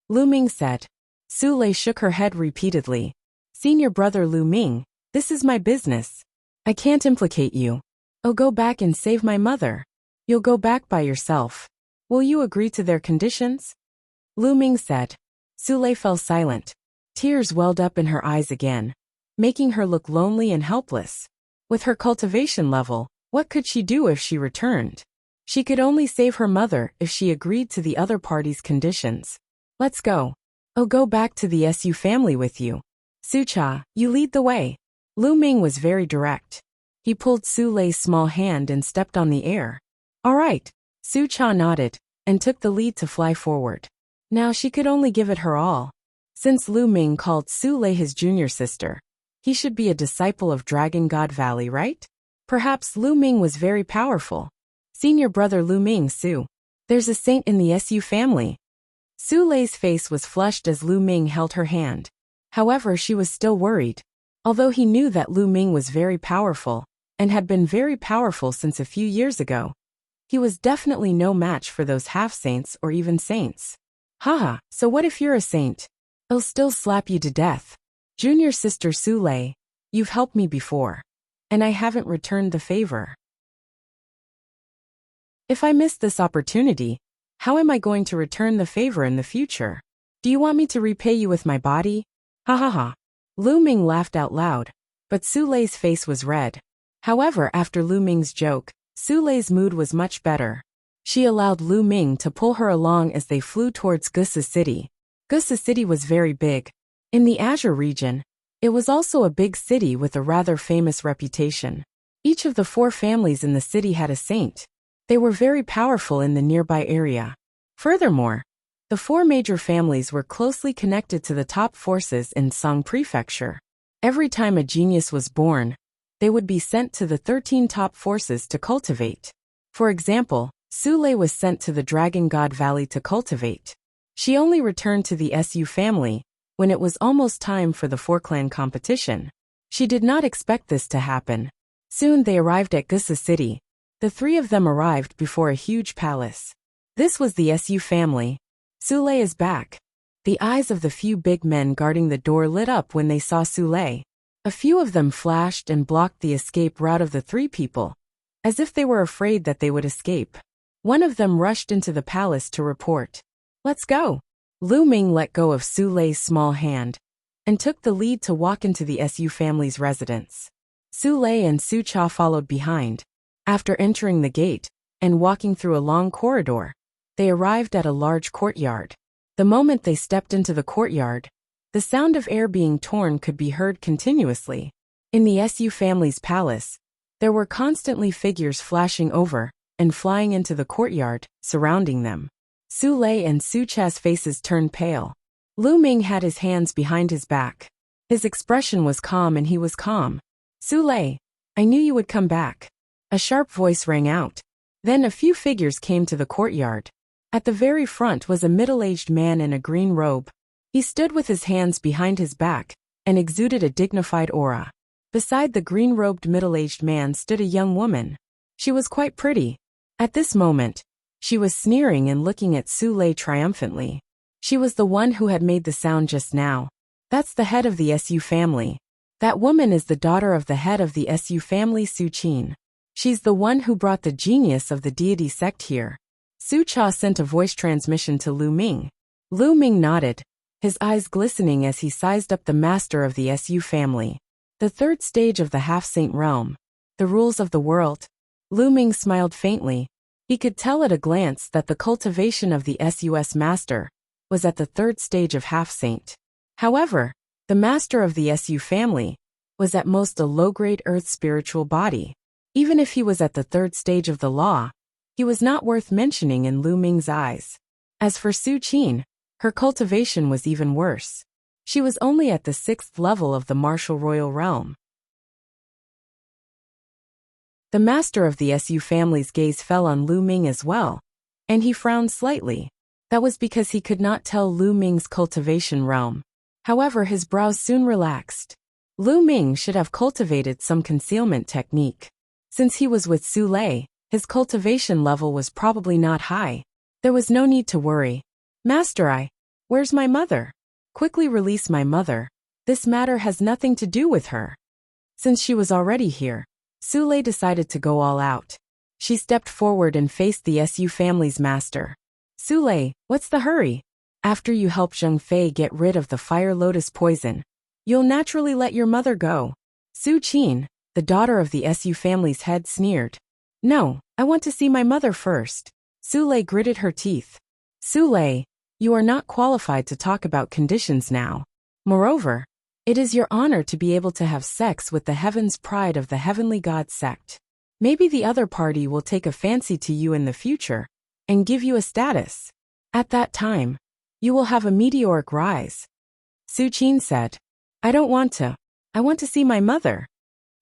Lu Ming said. Su Lei shook her head repeatedly. Senior brother Lu Ming, this is my business. I can't implicate you. I'll go back and save my mother. You'll go back by yourself. Will you agree to their conditions? Lu Ming said. Su Lei fell silent. Tears welled up in her eyes again, making her look lonely and helpless. With her cultivation level, what could she do if she returned? She could only save her mother if she agreed to the other party's conditions. Let's go. I'll go back to the Su family with you. Sucha, you lead the way. Lu Ming was very direct. He pulled Su Lei's small hand and stepped on the air. All right. Sucha nodded and took the lead to fly forward. Now she could only give it her all. Since Lu Ming called Su Lei his junior sister, he should be a disciple of Dragon God Valley, right? Perhaps Lu Ming was very powerful. Senior brother Lu Ming Su. There's a saint in the Su family. Su Lei's face was flushed as Lu Ming held her hand. However, she was still worried. Although he knew that Lu Ming was very powerful, and had been very powerful since a few years ago, he was definitely no match for those half-saints or even saints. Haha, so what if you're a saint? I'll still slap you to death. Junior sister Su Lei, you've helped me before, and I haven't returned the favor. If I miss this opportunity, how am I going to return the favor in the future? Do you want me to repay you with my body? Ha ha ha. Lu Ming laughed out loud, but Su Lei's face was red. However, after Lu Ming's joke, Su Lei's mood was much better. She allowed Lu Ming to pull her along as they flew towards Gusa City. Gusa City was very big. In the Azure region, it was also a big city with a rather famous reputation. Each of the 4 families in the city had a saint. They were very powerful in the nearby area. Furthermore, the 4 major families were closely connected to the top forces in Song Prefecture. Every time a genius was born, they would be sent to the 13 top forces to cultivate. For example, Su Lei was sent to the Dragon God Valley to cultivate. She only returned to the Su family when it was almost time for the 4-clan competition. She did not expect this to happen. Soon they arrived at Gusa City. The 3 of them arrived before a huge palace. This was the Su family. Su Lei is back. The eyes of the few big men guarding the door lit up when they saw Su Lei. A few of them flashed and blocked the escape route of the 3 people, as if they were afraid that they would escape. One of them rushed into the palace to report. Let's go. Lu Ming let go of Su Lei's small hand and took the lead to walk into the Su family's residence. Su Lei and Su Cha followed behind. After entering the gate and walking through a long corridor, they arrived at a large courtyard. The moment they stepped into the courtyard, the sound of air being torn could be heard continuously. In the Su family's palace, there were constantly figures flashing over and flying into the courtyard, surrounding them. Su Lei and Su Cha's faces turned pale. Lu Ming had his hands behind his back. His expression was calm and he was calm. Su Lei, I knew you would come back. A sharp voice rang out. Then a few figures came to the courtyard. At the very front was a middle-aged man in a green robe. He stood with his hands behind his back and exuded a dignified aura. Beside the green-robed middle-aged man stood a young woman. She was quite pretty. At this moment, she was sneering and looking at Su Lei triumphantly. She was the one who had made the sound just now. That's the head of the Su family. That woman is the daughter of the head of the Su family, Su Qin. She's the one who brought the genius of the deity sect here. Su Cha sent a voice transmission to Lu Ming. Lu Ming nodded, his eyes glistening as he sized up the master of the Su family. The 3rd stage of the half-saint realm. The rules of the world. Lu Ming smiled faintly. He could tell at a glance that the cultivation of the SUS master was at the 3rd stage of half-saint. However, the master of the Su family was at most a low-grade earth spiritual body. Even if he was at the 3rd stage of the law, he was not worth mentioning in Lu Ming's eyes. As for Su Qin, her cultivation was even worse. She was only at the 6th level of the martial royal realm. The master of the Su family's gaze fell on Lu Ming as well, and he frowned slightly. That was because he could not tell Lu Ming's cultivation realm. However, his brows soon relaxed. Lu Ming should have cultivated some concealment technique. Since he was with Su Lei, his cultivation level was probably not high. There was no need to worry. Master, where's my mother? Quickly release my mother. This matter has nothing to do with her. Since she was already here, Su Lei decided to go all out. She stepped forward and faced the Su family's master. Su Lei, what's the hurry? After you help Zheng Fei get rid of the fire lotus poison, you'll naturally let your mother go. Su Qin, the daughter of the Su family's head, sneered. No, I want to see my mother first. Su Lei gritted her teeth. Su Lei, you are not qualified to talk about conditions now. Moreover, it is your honor to be able to have sex with the heaven's pride of the heavenly god sect. Maybe the other party will take a fancy to you in the future and give you a status. At that time, you will have a meteoric rise. Su Qin said. I don't want to. I want to see my mother.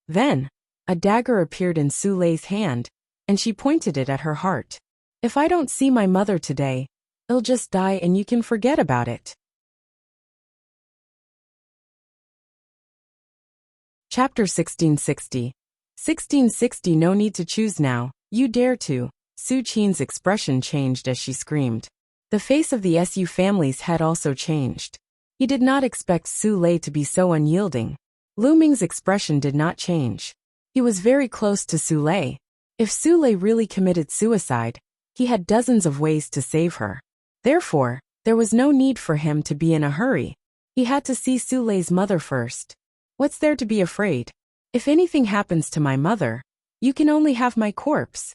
Then, a dagger appeared in Su Lei's hand, and she pointed it at her heart. If I don't see my mother today, I'll just die and you can forget about it. Chapter 1660. 1660. No need to choose now, you dare to. Su Qin's expression changed as she screamed. The face of the Su family's head also changed. He did not expect Su Lei to be so unyielding. Lu Ming's expression did not change. He was very close to Su Lei. If Su Lei really committed suicide, he had dozens of ways to save her. Therefore, there was no need for him to be in a hurry. He had to see Su Lei's mother first. What's there to be afraid? If anything happens to my mother, you can only have my corpse.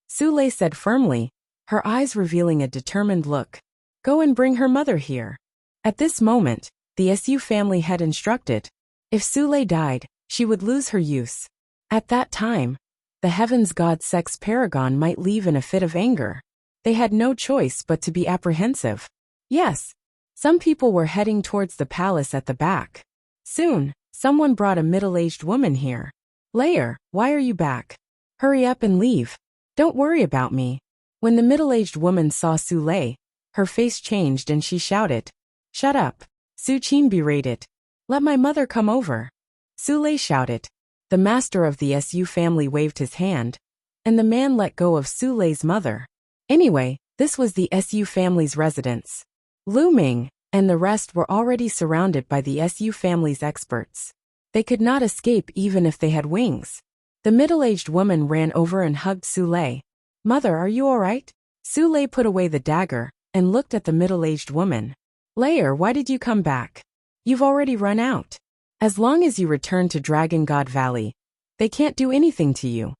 Su Lei said firmly, her eyes revealing a determined look. Go and bring her mother here. At this moment, the Su family had instructed. If Su Lei died, she would lose her use. At that time, the heavens god sex paragon might leave in a fit of anger. They had no choice but to be apprehensive. Yes, some people were heading towards the palace at the back. Soon, someone brought a middle-aged woman here. Layer, why are you back? Hurry up and leave. Don't worry about me. When the middle-aged woman saw Su Lei, her face changed and she shouted. Shut up. Su Qin berated. Let my mother come over. Su Lei shouted. The master of the Su family waved his hand, and the man let go of Su Lei's mother. Anyway, this was the Su family's residence. Lu Ming and the rest were already surrounded by the Su family's experts. They could not escape even if they had wings. The middle-aged woman ran over and hugged Su Lei. Mother, are you all right? Su Lei put away the dagger and looked at the middle-aged woman. Layer, why did you come back? You've already run out. As long as you return to Dragon God Valley, they can't do anything to you.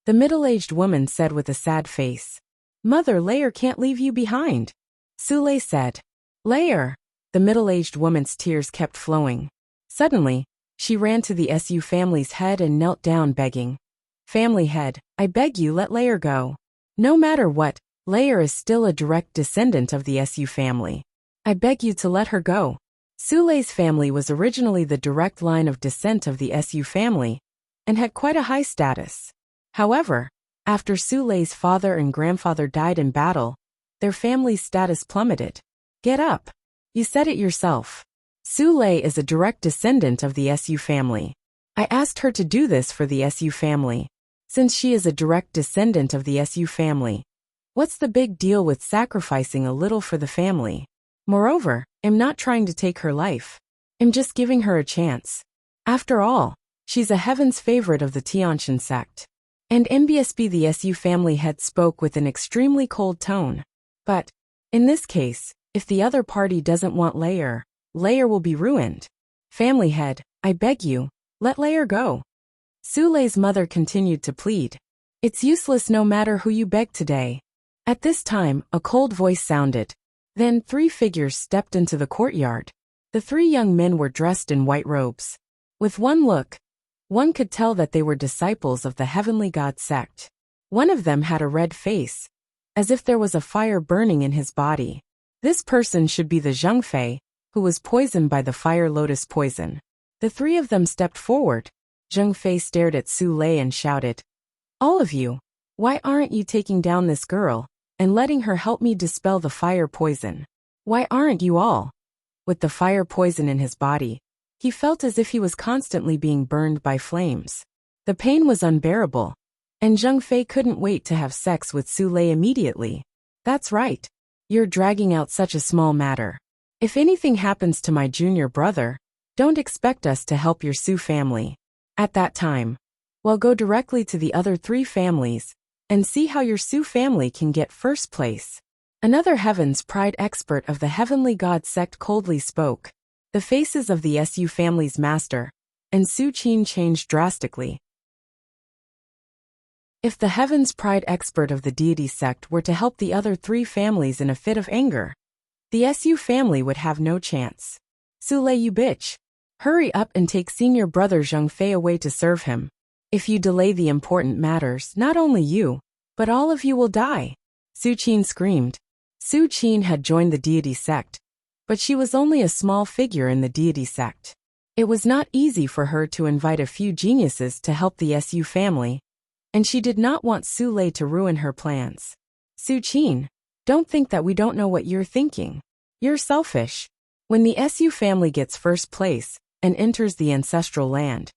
The middle-aged woman said with a sad face. Mother, Layer can't leave you behind. Su Lei said. Layer. The middle-aged woman's tears kept flowing. Suddenly, she ran to the Su family's head and knelt down begging. Family head, I beg you let Layer go. No matter what, Layer is still a direct descendant of the Su family. I beg you to let her go. Su Lei's family was originally the direct line of descent of the Su family, and had quite a high status. However, after Su Lei's father and grandfather died in battle, their family's status plummeted. Get up. You said it yourself. Su Lei is a direct descendant of the Su family. I asked her to do this for the Su family. Since she is a direct descendant of the Su family, what's the big deal with sacrificing a little for the family? Moreover, I'm not trying to take her life. I'm just giving her a chance. After all, she's a heaven's favorite of the Tianshan sect. And MBSB the Su family head spoke with an extremely cold tone. But, in this case, if the other party doesn't want Layer, Layer will be ruined. Family head, I beg you, let Layer go. Su Lei's mother continued to plead. It's useless no matter who you beg today. At this time, a cold voice sounded. Then 3 figures stepped into the courtyard. The 3 young men were dressed in white robes. With one look, one could tell that they were disciples of the heavenly god sect. One of them had a red face, as if there was a fire burning in his body. This person should be the Zheng Fei, who was poisoned by the fire lotus poison. The 3 of them stepped forward. Zheng Fei stared at Su Lei and shouted, All of you, why aren't you taking down this girl and letting her help me dispel the fire poison? Why aren't you all? With the fire poison in his body, he felt as if he was constantly being burned by flames. The pain was unbearable, and Zheng Fei couldn't wait to have sex with Su Lei immediately. That's right. You're dragging out such a small matter. If anything happens to my junior brother, don't expect us to help your Su family. At that time, well, go directly to the other 3 families and see how your Su family can get first place. Another Heaven's Pride expert of the Heavenly God sect coldly spoke. The faces of the Su family's master and Su Qin changed drastically. If the Heaven's Pride expert of the deity sect were to help the other three families in a fit of anger, the Su family would have no chance. Sule, you bitch. Hurry up and take senior brother Zheng Fei away to serve him. If you delay the important matters, not only you, but all of you will die. Su Qin screamed. Su Qin had joined the deity sect, but she was only a small figure in the deity sect. It was not easy for her to invite a few geniuses to help the Su family, and she did not want Sule to ruin her plans. Su Qin, don't think that we don't know what you're thinking. You're selfish. When the Su family gets first place and enters the ancestral land,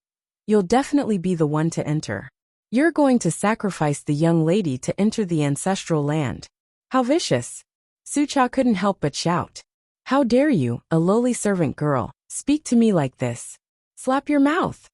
you'll definitely be the one to enter. You're going to sacrifice the young lady to enter the ancestral land. How vicious. Su Cha couldn't help but shout. How dare you, a lowly servant girl, speak to me like this? Slap your mouth.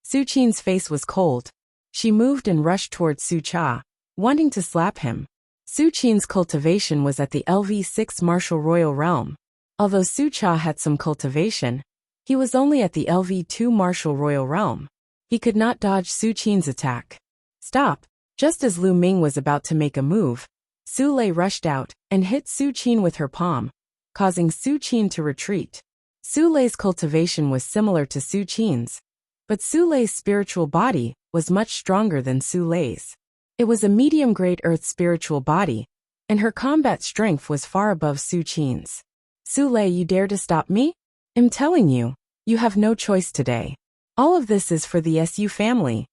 Su Qin's face was cold. She moved and rushed towards Su Cha, wanting to slap him. Su Qin's cultivation was at the LV6 martial royal realm. Although Su Cha had some cultivation, he was only at the LV2 martial royal realm. He could not dodge Su Qin's attack. Stop! Just as Lu Ming was about to make a move, Su Lei rushed out and hit Su Qin with her palm, causing Su Qin to retreat. Su Lei's cultivation was similar to Su Qin's, but Su Lei's spiritual body was much stronger than Su Lei's. It was a medium-grade earth spiritual body, and her combat strength was far above Su Qin's. Su Lei, you dare to stop me? I'm telling you, you have no choice today. All of this is for the Su family.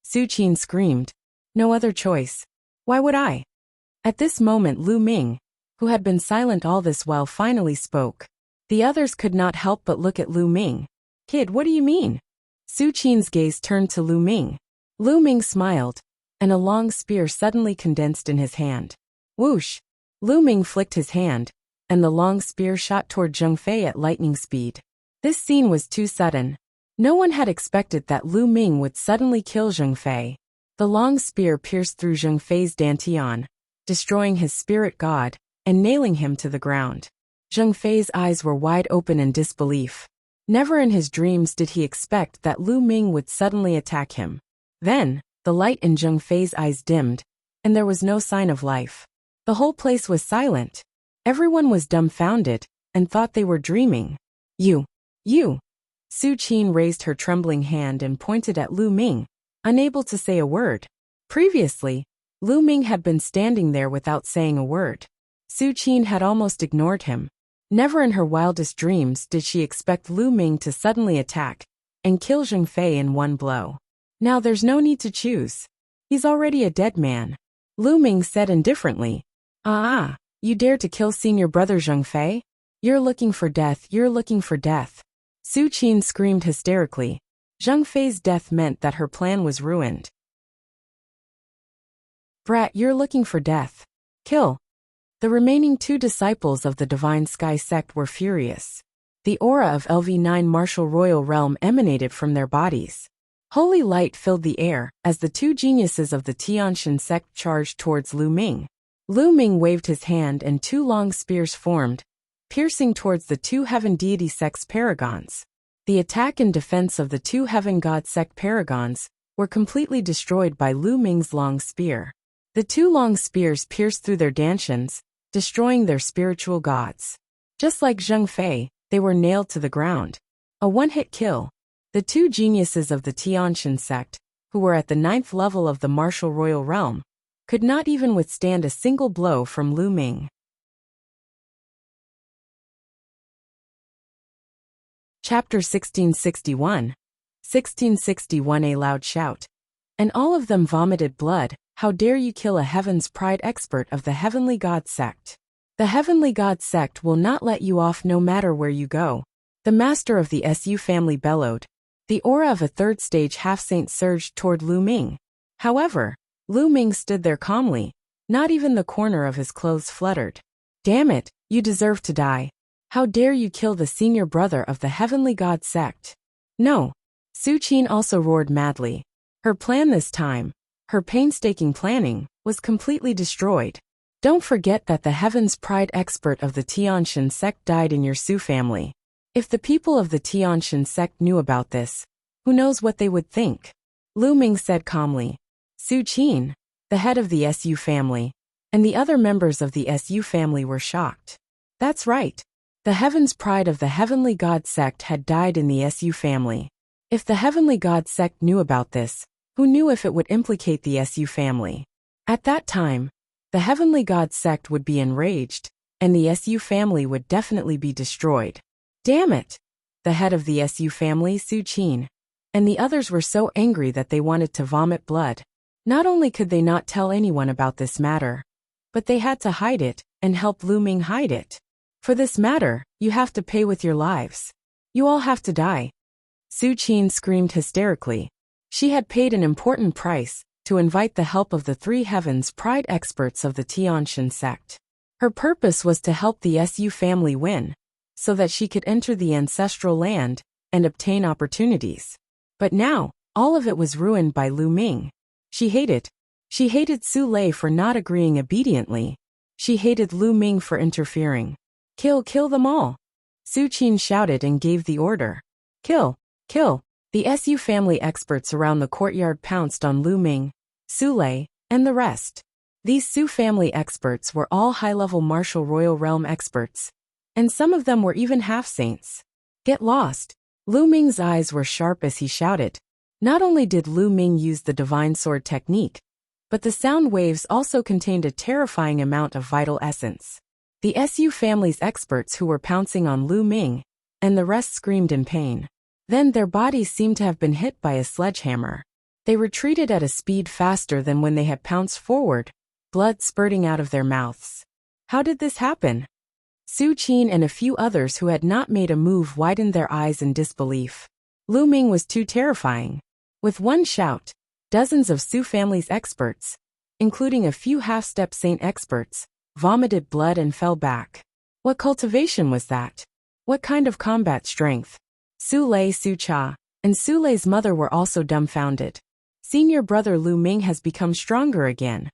Su Qin screamed. No other choice. Why would I? At this moment Lu Ming, who had been silent all this while, finally spoke. The others could not help but look at Lu Ming. Kid, what do you mean? Su Qin's gaze turned to Lu Ming. Lu Ming smiled, and a long spear suddenly condensed in his hand. Whoosh! Lu Ming flicked his hand, and the long spear shot toward Zheng Fei at lightning speed. This scene was too sudden. No one had expected that Lu Ming would suddenly kill Zheng Fei. The long spear pierced through Zheng Fei's dantian, destroying his spirit god, and nailing him to the ground. Zheng Fei's eyes were wide open in disbelief. Never in his dreams did he expect that Lu Ming would suddenly attack him. Then, the light in Zheng Fei's eyes dimmed, and there was no sign of life. The whole place was silent. Everyone was dumbfounded, and thought they were dreaming. You! Su Qin raised her trembling hand and pointed at Lu Ming, unable to say a word. Previously, Lu Ming had been standing there without saying a word. Su Qin had almost ignored him. Never in her wildest dreams did she expect Lu Ming to suddenly attack and kill Zheng Fei in one blow. Now there's no need to choose. He's already a dead man. Lu Ming said indifferently. You dare to kill senior brother Zheng Fei? You're looking for death, you're looking for death. Su Qin screamed hysterically. Zheng Fei's death meant that her plan was ruined. Brat, you're looking for death. Kill. The remaining two disciples of the Divine Sky sect were furious. The aura of LV9 martial royal realm emanated from their bodies. Holy light filled the air as the two geniuses of the Tianshan sect charged towards Lu Ming. Lu Ming waved his hand and two long spears formed, piercing towards the two heaven deity sect's paragons. The attack and defense of the two heaven god sect paragons were completely destroyed by Lu Ming's long spear. The two long spears pierced through their dantians, destroying their spiritual gods. Just like Zheng Fei, they were nailed to the ground. A one-hit kill. The two geniuses of the Tianshan sect, who were at the 9th level of the martial royal realm, could not even withstand a single blow from Lu Ming. Chapter 1661. 1661. A loud shout. And all of them vomited blood. How dare you kill a Heaven's Pride expert of the Heavenly God sect? The Heavenly God sect will not let you off no matter where you go. The master of the Su family bellowed. The aura of a third stage half-saint surged toward Lu Ming. However, Lu Ming stood there calmly. Not even the corner of his clothes fluttered. Damn it, you deserve to die. How dare you kill the senior brother of the Heavenly God sect? No. Su Qin also roared madly. Her plan this time, her painstaking planning, was completely destroyed. Don't forget that the Heaven's Pride expert of the Tianshan sect died in your Su family. If the people of the Tianshan sect knew about this, who knows what they would think? Lu Ming said calmly. Su Qin, the head of the Su family, and the other members of the Su family were shocked. That's right. The Heaven's Pride of the Heavenly God sect had died in the Su family. If the Heavenly God sect knew about this, who knew if it would implicate the Su family? At that time, the Heavenly God sect would be enraged, and the Su family would definitely be destroyed. Damn it! The head of the Su family, Su Qin, and the others were so angry that they wanted to vomit blood. Not only could they not tell anyone about this matter, but they had to hide it and help Lu Ming hide it. For this matter, you have to pay with your lives. You all have to die. Su Qin screamed hysterically. She had paid an important price to invite the help of the 3 Heavens Pride experts of the Tianshan sect. Her purpose was to help the Su family win, so that she could enter the ancestral land and obtain opportunities. But now, all of it was ruined by Lu Ming. She hated Su Lei for not agreeing obediently. She hated Lu Ming for interfering. Kill them all. Su Qin shouted and gave the order. Kill. The Su family experts around the courtyard pounced on Lu Ming, Su Lei, and the rest. These Su family experts were all high-level martial royal realm experts, and some of them were even half-saints. Get lost. Lu Ming's eyes were sharp as he shouted. Not only did Lu Ming use the divine sword technique, but the sound waves also contained a terrifying amount of vital essence. The Su family's experts who were pouncing on Lu Ming, and the rest screamed in pain. Then their bodies seemed to have been hit by a sledgehammer. They retreated at a speed faster than when they had pounced forward, blood spurting out of their mouths. How did this happen? Su Qin and a few others who had not made a move widened their eyes in disbelief. Lu Ming was too terrifying. With one shout, dozens of Su family's experts, including a few half-step saint experts, vomited blood and fell back. What cultivation was that? What kind of combat strength? Su Lei, Su Cha, and Su Lei's mother were also dumbfounded. Senior brother Lu Ming has become stronger again.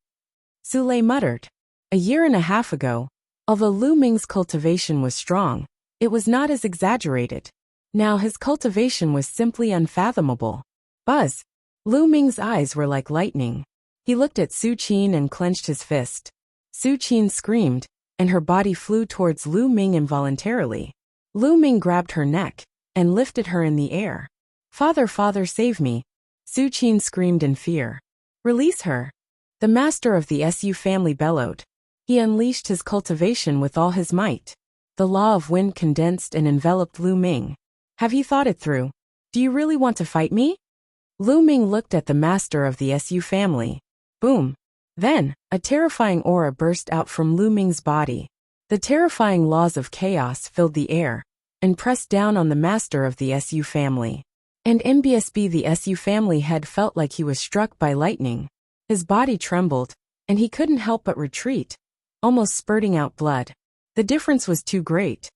Su Lei muttered. A year and a half ago, although Lu Ming's cultivation was strong, it was not as exaggerated. Now his cultivation was simply unfathomable. Buzz! Lu Ming's eyes were like lightning. He looked at Su Qin and clenched his fist. Su Qin screamed, and her body flew towards Lu Ming involuntarily. Lu Ming grabbed her neck and lifted her in the air. Father, save me! Su Qin screamed in fear. Release her! The master of the Su family bellowed. He unleashed his cultivation with all his might. The law of wind condensed and enveloped Lu Ming. Have you thought it through? Do you really want to fight me? Lu Ming looked at the master of the Su family. Boom! Then, a terrifying aura burst out from Lu Ming's body. The terrifying laws of chaos filled the air and pressed down on the master of the Su family. And MBSB the Su family head felt like he was struck by lightning. His body trembled, and he couldn't help but retreat, almost spurting out blood. The difference was too great.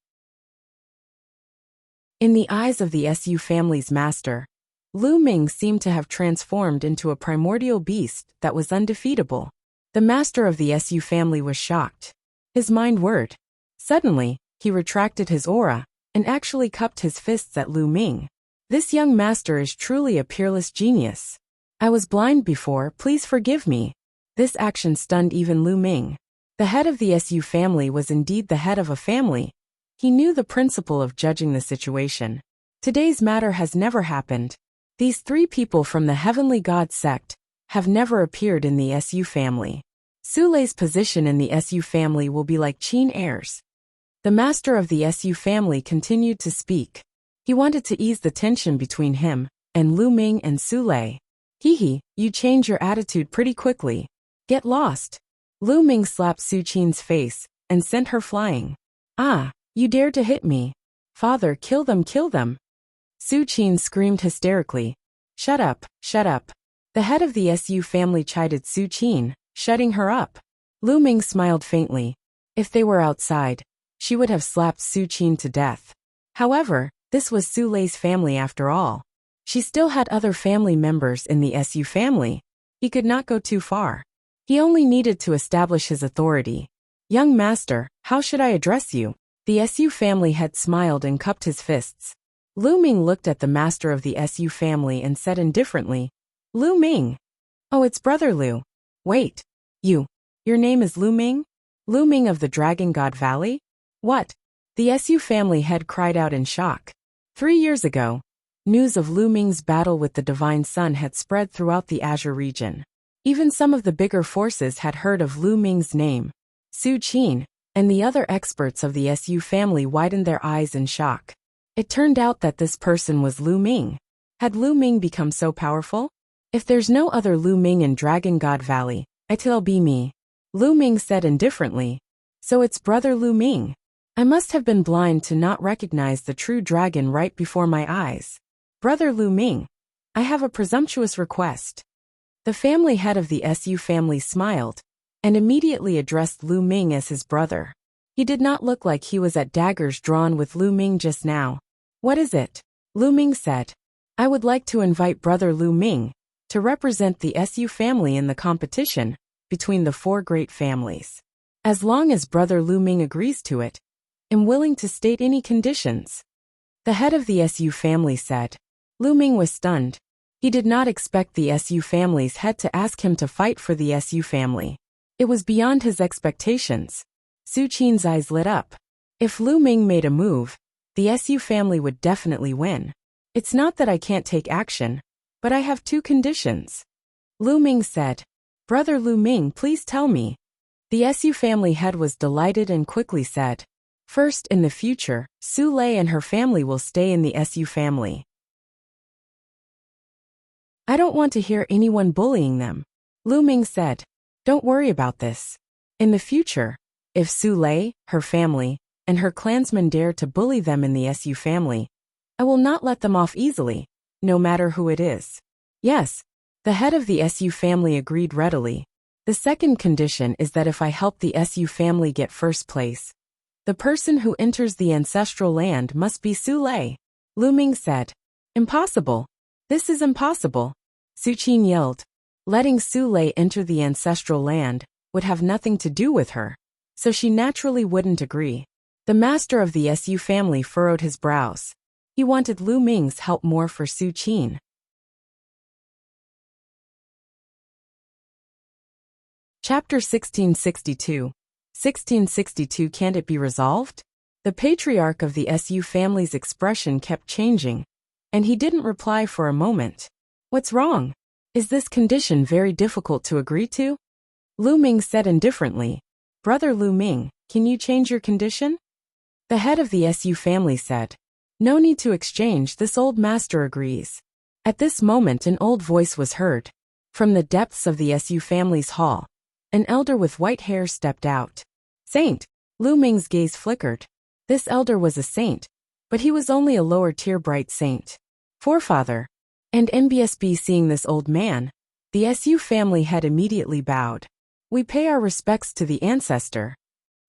In the eyes of the Su family's master, Lu Ming seemed to have transformed into a primordial beast that was undefeatable. The master of the Su family was shocked. His mind whirred. Suddenly, he retracted his aura and actually cupped his fists at Lu Ming. This young master is truly a peerless genius. I was blind before, please forgive me. This action stunned even Lu Ming. The head of the Su family was indeed the head of a family. He knew the principle of judging the situation. Today's matter has never happened. These 3 people from the Heavenly God sect have never appeared in the Su family. Su Lei's position in the Su family will be like Qin heirs. The master of the Su family continued to speak. He wanted to ease the tension between him and Lu Ming and Su Lei. Hee, you change your attitude pretty quickly. Get lost. Lu Ming slapped Su Qin's face and sent her flying. Ah, you dared to hit me. Father, kill them. Su Qin screamed hysterically. Shut up. The head of the Su family chided Su Qin, shutting her up. Lu Ming smiled faintly. If they were outside, she would have slapped Su Qin to death. However, this was Su Lei's family after all. She still had other family members in the Su family. He could not go too far. He only needed to establish his authority. Young master, how should I address you? The Su family head smiled and cupped his fists. Lu Ming looked at the master of the Su family and said indifferently, Lu Ming. Oh, it's Brother Lu. Wait. Your name is Lu Ming? Lu Ming of the Dragon God Valley? What? The Su family head cried out in shock. 3 years ago, news of Lu Ming's battle with the Divine Sun had spread throughout the Azure region. Even some of the bigger forces had heard of Lu Ming's name. Su Qin and the other experts of the Su family widened their eyes in shock. It turned out that this person was Lu Ming. Had Lu Ming become so powerful? If there's no other Lu Ming in Dragon God Valley, it'll be me. Lu Ming said indifferently. So it's Brother Lu Ming. I must have been blind to not recognize the true dragon right before my eyes. Brother Lu Ming, I have a presumptuous request. The family head of the Su family smiled and immediately addressed Lu Ming as his brother. He did not look like he was at daggers drawn with Lu Ming just now. What is it? Lu Ming said. I would like to invite Brother Lu Ming to represent the Su family in the competition between the 4 great families. As long as Brother Lu Ming agrees to it, I'm willing to state any conditions. The head of the Su family said. Lu Ming was stunned. He did not expect the Su family's head to ask him to fight for the Su family. It was beyond his expectations. Su Qin's eyes lit up. If Lu Ming made a move, the Su family would definitely win. It's not that I can't take action, but I have 2 conditions. Lu Ming said. Brother Lu Ming, please tell me. The Su family head was delighted and quickly said. First, in the future, Su Lei and her family will stay in the Su family. I don't want to hear anyone bullying them. Lu Ming said. Don't worry about this. In the future, if Su Lei, her family, and her clansmen dare to bully them in the Su family, I will not let them off easily, no matter who it is. Yes, the head of the Su family agreed readily. The second condition is that if I help the Su family get first place, the person who enters the ancestral land must be Su Lei. Lu Ming said. Impossible. This is impossible. Su Qin yelled. Letting Su Lei enter the ancestral land would have nothing to do with her, so she naturally wouldn't agree. The master of the Su family furrowed his brows. He wanted Lu Ming's help more for Su Qin. Chapter 1662. 1662. Can't it be resolved? The patriarch of the Su family's expression kept changing, and he didn't reply for a moment. What's wrong? Is this condition very difficult to agree to? Lu Ming said indifferently. Brother Lu Ming, can you change your condition? The head of the Su family said. No need to exchange, this old master agrees. At this moment an old voice was heard. From the depths of the Su family's hall, an elder with white hair stepped out. Saint! Lu Ming's gaze flickered. This elder was a saint, but he was only a lower-tier bright saint. Forefather. And NBSB seeing this old man, the Su family head immediately bowed. We pay our respects to the ancestor.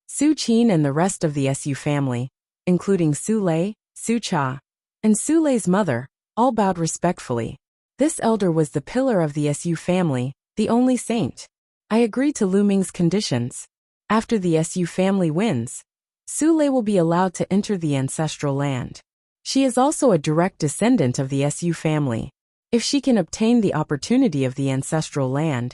Su Qin and the rest of the Su family, including Su Lei, Su Cha, and Su Lei's mother, all bowed respectfully. This elder was the pillar of the Su family, the only saint. I agree to Lu Ming's conditions. After the Su family wins, Su Lei will be allowed to enter the ancestral land. She is also a direct descendant of the Su family. If she can obtain the opportunity of the ancestral land,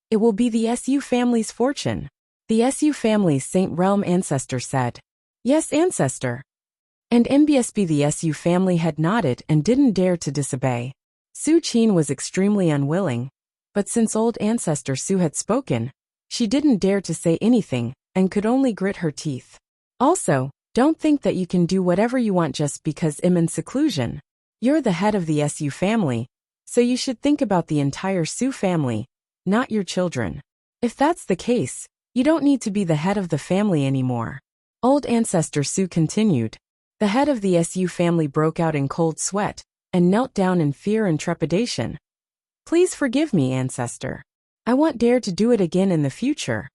it will be the Su family's fortune. The Su family's Saint Realm ancestor said. Yes, ancestor. And NBSB the Su family had nodded and didn't dare to disobey. Su Qin was extremely unwilling, but since old ancestor Su had spoken, she didn't dare to say anything and could only grit her teeth. Also, don't think that you can do whatever you want just because I'm in seclusion. You're the head of the Su family, so you should think about the entire Su family, not your children. If that's the case, you don't need to be the head of the family anymore. Old ancestor Su continued. The head of the Su family broke out in cold sweat and knelt down in fear and trepidation. Please forgive me, ancestor. I won't dare to do it again in the future.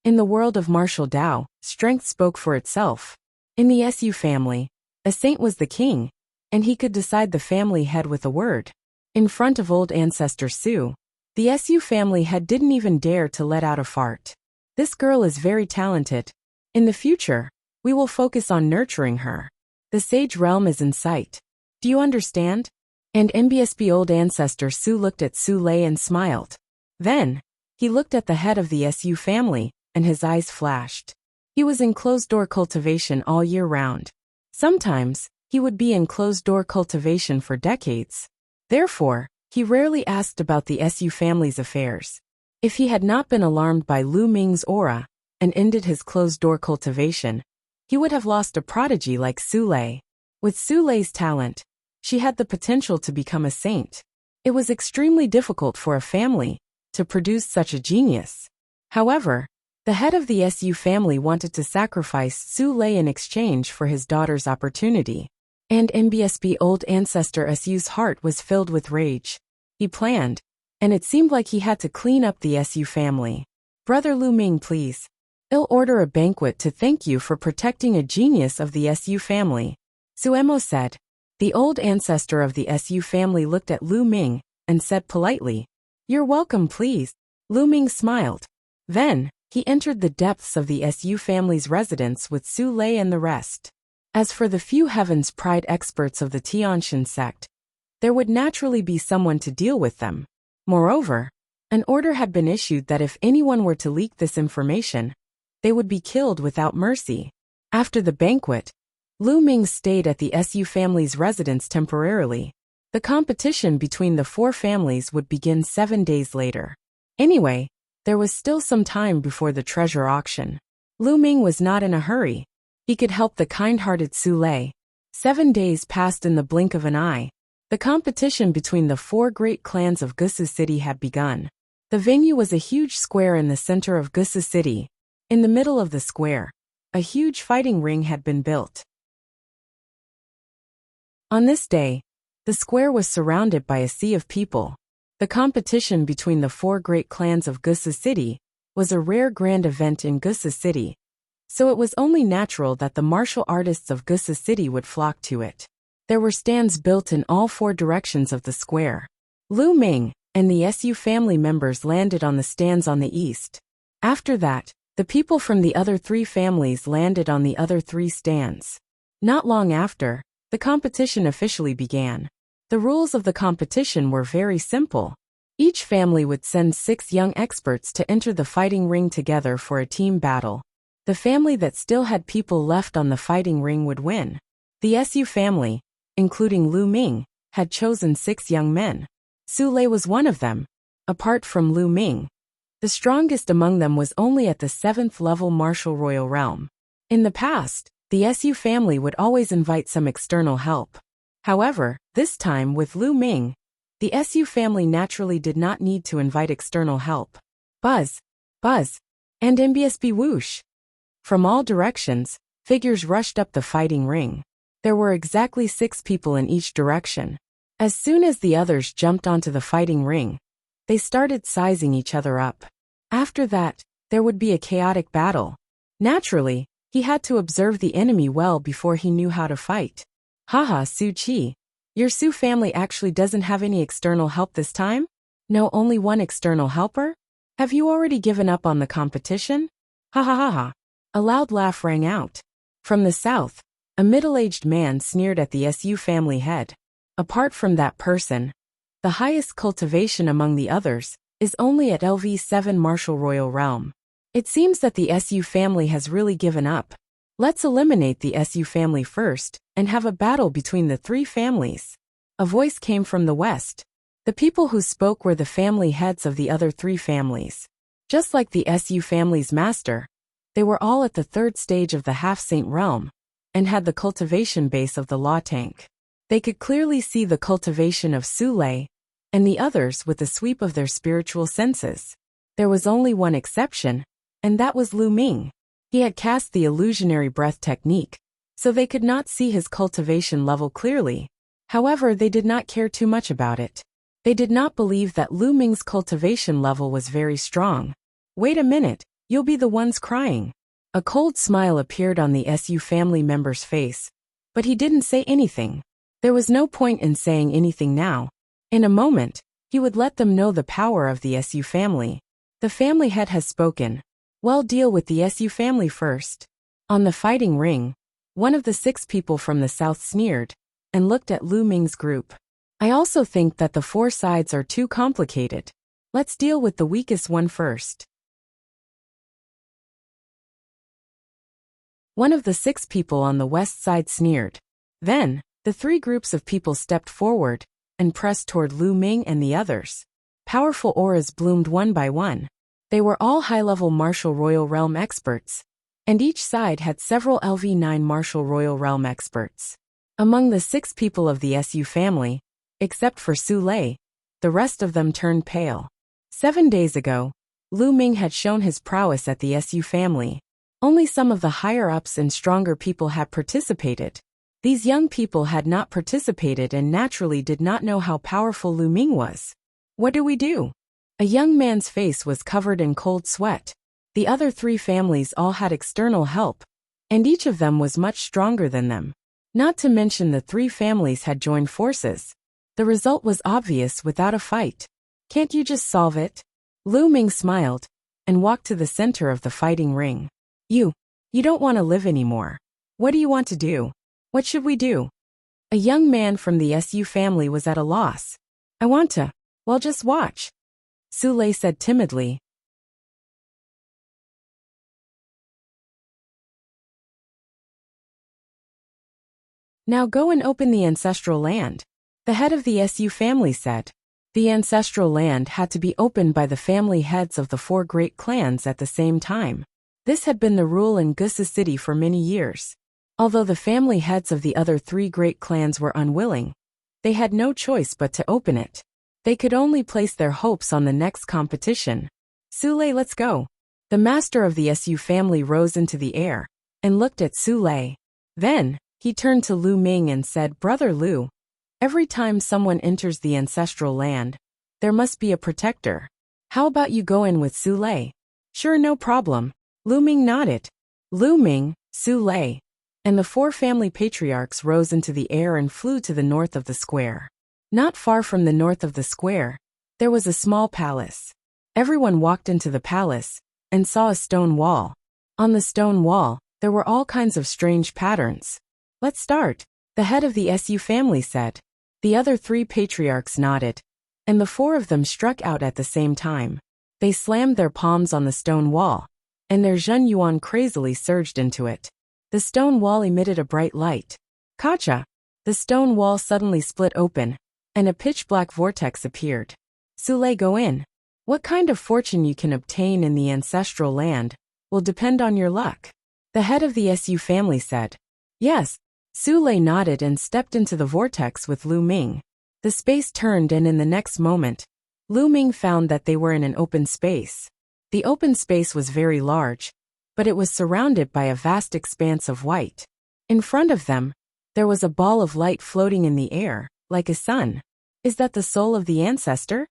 In the world of martial Tao, strength spoke for itself. In the Su family, a saint was the king, and he could decide the family head with a word. In front of old ancestor Su, The Su family head didn't even dare to let out a fart. This girl is very talented. In the future, we will focus on nurturing her. The sage realm is in sight. Do you understand? And MBSB old ancestor Su looked at Su Lei and smiled. Then, he looked at the head of the Su family, and his eyes flashed. He was in closed-door cultivation all year round. Sometimes, he would be in closed-door cultivation for decades. Therefore, he rarely asked about the Su family's affairs. If he had not been alarmed by Lu Ming's aura and ended his closed-door cultivation, he would have lost a prodigy like Su Lei. With Su Lei's talent, she had the potential to become a saint. It was extremely difficult for a family to produce such a genius. However, the head of the Su family wanted to sacrifice Su Lei in exchange for his daughter's opportunity. And MBSB old ancestor Su's heart was filled with rage. He planned, and it seemed like he had to clean up the Su family. Brother Lu Ming, please. I'll order a banquet to thank you for protecting a genius of the Su family. Suemo said. The old ancestor of the Su family looked at Lu Ming and said politely, "You're welcome, please." Lu Ming smiled. Then, he entered the depths of the Su family's residence with Su Lei and the rest. As for the few Heaven's Pride experts of the Tianshan sect, there would naturally be someone to deal with them. Moreover, an order had been issued that if anyone were to leak this information, they would be killed without mercy. After the banquet, Lu Ming stayed at the Su family's residence temporarily. The competition between the four families would begin 7 days later. Anyway, there was still some time before the treasure auction. Lu Ming was not in a hurry. He could help the kind-hearted Su Lei. 7 days passed in the blink of an eye. The competition between the four great clans of Gusu City had begun. The venue was a huge square in the center of Gusu City. In the middle of the square, a huge fighting ring had been built. On this day, the square was surrounded by a sea of people. The competition between the four great clans of Gusu City was a rare grand event in Gusu City, so it was only natural that the martial artists of Gusu City would flock to it. There were stands built in all four directions of the square. Lu Ming and the Su family members landed on the stands on the east. After that, the people from the other three families landed on the other three stands. Not long after, the competition officially began. The rules of the competition were very simple. Each family would send 6 young experts to enter the fighting ring together for a team battle. The family that still had people left on the fighting ring would win. The Su family, including Lu Ming, had chosen 6 young men. Su Lei was one of them. Apart from Lu Ming, the strongest among them was only at the 7th level martial royal realm. In the past, the Su family would always invite some external help. However, this time with Lu Ming, the Su family naturally did not need to invite external help. Buzz, buzz, and MBSB whoosh. From all directions, figures rushed up the fighting ring. There were exactly 6 people in each direction. As soon as the others jumped onto the fighting ring, they started sizing each other up. After that, there would be a chaotic battle. Naturally, he had to observe the enemy well before he knew how to fight. Haha, Su Chi. Your Su family actually doesn't have any external help this time? No, only one external helper? Have you already given up on the competition? Ha ha ha ha. A loud laugh rang out. From the south, a middle-aged man sneered at the Su family head. Apart from that person, the highest cultivation among the others is only at LV7 Martial Royal Realm. It seems that the Su family has really given up. Let's eliminate the Su family first and have a battle between the 3 families. A voice came from the west. The people who spoke were the family heads of the other 3 families. Just like the Su family's master, they were all at the 3rd stage of the half-saint realm and had the cultivation base of the law tank. They could clearly see the cultivation of Su Lei and the others with the sweep of their spiritual senses. There was only one exception, and that was Lu Ming. He had cast the illusionary breath technique, so they could not see his cultivation level clearly. However, they did not care too much about it. They did not believe that Lu Ming's cultivation level was very strong. Wait a minute, you'll be the ones crying. A cold smile appeared on the Su family member's face, but he didn't say anything. There was no point in saying anything now. In a moment, He would let them know the power of the Su family. The family head has spoken. Well, deal with the Su family first. On the fighting ring, one of the 6 people from the south sneered and looked at Lu Ming's group. I also think that the 4 sides are too complicated. Let's deal with the weakest one first. One of the 6 people on the west side sneered. Then, the 3 groups of people stepped forward and pressed toward Lu Ming and the others. Powerful auras bloomed one by one. They were all high-level martial royal realm experts, and each side had several LV9 martial royal realm experts. Among the 6 people of the Su family, except for Su Lei, the rest of them turned pale. 7 days ago, Lu Ming had shown his prowess at the Su family. Only some of the higher-ups and stronger people had participated. These young people had not participated and naturally did not know how powerful Lu Ming was. What do we do? A young man's face was covered in cold sweat. The other 3 families all had external help, and each of them was much stronger than them. Not to mention the 3 families had joined forces. The result was obvious without a fight. Can't you just solve it? Lu Ming smiled and walked to the center of the fighting ring. You don't want to live anymore. What do you want to do? What should we do? A young man from the Su family was at a loss. I want to, well, just watch. Su Lei said timidly. Now go and open the ancestral land. The head of the Su family said. The ancestral land had to be opened by the family heads of the 4 great clans at the same time. This had been the rule in Gusa City for many years. Although the family heads of the other 3 great clans were unwilling, they had no choice but to open it. They could only place their hopes on the next competition. Su Lei, let's go. The master of the Su family rose into the air and looked at Su Lei. Then, he turned to Lu Ming and said, Brother Lu, every time someone enters the ancestral land, there must be a protector. How about you go in with Su Lei? Sure, no problem. Lu Ming nodded. Lu Ming, Su Lei, and the 4 family patriarchs rose into the air and flew to the north of the square. Not far from the north of the square, there was a small palace. Everyone walked into the palace and saw a stone wall. On the stone wall, there were all kinds of strange patterns. Let's start, the head of the Su family said. The other 3 patriarchs nodded, and the 4 of them struck out at the same time. They slammed their palms on the stone wall, and their Zhen Yuan crazily surged into it. The stone wall emitted a bright light. Kacha! The stone wall suddenly split open, and a pitch-black vortex appeared. Su Lei, go in. What kind of fortune you can obtain in the ancestral land will depend on your luck. The head of the Su family said. Yes. Su Lei nodded and stepped into the vortex with Lu Ming. The space turned and in the next moment, Lu Ming found that they were in an open space. The open space was very large, but it was surrounded by a vast expanse of white. In front of them, there was a ball of light floating in the air, like a sun. Is that the soul of the ancestor?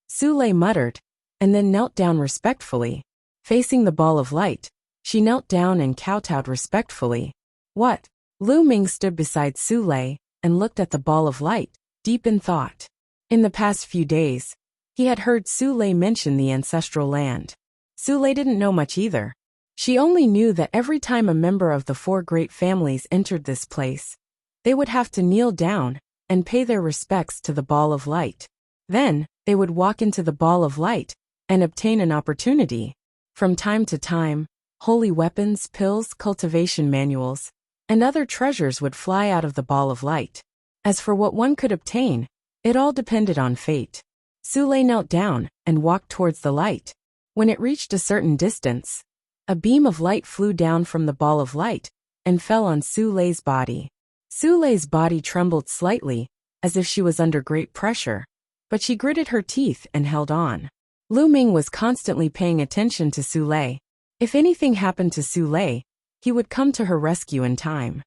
Su Lei muttered, and then knelt down respectfully. Facing the ball of light, she knelt down and kowtowed respectfully. What? Lu Ming stood beside Su Lei and looked at the ball of light, deep in thought. In the past few days, he had heard Su Lei mention the ancestral land. Su Lei didn't know much either. She only knew that every time a member of the 4 great families entered this place, they would have to kneel down and pay their respects to the ball of light. Then, they would walk into the ball of light and obtain an opportunity. From time to time, holy weapons, pills, cultivation manuals, and other treasures would fly out of the ball of light. As for what one could obtain, it all depended on fate. Su Lei knelt down and walked towards the light. When it reached a certain distance, a beam of light flew down from the ball of light and fell on Su Lei's body. Su Lei's body trembled slightly, as if she was under great pressure, but she gritted her teeth and held on. Lu Ming was constantly paying attention to Su Lei. If anything happened to Su Lei, he would come to her rescue in time.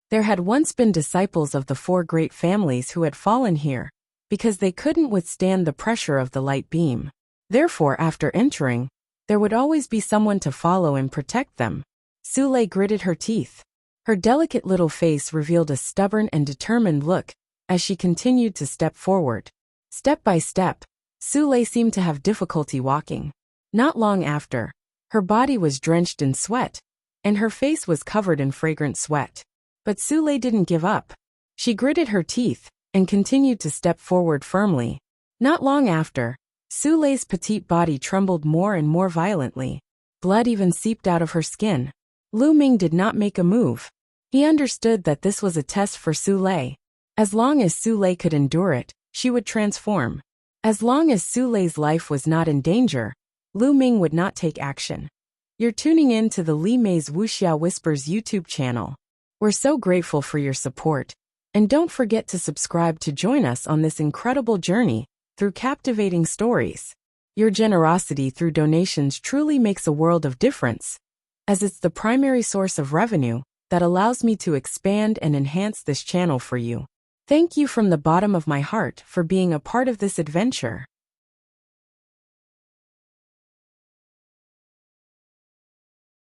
There had once been disciples of the 4 great families who had fallen here, because they couldn't withstand the pressure of the light beam. Therefore, after entering, there would always be someone to follow and protect them. Su Lei gritted her teeth. Her delicate little face revealed a stubborn and determined look as she continued to step forward. Step by step, Sule seemed to have difficulty walking. Not long after, her body was drenched in sweat, and her face was covered in fragrant sweat. But Sule didn't give up. She gritted her teeth and continued to step forward firmly. Not long after, Sule's petite body trembled more and more violently. Blood even seeped out of her skin. Lu Ming did not make a move. He understood that this was a test for Sule. As long as Sule could endure it, she would transform. As long as Sule's life was not in danger, Lu Ming would not take action. You're tuning in to the Li Mei's Wuxia Whispers YouTube channel. We're so grateful for your support. And don't forget to subscribe to join us on this incredible journey through captivating stories. Your generosity through donations truly makes a world of difference, as it's the primary source of revenue that allows me to expand and enhance this channel for you. Thank you from the bottom of my heart for being a part of this adventure.